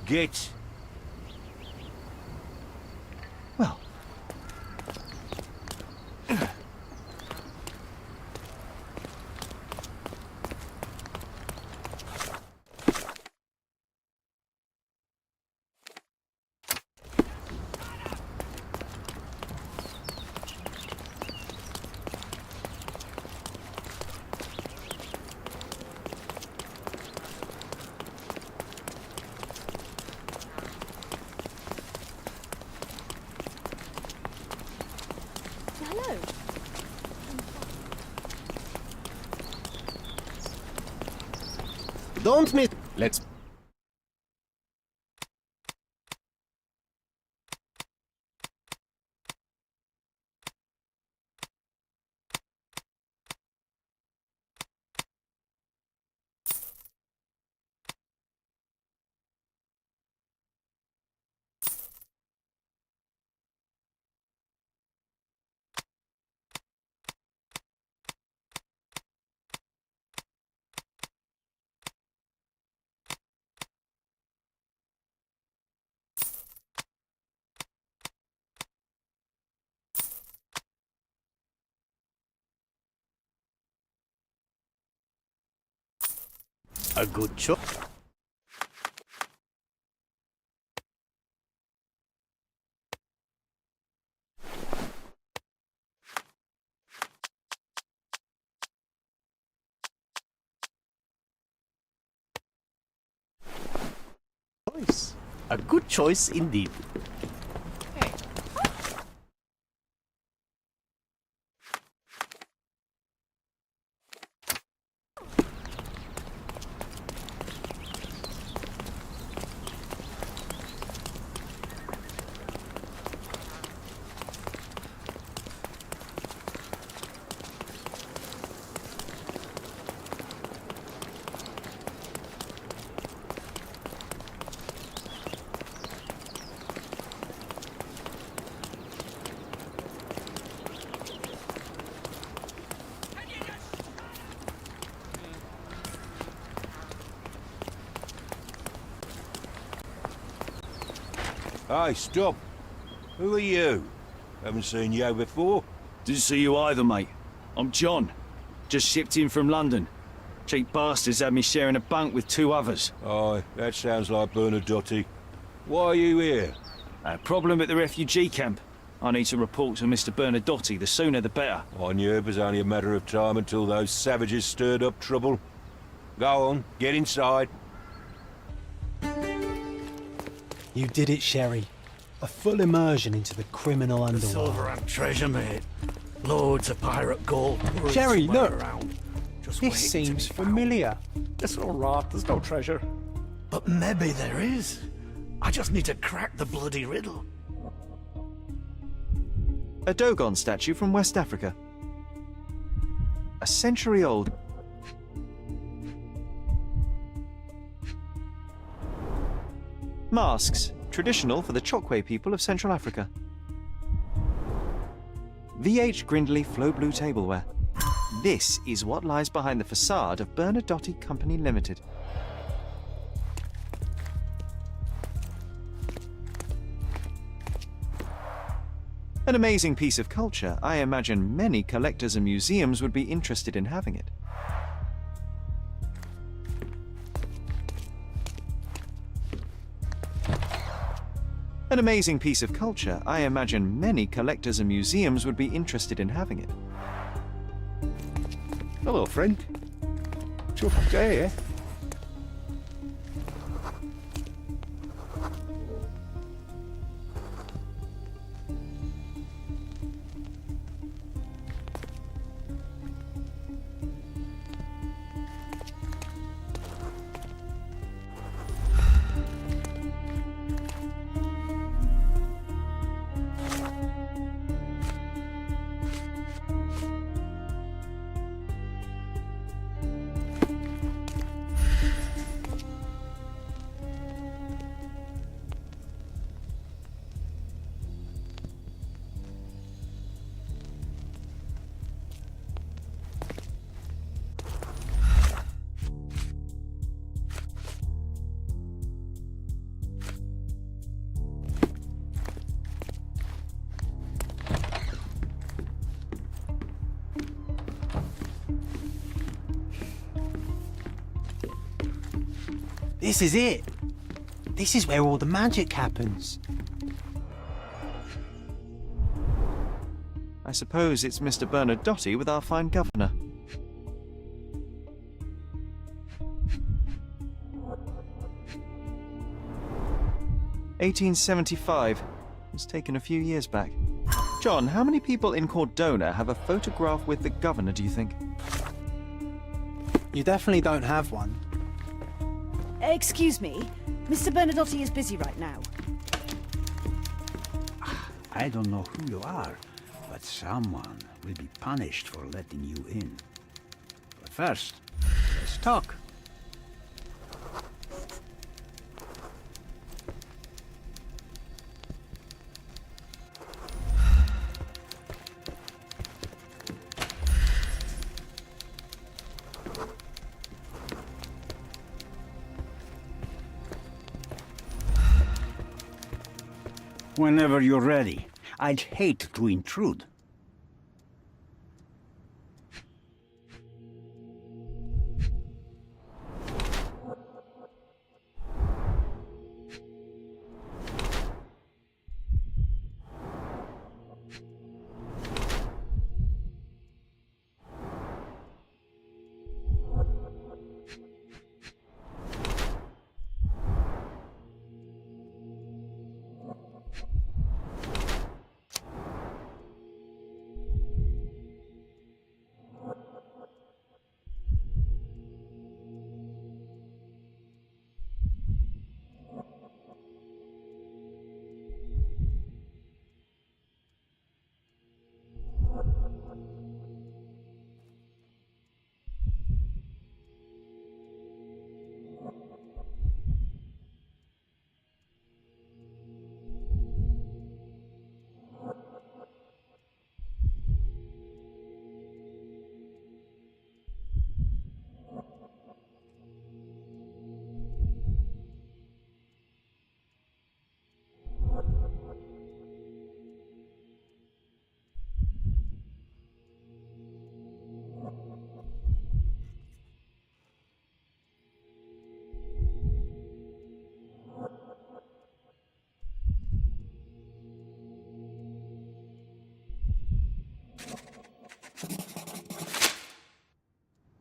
Git. Well. Hello. Don't miss. Let's. A good choice. A good choice indeed. Hey, stop. Who are you? Haven't seen you before. Didn't see you either, mate. I'm John. Just shipped in from London. Cheap bastards had me sharing a bunk with two others. Aye, that sounds like Bernadotte. Why are you here? A problem at the refugee camp. I need to report to Mr. Bernadotte. The sooner the better. I knew it was only a matter of time until those savages stirred up trouble. Go on, get inside. You did it, Sherry. A full immersion into the criminal underworld. silver and treasure, mate. Loads of pirate gold. Sherry, look. Around. Just This wait seems to be found. familiar. It's all right, there's no treasure. But maybe there is. I just need to crack the bloody riddle. A Dogon statue from West Africa. A century old. Masks, traditional for the Chokwe people of Central Africa. VH Grindley Flow Blue Tableware. This is what lies behind the facade of Bernadotte Company Limited. An amazing piece of culture. I imagine many collectors and museums would be interested in having it. An amazing piece of culture. I imagine many collectors and museums would be interested in having it. Hello, friend. Tough day, eh? This is it. This is where all the magic happens. I suppose it's Mr. Bernadotte with our fine governor. "1875. It's taken a few years back. John, how many people in Cordona have a photograph with the governor, do you think? You definitely don't have one. Excuse me, Mr. Bernadotte is busy right now. I don't know who you are, but someone will be punished for letting you in. But first, let's talk. Whenever you're ready. I'd hate to intrude.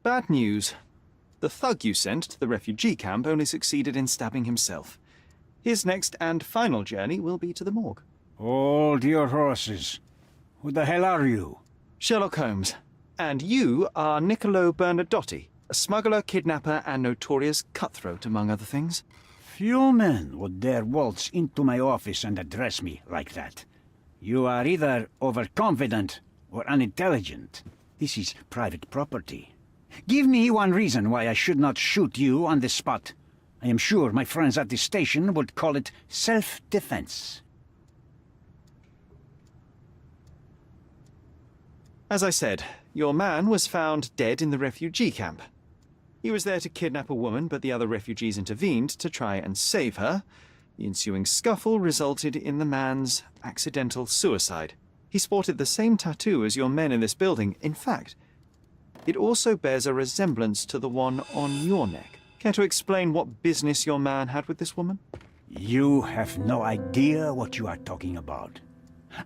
Bad news. The thug you sent to the refugee camp only succeeded in stabbing himself. His next and final journey will be to the morgue. Hold your horses. Who the hell are you? Sherlock Holmes. And you are Niccolo Bernadotte, a smuggler, kidnapper, and notorious cutthroat, among other things. Few men would dare waltz into my office and address me like that. You are either overconfident or unintelligent. This is private property. Give me one reason why I should not shoot you on the spot. I am sure my friends at the station would call it self-defense. As I said, your man was found dead in the refugee camp. He was there to kidnap a woman, but the other refugees intervened to try and save her. The ensuing scuffle resulted in the man's accidental suicide. He sported the same tattoo as your men in this building. In fact, it also bears a resemblance to the one on your neck. Care to explain what business your man had with this woman? You have no idea what you are talking about.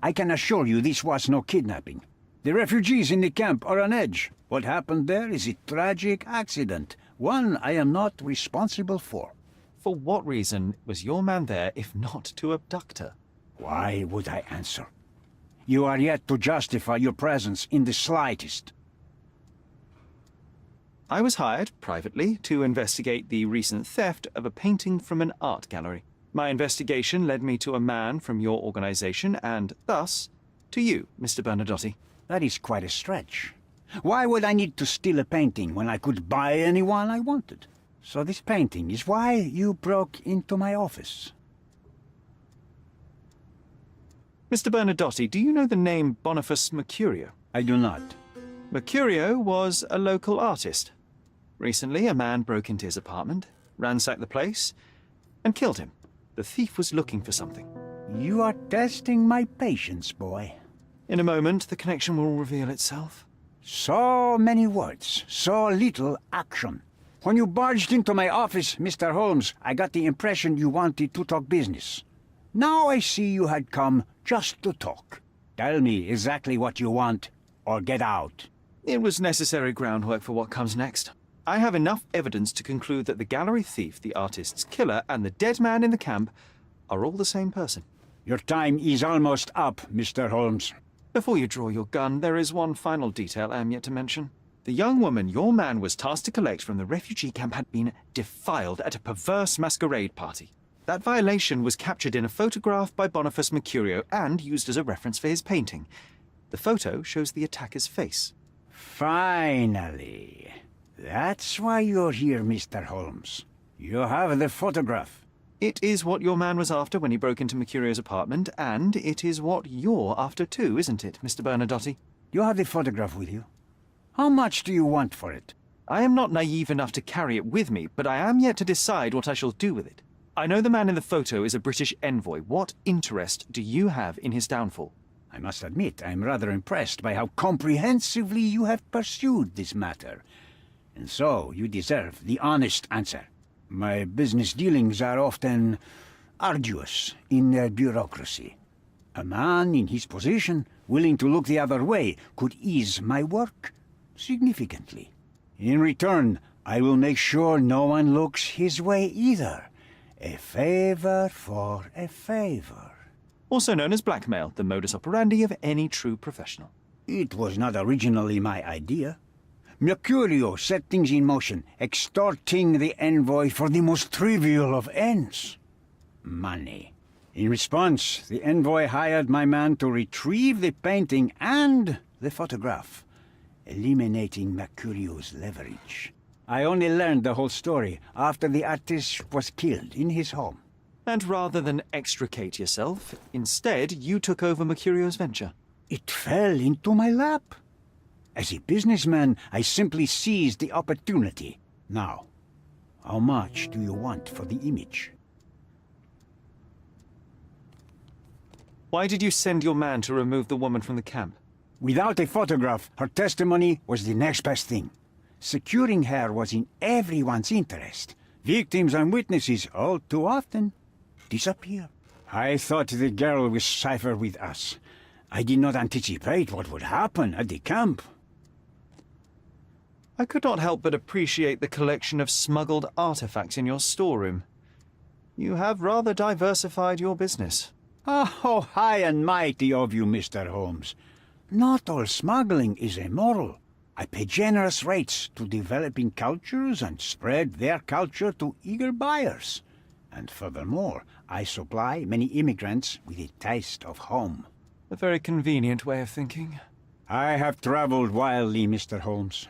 I can assure you this was no kidnapping. The refugees in the camp are on edge. What happened there is a tragic accident, one I am not responsible for. For what reason was your man there if not to abduct her? Why would I answer? You are yet to justify your presence in the slightest. I was hired, privately, to investigate the recent theft of a painting from an art gallery. My investigation led me to a man from your organization, and thus, to you, Mr. Bernadotti. That is quite a stretch. Why would I need to steal a painting when I could buy anyone I wanted? So this painting is why you broke into my office. Mr. Bernadotti, do you know the name Boniface Mercurio? I do not. Mercurio was a local artist. Recently, a man broke into his apartment, ransacked the place, and killed him. The thief was looking for something. You are testing my patience, boy. In a moment, the connection will reveal itself. So many words, so little action. When you barged into my office, Mr. Holmes, I got the impression you wanted to talk business. Now I see you had come just to talk. Tell me exactly what you want, or get out. It was necessary groundwork for what comes next. I have enough evidence to conclude that the gallery thief, the artist's killer, and the dead man in the camp are all the same person. Your time is almost up, Mr. Holmes. Before you draw your gun, there is one final detail I am yet to mention. The young woman your man was tasked to collect from the refugee camp had been defiled at a perverse masquerade party. That violation was captured in a photograph by Boniface Mercurio and used as a reference for his painting. The photo shows the attacker's face. Finally. That's why you're here, Mr. Holmes. You have the photograph. It is what your man was after when he broke into Mercurio's apartment, and it is what you're after too, isn't it, Mr. Bernadotti? You have the photograph with you. How much do you want for it? I am not naive enough to carry it with me, but I am yet to decide what I shall do with it. I know the man in the photo is a British envoy. What interest do you have in his downfall? I must admit, I am rather impressed by how comprehensively you have pursued this matter. And so, you deserve the honest answer. My business dealings are often arduous in their bureaucracy. A man in his position, willing to look the other way, could ease my work significantly. In return, I will make sure no one looks his way either. A favor for a favor. Also known as blackmail, the modus operandi of any true professional. It was not originally my idea. Mercurio set things in motion, extorting the envoy for the most trivial of ends. Money. In response, the envoy hired my man to retrieve the painting and the photograph, eliminating Mercurio's leverage. I only learned the whole story after the artist was killed in his home. And rather than extricate yourself, instead you took over Mercurio's venture. It fell into my lap. As a businessman, I simply seized the opportunity. Now, how much do you want for the image? Why did you send your man to remove the woman from the camp? Without a photograph, her testimony was the next best thing. Securing her was in everyone's interest. Victims and witnesses all too often disappear. I thought the girl was safer with us. I did not anticipate what would happen at the camp. I could not help but appreciate the collection of smuggled artifacts in your storeroom. You have rather diversified your business. Oh, high and mighty of you, Mr. Holmes. Not all smuggling is immoral. I pay generous rates to developing cultures and spread their culture to eager buyers. And furthermore, I supply many immigrants with a taste of home. A very convenient way of thinking. I have traveled wildly, Mr. Holmes.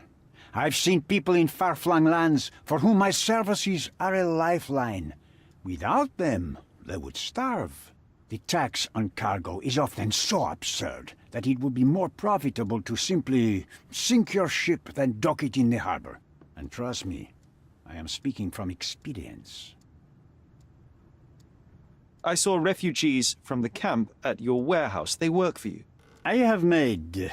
I've seen people in far-flung lands for whom my services are a lifeline. Without them, they would starve. The tax on cargo is often so absurd that it would be more profitable to simply sink your ship than dock it in the harbor. And trust me, I am speaking from experience. I saw refugees from the camp at your warehouse. They work for you. I have made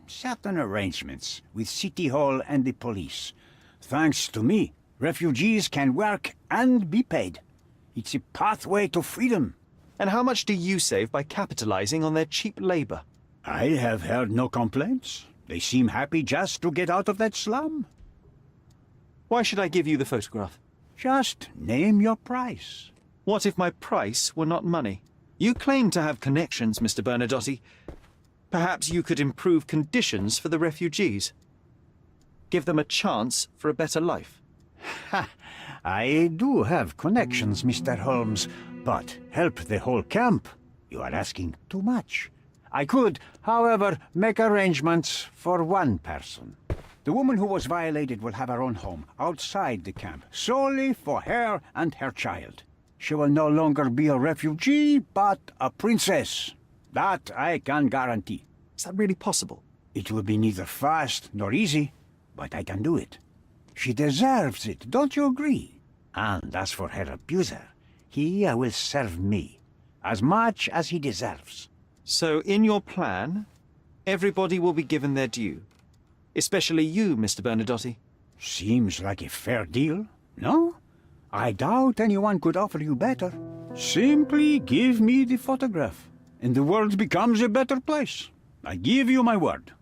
certain arrangements with City Hall and the police. Thanks to me, refugees can work and be paid. It's a pathway to freedom. And how much do you save by capitalizing on their cheap labor? I have heard no complaints. They seem happy just to get out of that slum. Why should I give you the photograph? Just name your price. What if my price were not money? You claim to have connections, Mr. Bernadotte. Perhaps you could improve conditions for the refugees. Give them a chance for a better life. Ha! I do have connections, Mr. Holmes, but help the whole camp? You are asking too much. I could, however, make arrangements for one person. The woman who was violated will have her own home outside the camp, solely for her and her child. She will no longer be a refugee, but a princess. That I can guarantee. Is that really possible? It will be neither fast nor easy, but I can do it. She deserves it, don't you agree? And as for her abuser, he will serve me, as much as he deserves. So in your plan, everybody will be given their due. Especially you, Mr. Bernadotte. Seems like a fair deal, no? I doubt anyone could offer you better. Simply give me the photograph, and the world becomes a better place. I give you my word.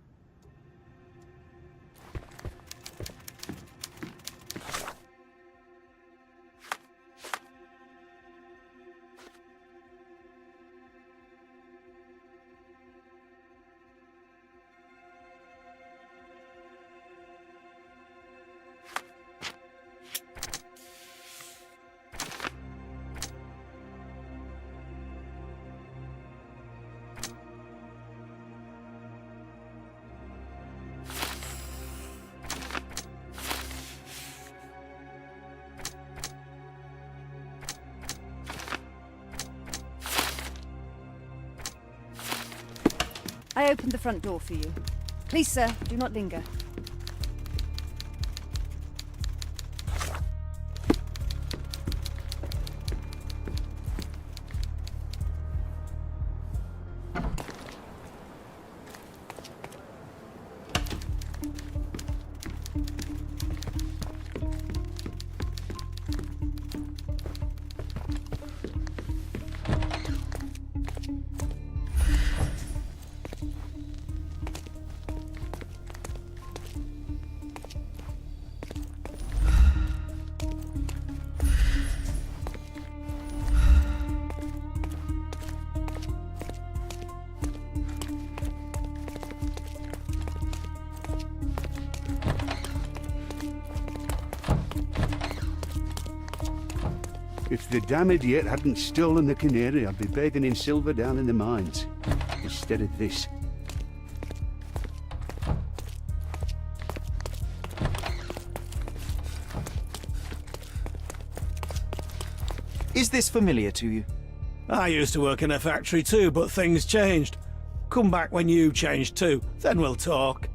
I opened the front door for you. Please, sir, do not linger. If the damn idiot hadn't stolen the canary, I'd be bathing in silver down in the mines. Instead of this. Is this familiar to you? I used to work in a factory too, but things changed. Come back when you change too, then we'll talk.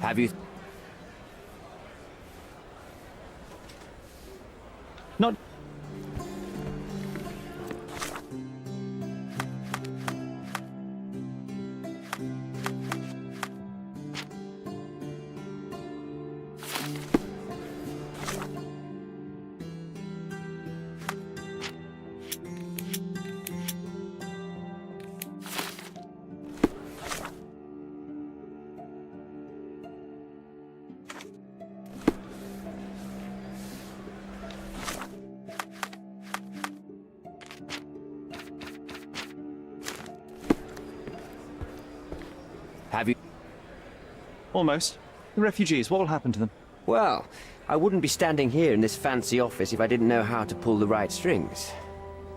Have you... Not... Have you... Almost. The refugees, what will happen to them? Well, I wouldn't be standing here in this fancy office if I didn't know how to pull the right strings.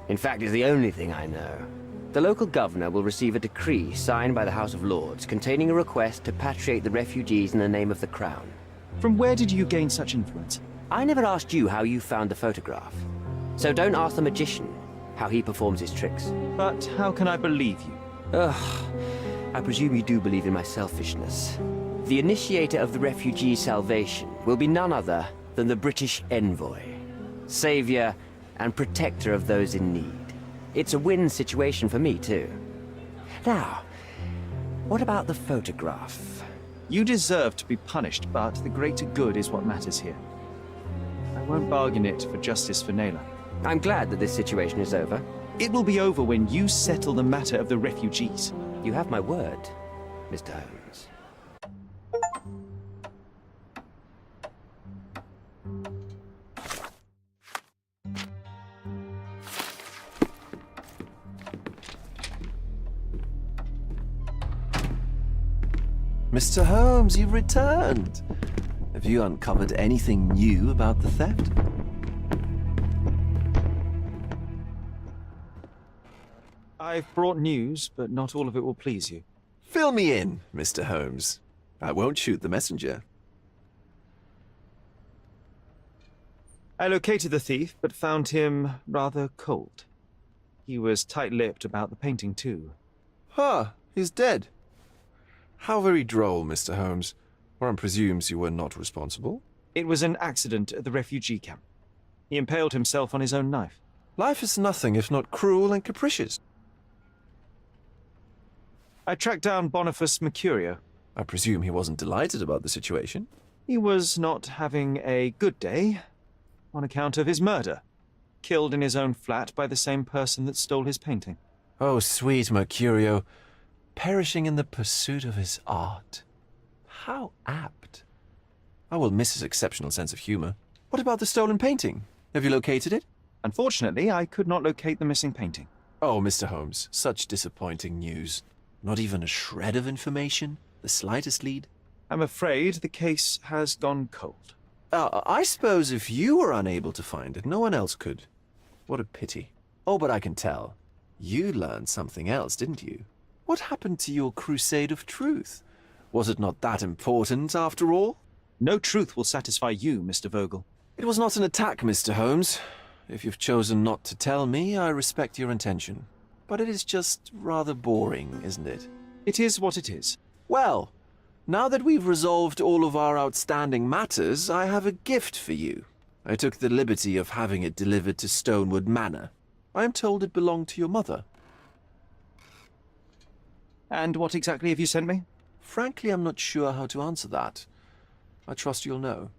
In fact, it's the only thing I know. The local governor will receive a decree signed by the House of Lords containing a request to patriate the refugees in the name of the Crown. From where did you gain such influence? I never asked you how you found the photograph. So don't ask the magician how he performs his tricks. But how can I believe you? Ugh, I presume you do believe in my selfishness. The initiator of the refugee salvation will be none other than the British envoy, savior and protector of those in need. It's a win situation for me, too. Now, what about the photograph? You deserve to be punished, but the greater good is what matters here. I won't bargain it for justice for Naylor. I'm glad that this situation is over. It will be over when you settle the matter of the refugees. You have my word, Mr. Holmes. Mr. Holmes, you've returned. Have you uncovered anything new about the theft? I've brought news, but not all of it will please you. Fill me in, Mr. Holmes. I won't shoot the messenger. I located the thief, but found him rather cold. He was tight-lipped about the painting, too. Huh, he's dead. How very droll, Mr. Holmes. One presumes you were not responsible. It was an accident at the refugee camp. He impaled himself on his own knife. Life is nothing if not cruel and capricious. I tracked down Boniface Mercurio. I presume he wasn't delighted about the situation. He was not having a good day on account of his murder. Killed in his own flat by the same person that stole his painting. Oh, sweet Mercurio. Perishing in the pursuit of his art. How apt. I will miss his exceptional sense of humor. What about the stolen painting? Have you located it? Unfortunately, I could not locate the missing painting. Oh, Mr. Holmes, such disappointing news. Not even a shred of information? The slightest lead? I'm afraid the case has gone cold. I suppose if you were unable to find it, no one else could. What a pity. Oh, but I can tell. You learned something else, didn't you? What happened to your crusade of truth? Was it not that important, after all? No truth will satisfy you, Mr. Vogel. It was not an attack, Mr. Holmes. If you've chosen not to tell me, I respect your intention. But it is just rather boring, isn't it? It is what it is. Well, now that we've resolved all of our outstanding matters, I have a gift for you. I took the liberty of having it delivered to Stonewood Manor. I am told it belonged to your mother. And what exactly have you sent me? Frankly, I'm not sure how to answer that. I trust you'll know.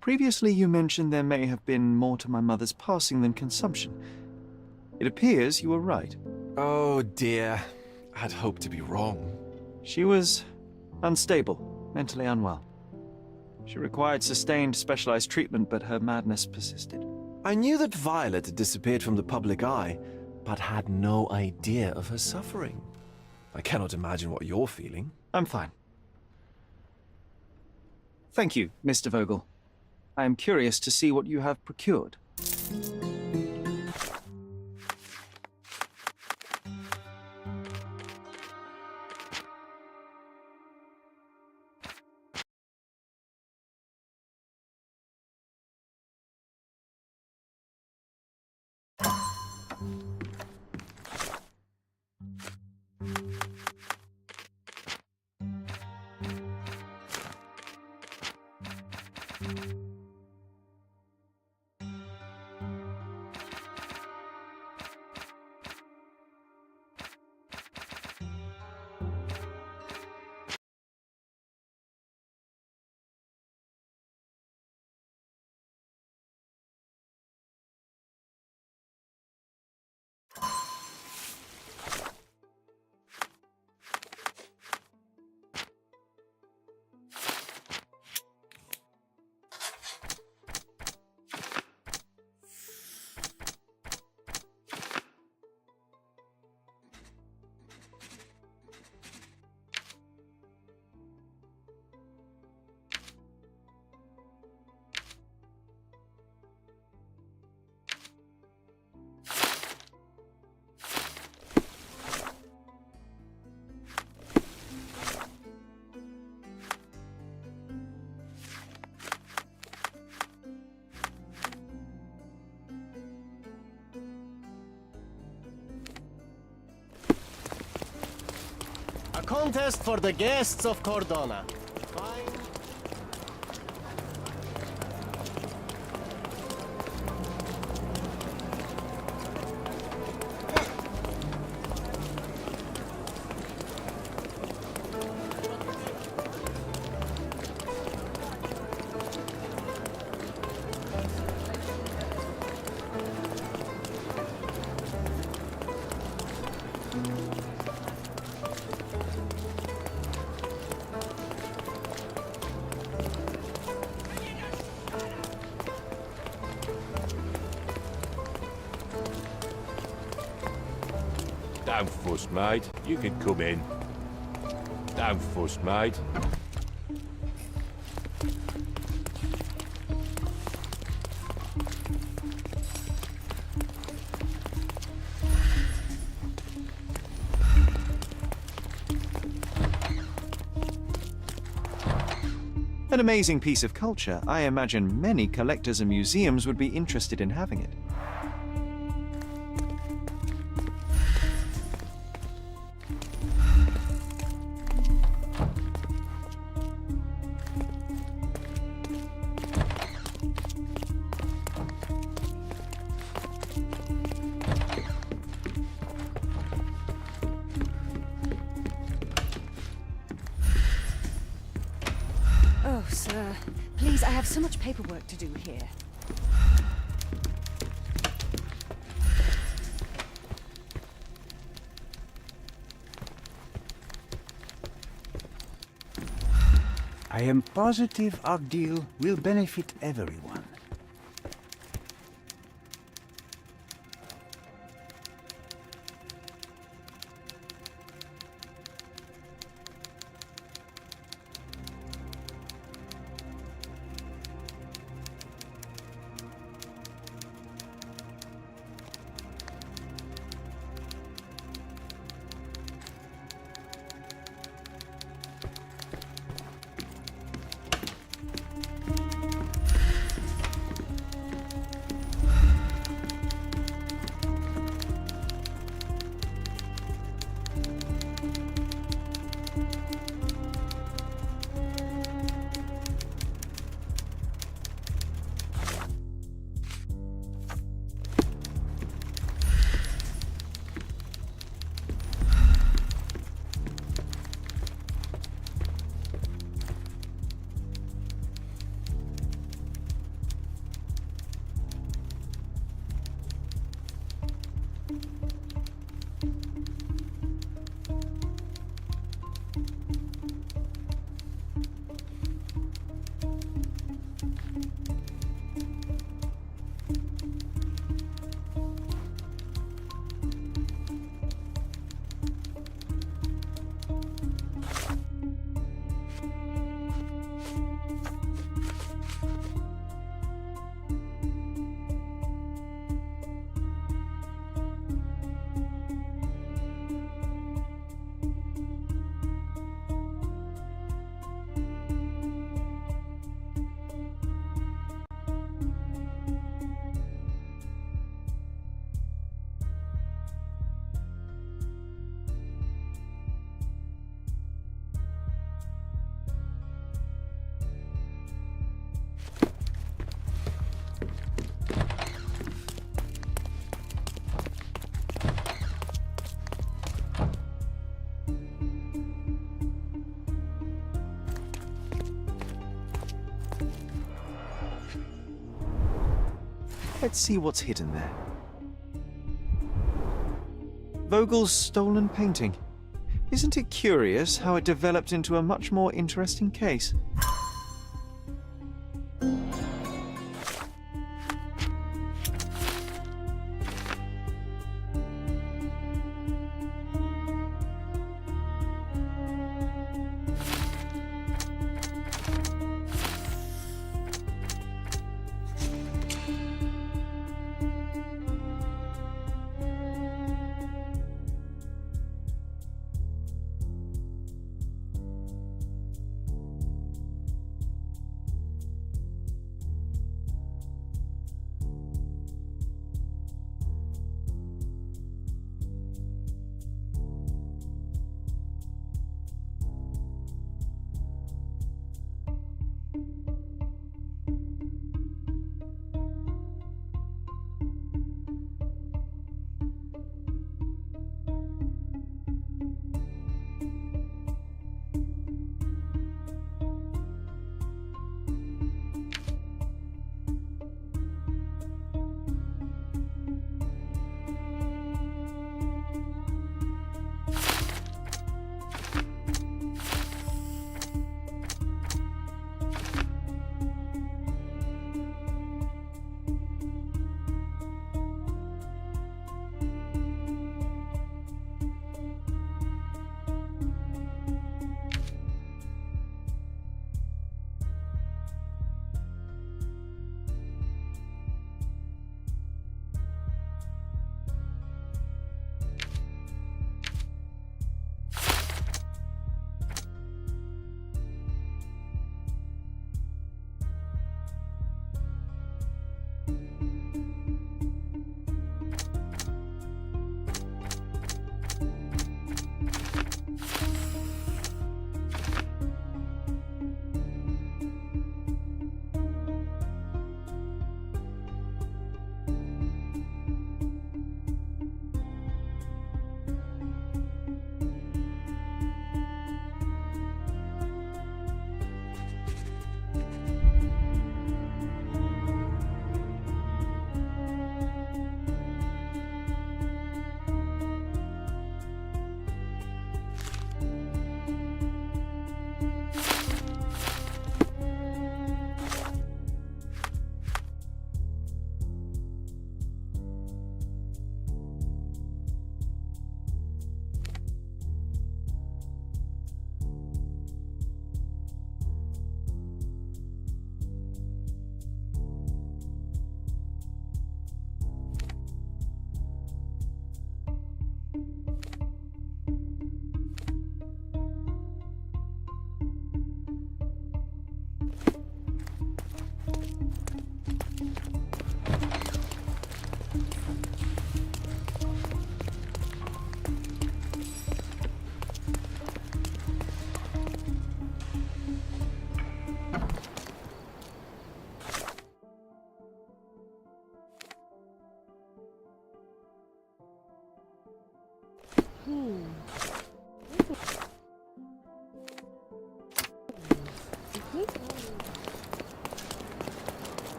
Previously, you mentioned there may have been more to my mother's passing than consumption. It appears you were right. Oh dear. I'd hoped to be wrong. She was unstable, mentally unwell. She required sustained, specialized treatment, but her madness persisted. I knew that Violet had disappeared from the public eye, but had no idea of her suffering. I cannot imagine what you're feeling. I'm fine. Thank you, Mr. Vogel. I am curious to see what you have procured. A contest for the guests of Cordona. Don't fuss, mate. You can come in. Don't fuss, mate. An amazing piece of culture. I imagine many collectors and museums would be interested in having it. Oh, sir. Please, I have so much paperwork to do here. I am positive our deal will benefit everyone. Let's see what's hidden there. Vogel's stolen painting. Isn't it curious how it developed into a much more interesting case?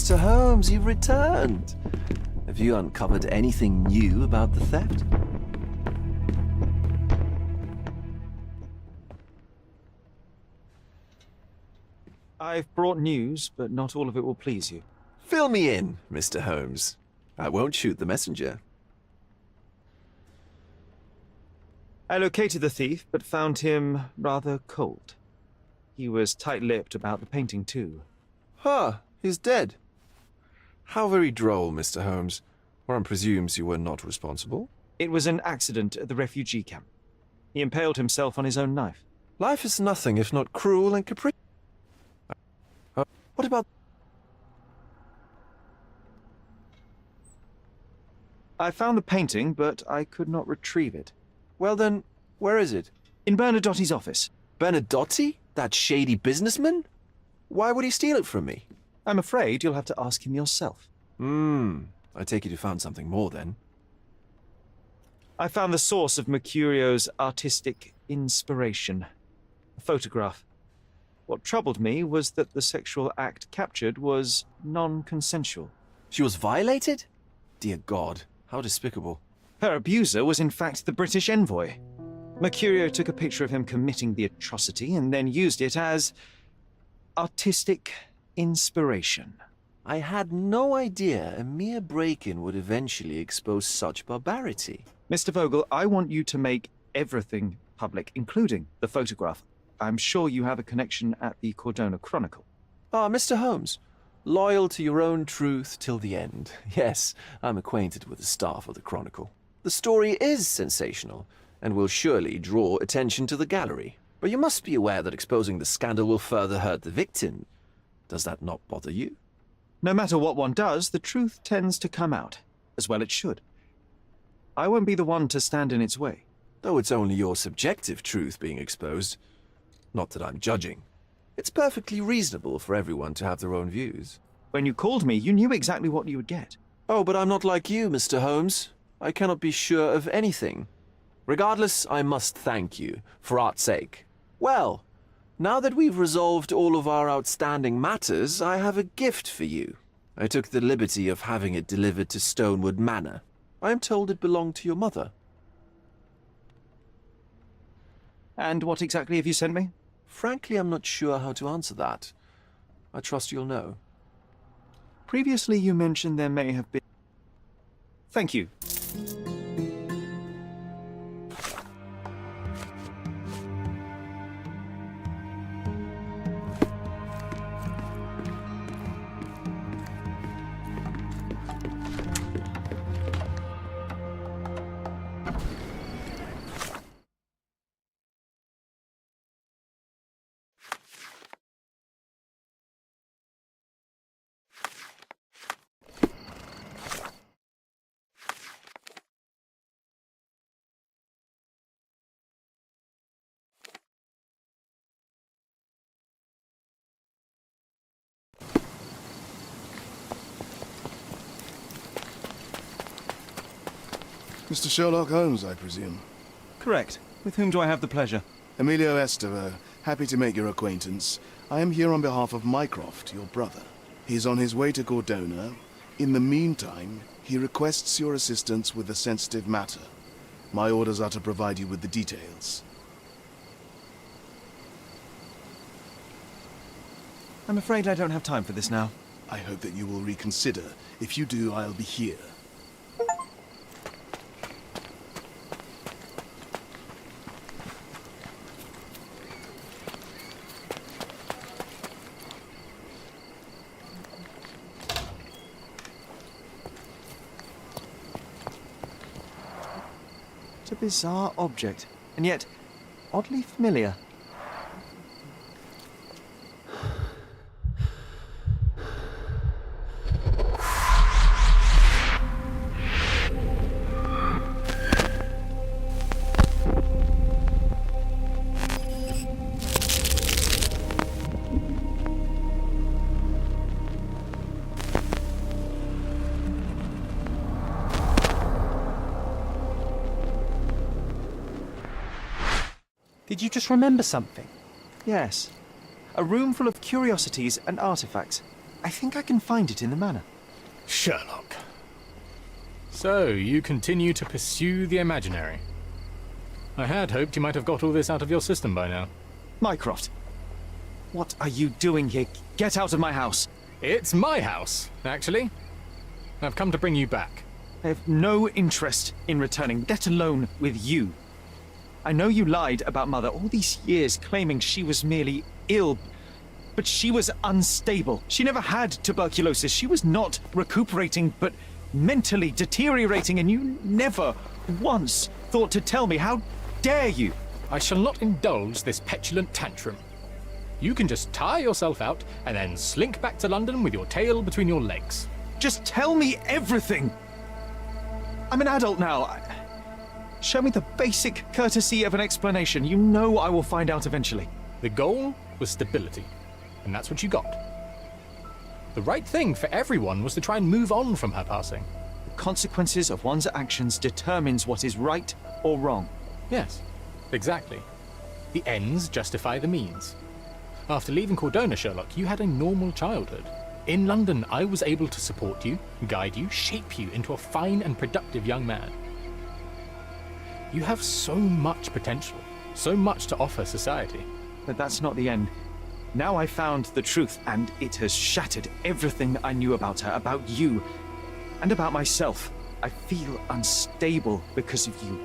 Mr. Holmes, you've returned. Have you uncovered anything new about the theft? I've brought news, but not all of it will please you. Fill me in, Mr. Holmes. I won't shoot the messenger. I located the thief, but found him rather cold. He was tight-lipped about the painting, too. Huh, he's dead. How very droll, Mr. Holmes. One presumes you were not responsible. It was an accident at the refugee camp. He impaled himself on his own knife. Life is nothing if not cruel and capricious. What about... I found the painting, but I could not retrieve it. Well then, where is it? In Bernadotti's office. Bernadotti? That shady businessman? Why would he steal it from me? I'm afraid you'll have to ask him yourself. I take it you found something more then. I found the source of Mercurio's artistic inspiration. A photograph. What troubled me was that the sexual act captured was non-consensual. She was violated? Dear God, how despicable. Her abuser was in fact the British envoy. Mercurio took a picture of him committing the atrocity and then used it as artistic inspiration. I had no idea a mere break-in would eventually expose such barbarity. Mr. Vogel, I want you to make everything public, including the photograph. I'm sure you have a connection at the Cordona Chronicle. Ah, Mr. Holmes. Loyal to your own truth till the end. Yes, I'm acquainted with the staff of the Chronicle. The story is sensational, and will surely draw attention to the gallery. But you must be aware that exposing the scandal will further hurt the victim. Does that not bother you? No matter what one does, the truth tends to come out, as well it should. I won't be the one to stand in its way. Though it's only your subjective truth being exposed. Not that I'm judging. It's perfectly reasonable for everyone to have their own views. When you called me, you knew exactly what you would get. Oh, but I'm not like you, Mr. Holmes. I cannot be sure of anything. Regardless, I must thank you, for art's sake. Well, now that we've resolved all of our outstanding matters, I have a gift for you. I took the liberty of having it delivered to Stonewood Manor. I am told it belonged to your mother. And what exactly have you sent me? Frankly, I'm not sure how to answer that. I trust you'll know. Previously, you mentioned there may have been... Thank you. Mr. Sherlock Holmes, I presume? Correct. With whom do I have the pleasure? Emilio Esteve, happy to make your acquaintance. I am here on behalf of Mycroft, your brother. He's on his way to Cordona. In the meantime, he requests your assistance with a sensitive matter. My orders are to provide you with the details. I'm afraid I don't have time for this now. I hope that you will reconsider. If you do, I'll be here. It's a bizarre object, and yet oddly familiar. Did you just remember something? Yes. A room full of curiosities and artifacts. I think I can find it in the manor. Sherlock. So, you continue to pursue the imaginary. I had hoped you might have got all this out of your system by now. Mycroft, what are you doing here? Get out of my house! It's my house, actually. I've come to bring you back. I have no interest in returning, let alone with you. I know you lied about Mother all these years, claiming she was merely ill, but she was unstable. She never had tuberculosis. She was not recuperating, but mentally deteriorating, and you never once thought to tell me. How dare you? I shall not indulge this petulant tantrum. You can just tire yourself out and then slink back to London with your tail between your legs. Just tell me everything! I'm an adult now. Show me the basic courtesy of an explanation. You know I will find out eventually. The goal was stability, and that's what you got. The right thing for everyone was to try and move on from her passing. The consequences of one's actions determines what is right or wrong. Yes, exactly. The ends justify the means. After leaving Cordona, Sherlock, you had a normal childhood. In London, I was able to support you, guide you, shape you into a fine and productive young man. You have so much potential, so much to offer society. But that's not the end. Now I found the truth, and it has shattered everything I knew about her, about you, and about myself. I feel unstable because of you.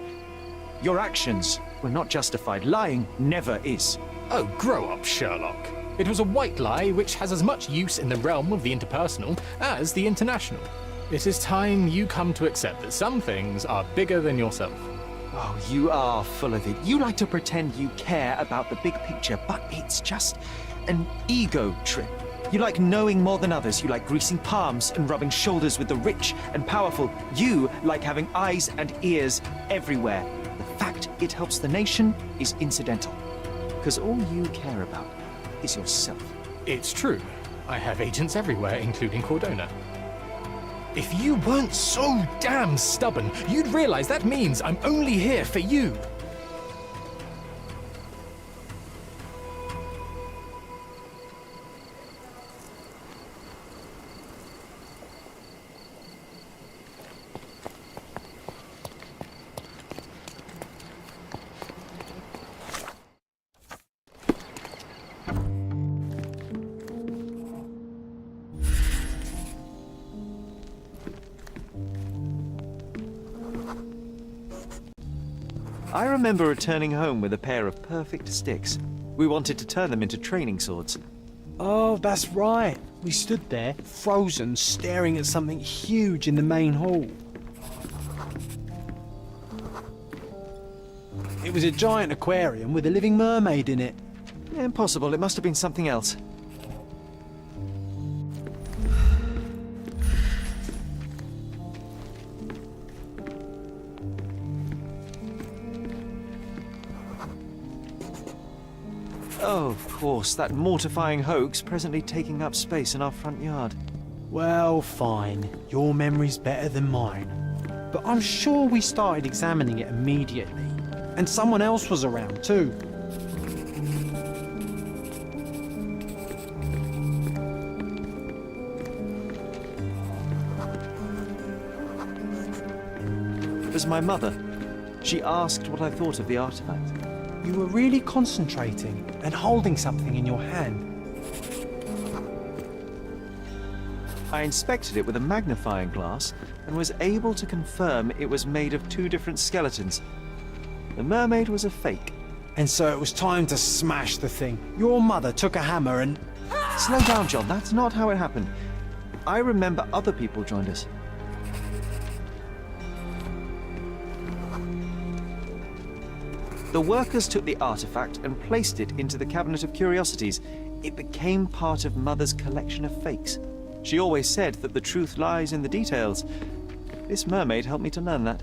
Your actions were not justified. Lying never is. Oh, grow up, Sherlock. It was a white lie which has as much use in the realm of the interpersonal as the international. It is time you come to accept that some things are bigger than yourself. Oh, you are full of it. You like to pretend you care about the big picture, but it's just an ego trip. You like knowing more than others. You like greasing palms and rubbing shoulders with the rich and powerful. You like having eyes and ears everywhere. The fact it helps the nation is incidental. Because all you care about is yourself. It's true. I have agents everywhere, including Cordona. If you weren't so damn stubborn, you'd realize that means I'm only here for you. I remember returning home with a pair of perfect sticks. We wanted to turn them into training swords. Oh, that's right. We stood there, frozen, staring at something huge in the main hall. It was a giant aquarium with a living mermaid in it. Impossible, it must have been something else. Oh, of course, that mortifying hoax presently taking up space in our front yard. Well, fine. Your memory's better than mine. But I'm sure we started examining it immediately. And someone else was around too. It was my mother. She asked what I thought of the artifact. You were really concentrating and holding something in your hand. I inspected it with a magnifying glass and was able to confirm it was made of two different skeletons. The mermaid was a fake. And so it was time to smash the thing. Your mother took a hammer and... Slow down, John. That's not how it happened. I remember other people joined us. The workers took the artifact and placed it into the cabinet of curiosities. It became part of Mother's collection of fakes. She always said that the truth lies in the details. This mermaid helped me to learn that.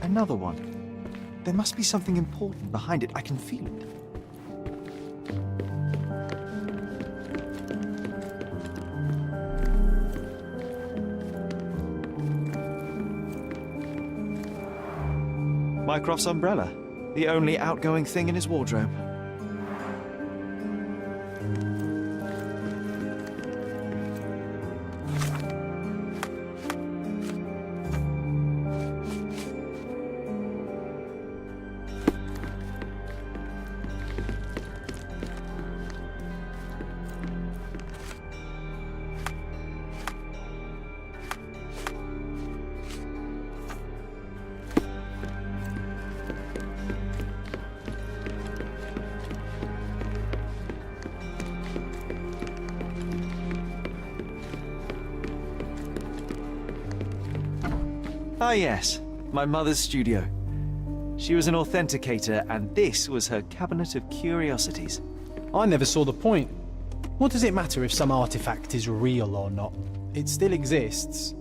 Another one. There must be something important behind it. I can feel it. Mycroft's umbrella. The only outgoing thing in his wardrobe. Ah yes, my mother's studio. She was an authenticator, and this was her cabinet of curiosities. I never saw the point. What does it matter if some artifact is real or not? It still exists.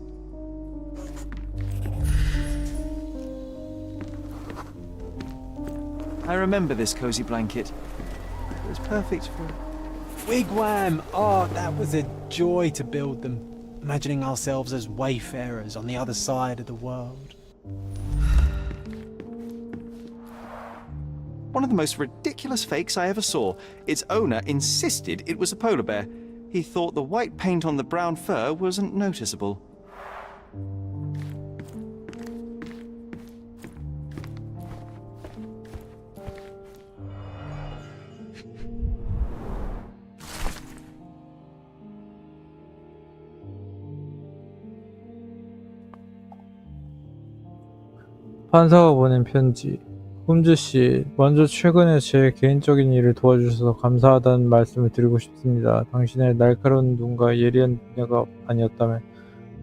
I remember this cozy blanket. It was perfect for... Wigwam! Oh, that was a joy to build them. Imagining ourselves as wayfarers on the other side of the world. One of the most ridiculous fakes I ever saw. Its owner insisted it was a polar bear. He thought the white paint on the brown fur wasn't noticeable. 판사가 보낸 편지. 홈즈 씨, 먼저 최근에 제 개인적인 일을 도와주셔서 감사하다는 말씀을 드리고 싶습니다. 당신의 날카로운 눈과 예리한 눈여가 아니었다면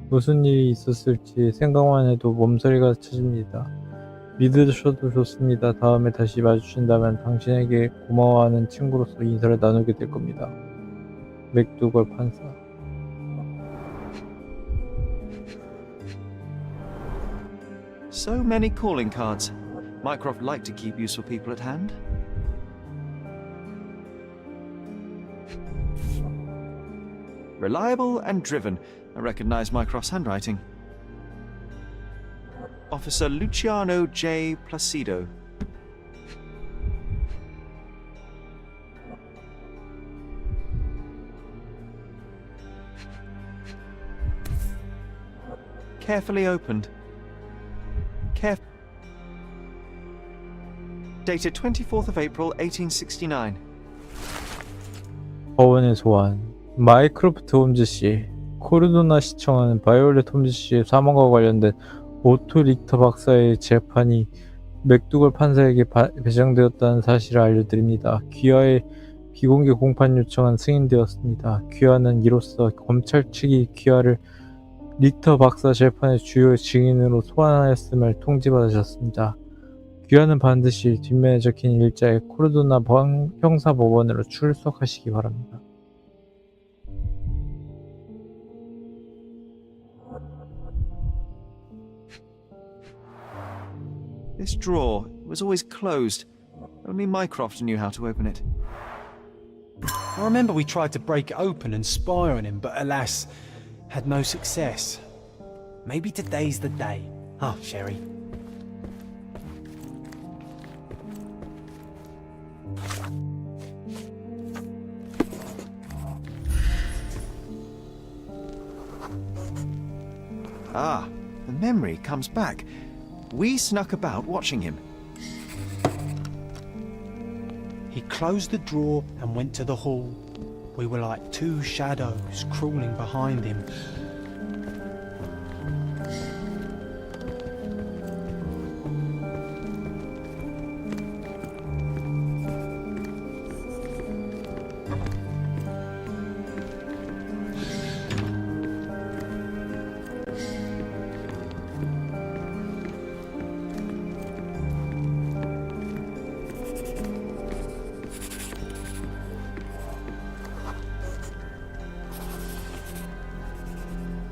무슨 일이 있었을지 생각만 해도 몸서리가 쳐집니다. 믿으셔도 좋습니다. 다음에 다시 마주친다면 당신에게 고마워하는 친구로서 인사를 나누게 될 겁니다. 맥두걸 판사. So many calling cards. Mycroft liked to keep useful people at hand. Reliable and driven. I recognize Mycroft's handwriting. Officer Luciano J. Placido. Carefully opened. Dated 24th of April, 1869. 법원의 소환. 마이크로프트 홈즈 씨. 코르도나 시청은 바이올렛 홈즈 씨의 사망과 관련된 오토 릭터 박사의 재판이 맥두걸 판사에게 배정되었다는 사실을 알려드립니다. 귀하의 비공개 공판 요청은 승인되었습니다. 귀하는 이로써 검찰 측이 귀하를 릭터 박사 재판의 주요 증인으로 소환하였음을 통지받으셨습니다. 귀하는 반드시 뒷면에 적힌 일자에 코르도나 형사법원으로 출석하시기 바랍니다. This drawer was always closed. Only Mycroft knew how to open it. I remember we tried to break it open and spy on him, but alas, had no success. Maybe today's the day. Oh, Sherry. Ah, the memory comes back. We snuck about watching him. He closed the drawer and went to the hall. We were like two shadows crawling behind him.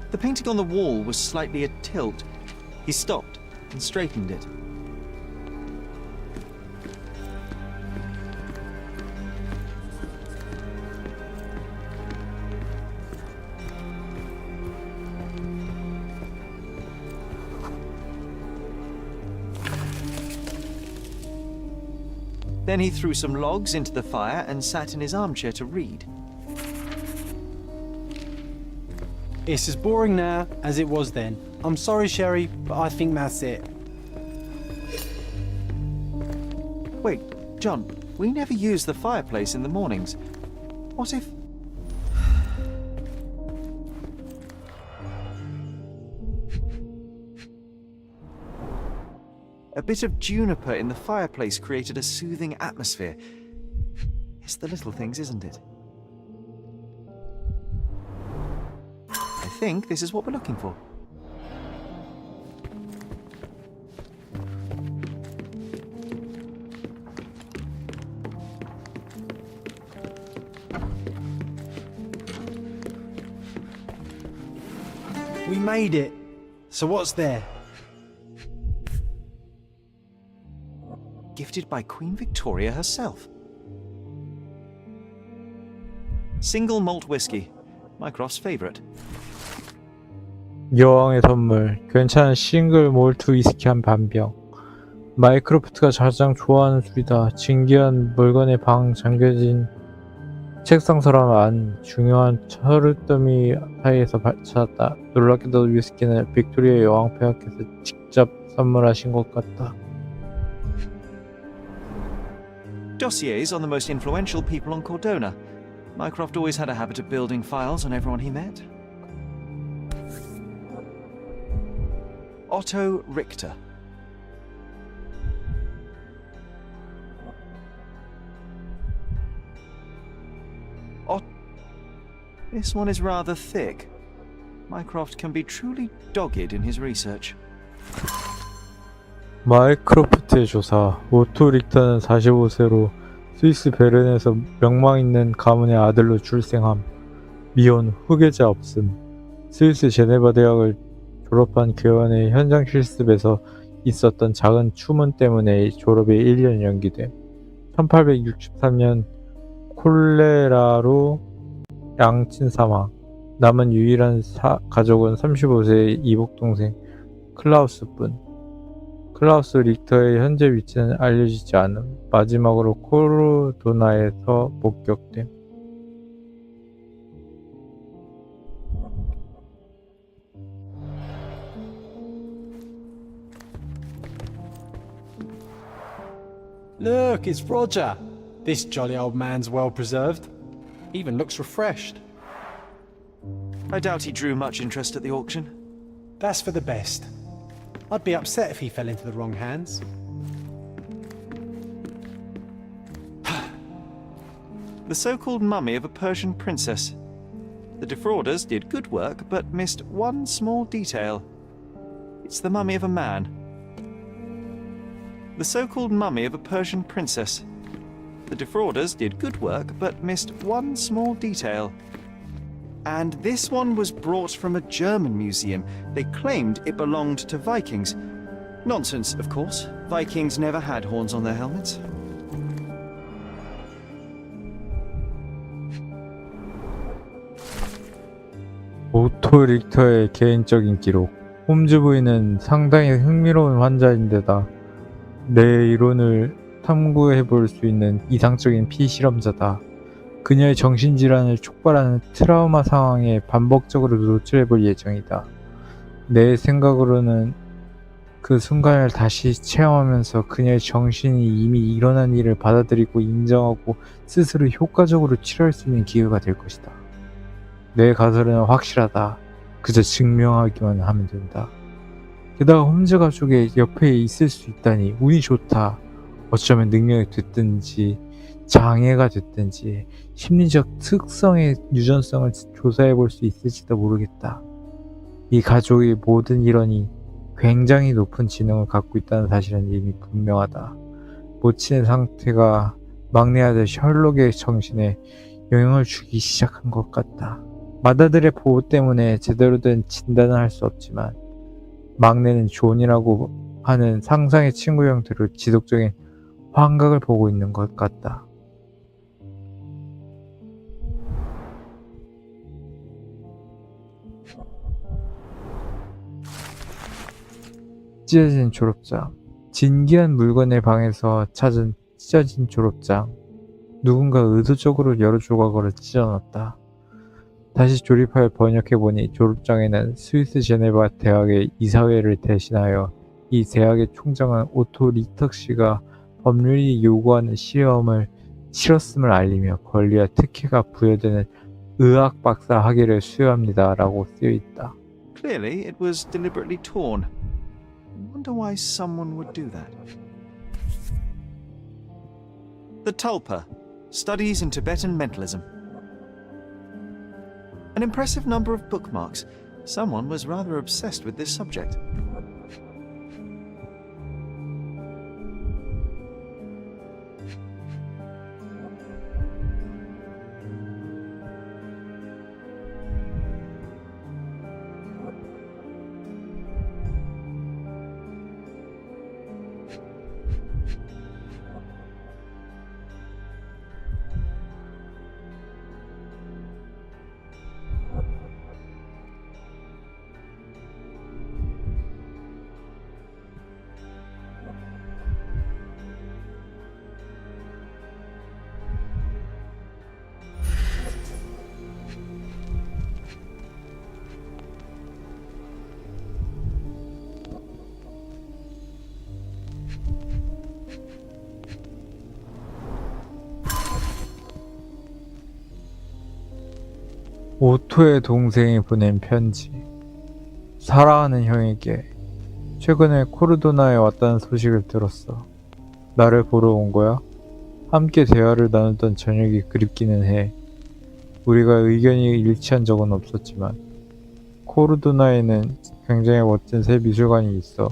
The painting on the wall was slightly at tilt. He stopped and straightened it. Then he threw some logs into the fire and sat in his armchair to read. It's as boring now as it was then. I'm sorry, Sherry, but I think that's it. Wait, John, we never use the fireplace in the mornings. What if... A bit of juniper in the fireplace created a soothing atmosphere. It's the little things, isn't it? I think this is what we're looking for. We made it. So what's there? Gifted by Queen Victoria herself. Single malt whiskey, Mycroft's favourite. 여왕의 선물, 괜찮은 싱글 몰트 위스키 한 반병. 마이크로프트가 가장 좋아하는 술이다. 진귀한 물건에 방 잠겨진 책상서랍 안 중요한 철을더미 사이에서 찾았다. 놀랍게도 위스키는 빅토리아 여왕 폐하께서 직접 선물하신 것 같다. Dossiers on the most influential people on Cordona. Mycroft always had a habit of building files on everyone he met. Otto Richter. This one is rather thick. Mycroft can be truly dogged in his research. 마이크로프트의 조사. 오토 릭터는 45세로 스위스 베른에서 명망 있는 가문의 아들로 출생함. 미혼, 후계자 없음. 스위스 제네바 대학을 졸업한 교원의 현장 실습에서 있었던 작은 추문 때문에 졸업이 1년 연기됨. 1863년 콜레라로 양친 사망. 남은 유일한 가족은 35세의 이복동생 클라우스뿐. 클라우스 릭터의 현재 위치는 알려지지 않음. 마지막으로 코르도나에서 목격됨. Look, it's Roger. This jolly old man's well preserved. Even looks refreshed. I doubt he drew much interest at the auction. That's for the best. I'd be upset if he fell into the wrong hands. The so-called mummy of a Persian princess. The defrauders did good work, but missed one small detail. It's the mummy of a man. The so-called mummy of a Persian princess. The defrauders did good work, but missed one small detail. And this one was brought from a German museum. They claimed it belonged to Vikings. Nonsense, of course. Vikings never had horns on their helmets. 오토 릭터의 개인적인 기록. 홈즈 부인은 상당히 흥미로운 환자인데다 내 이론을 탐구해볼 수 있는 이상적인 피실험자다. 그녀의 정신질환을 촉발하는 트라우마 상황에 반복적으로 노출해볼 예정이다. 내 생각으로는 그 순간을 다시 체험하면서 그녀의 정신이 이미 일어난 일을 받아들이고 인정하고 스스로 효과적으로 치료할 수 있는 기회가 될 것이다. 내 가설은 확실하다. 그저 증명하기만 하면 된다. 게다가 홈즈 가족의 옆에 있을 수 있다니 운이 좋다. 어쩌면 능력이 됐든지 장애가 됐든지 심리적 특성의 유전성을 조사해 볼 수 있을지도 모르겠다. 이 가족의 모든 일원이 굉장히 높은 지능을 갖고 있다는 사실은 이미 분명하다. 모친의 상태가 막내 아들 셜록의 정신에 영향을 주기 시작한 것 같다. 맏아들의 보호 때문에 제대로 된 진단은 할 수 없지만 막내는 존이라고 하는 상상의 친구 형태로 지속적인 환각을 보고 있는 것 같다. 찢어진 졸업장. 진기한 물건의 방에서 찾은 찢어진 졸업장. 누군가 의도적으로 여러 조각으로 찢어놨다. 다시 조립하여 번역해보니 졸업장에는 스위스 제네바 대학의 이사회를 대신하여 이 대학의 총장은 오토 리턱씨가 법률이 요구하는 시험을 치렀음을 알리며 권리와 특혜가 부여되는 의학 박사 학위를 수여합니다. 라고 쓰여있다. Clearly, it was deliberately torn. I wonder why someone would do that. The Tulpa, Studies in Tibetan Mentalism. An impressive number of bookmarks. Someone was rather obsessed with this subject. 오토의 동생이 보낸 편지. 사랑하는 형에게 최근에 코르도나에 왔다는 소식을 들었어. 나를 보러 온 거야? 함께 대화를 나누던 저녁이 그립기는 해. 우리가 의견이 일치한 적은 없었지만 코르도나에는 굉장히 멋진 새 미술관이 있어.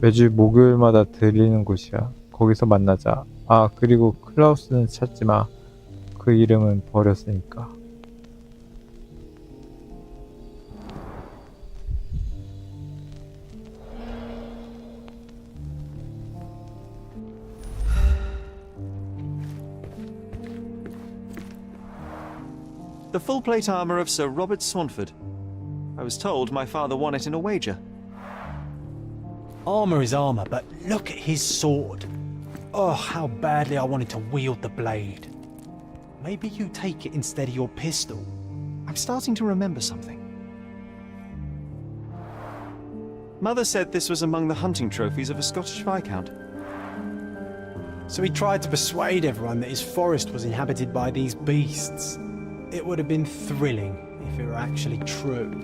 매주 목요일마다 들리는 곳이야. 거기서 만나자. 아, 그리고 클라우스는 찾지 마. 그 이름은 버렸으니까. The full plate armour of Sir Robert Swanford. I was told my father won it in a wager. Armour is armour, but look at his sword. Oh, how badly I wanted to wield the blade. Maybe you take it instead of your pistol. I'm starting to remember something. Mother said this was among the hunting trophies of a Scottish Viscount. So he tried to persuade everyone that his forest was inhabited by these beasts. It would have been thrilling if it were actually true.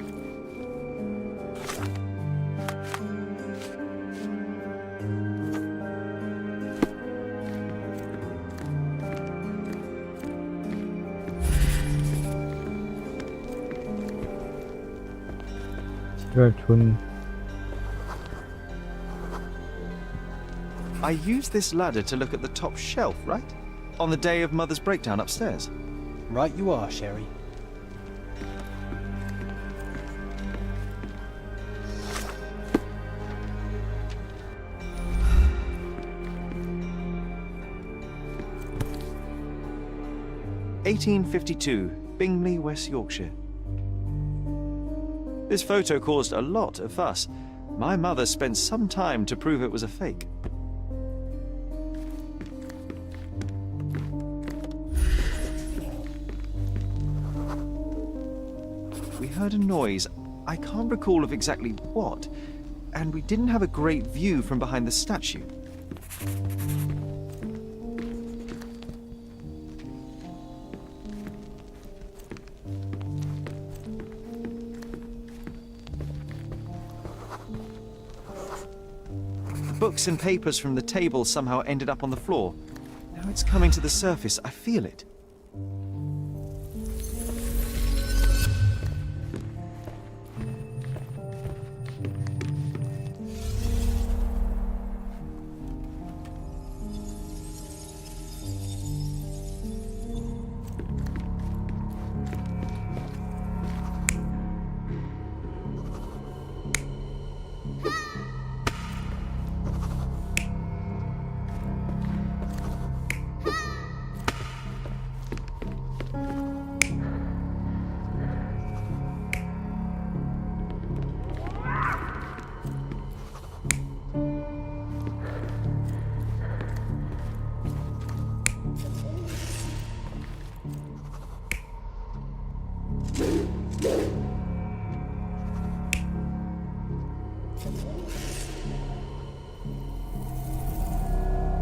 I used this ladder to look at the top shelf, right? On the day of Mother's breakdown upstairs. Right you are, Sherry. (1852), Bingley, West Yorkshire. This photo caused a lot of fuss. My mother spent some time to prove it was a fake. We heard a noise. I can't recall of exactly what. and we didn't have a great view from behind the statue. Books and papers from the table somehow ended up on the floor. Now it's coming to the surface. I feel it.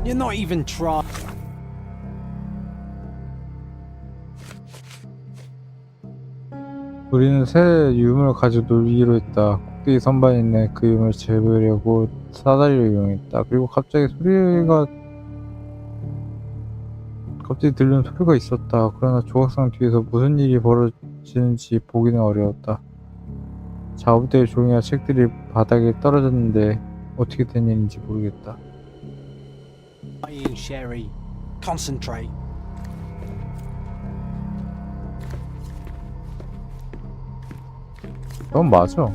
You're not even trying. 우리는 새 유물을 가지고 놀기로 했다. 꼭대기 선반에 있는 그 유물을 잡으려고 사다리를 이용했다. 그리고 갑자기 들리는 소리가 있었다. 그러나 조각상 뒤에서 무슨 일이 벌어지는지 보기는 어려웠다. 자부대에 종이와 책들이 바닥에 떨어졌는데 어떻게 된 일인지 모르겠다. Sherry, concentrate. 넌 맞아.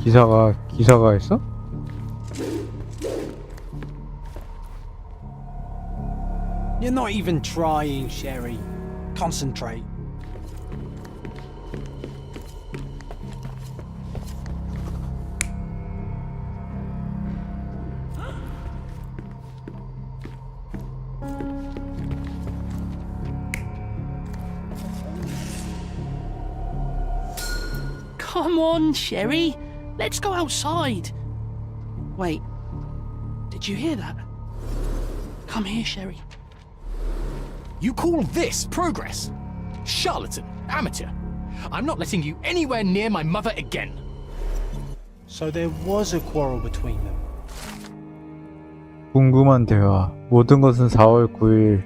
기사가 있어? You're not even trying, Sherry. Concentrate. Come on, Sherry. Let's go outside. Wait. Did you hear that? Come here, Sherry. You call this progress? Charlatan, amateur. I'm not letting you anywhere near my mother again. So there was a quarrel between them. 궁금한 대화. 모든 것은 4월 9일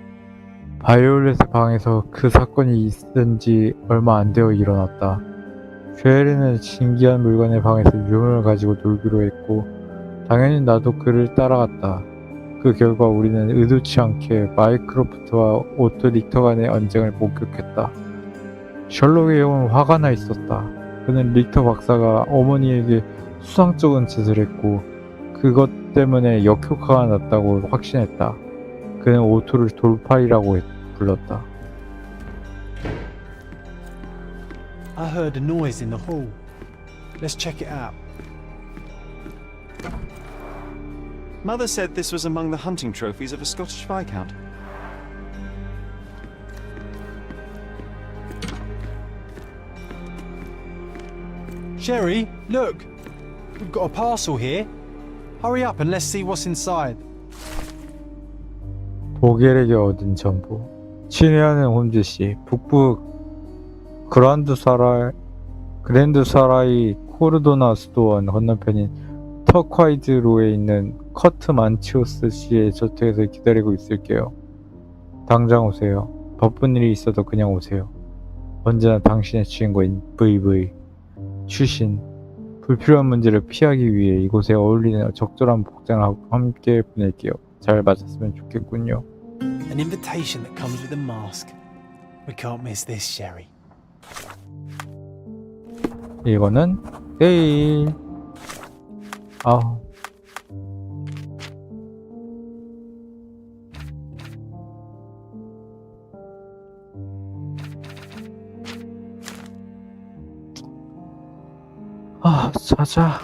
바이올렛의 방에서 그 사건이 있은 지 얼마 안 되어 일어났다. 쉐리는 신기한 물건의 방에서 유물을 가지고 놀기로 했고 당연히 나도 그를 따라갔다. 그 결과 우리는 의도치 않게 마이크로프트와 오토 릭터 간의 언쟁을 목격했다. 셜록의 영은 화가 나 있었다. 그는 릭터 박사가 어머니에게 수상쩍은 짓을 했고 그것 때문에 역효과가 났다고 확신했다. 그는 오토를 돌팔이라고 불렀다. I heard a noise in the hall. Let's check it out. Mother said this was among the hunting trophies of a Scottish Viscount. Sherry, look! We've got a parcel here. Hurry up and let's see what's inside. 보겔에게 얻은 정보. 친애하는 홈즈씨, 북부 그랜드 사라이 코르도나 수도원 건너편인 터콰이즈로에 있는 커트 만치오스 씨의 저택에서 기다리고 있을게요. 당장 오세요. 바쁜 일이 있어도 그냥 오세요. 언제나 당신의 주인공인 VV. 추신. 불필요한 문제를 피하기 위해 이곳에 어울리는 적절한 복장을 함께 보낼게요. 잘 맞았으면 좋겠군요. An invitation that comes with a mask. We can't miss this, Sherry. 이거는 내일. 자자.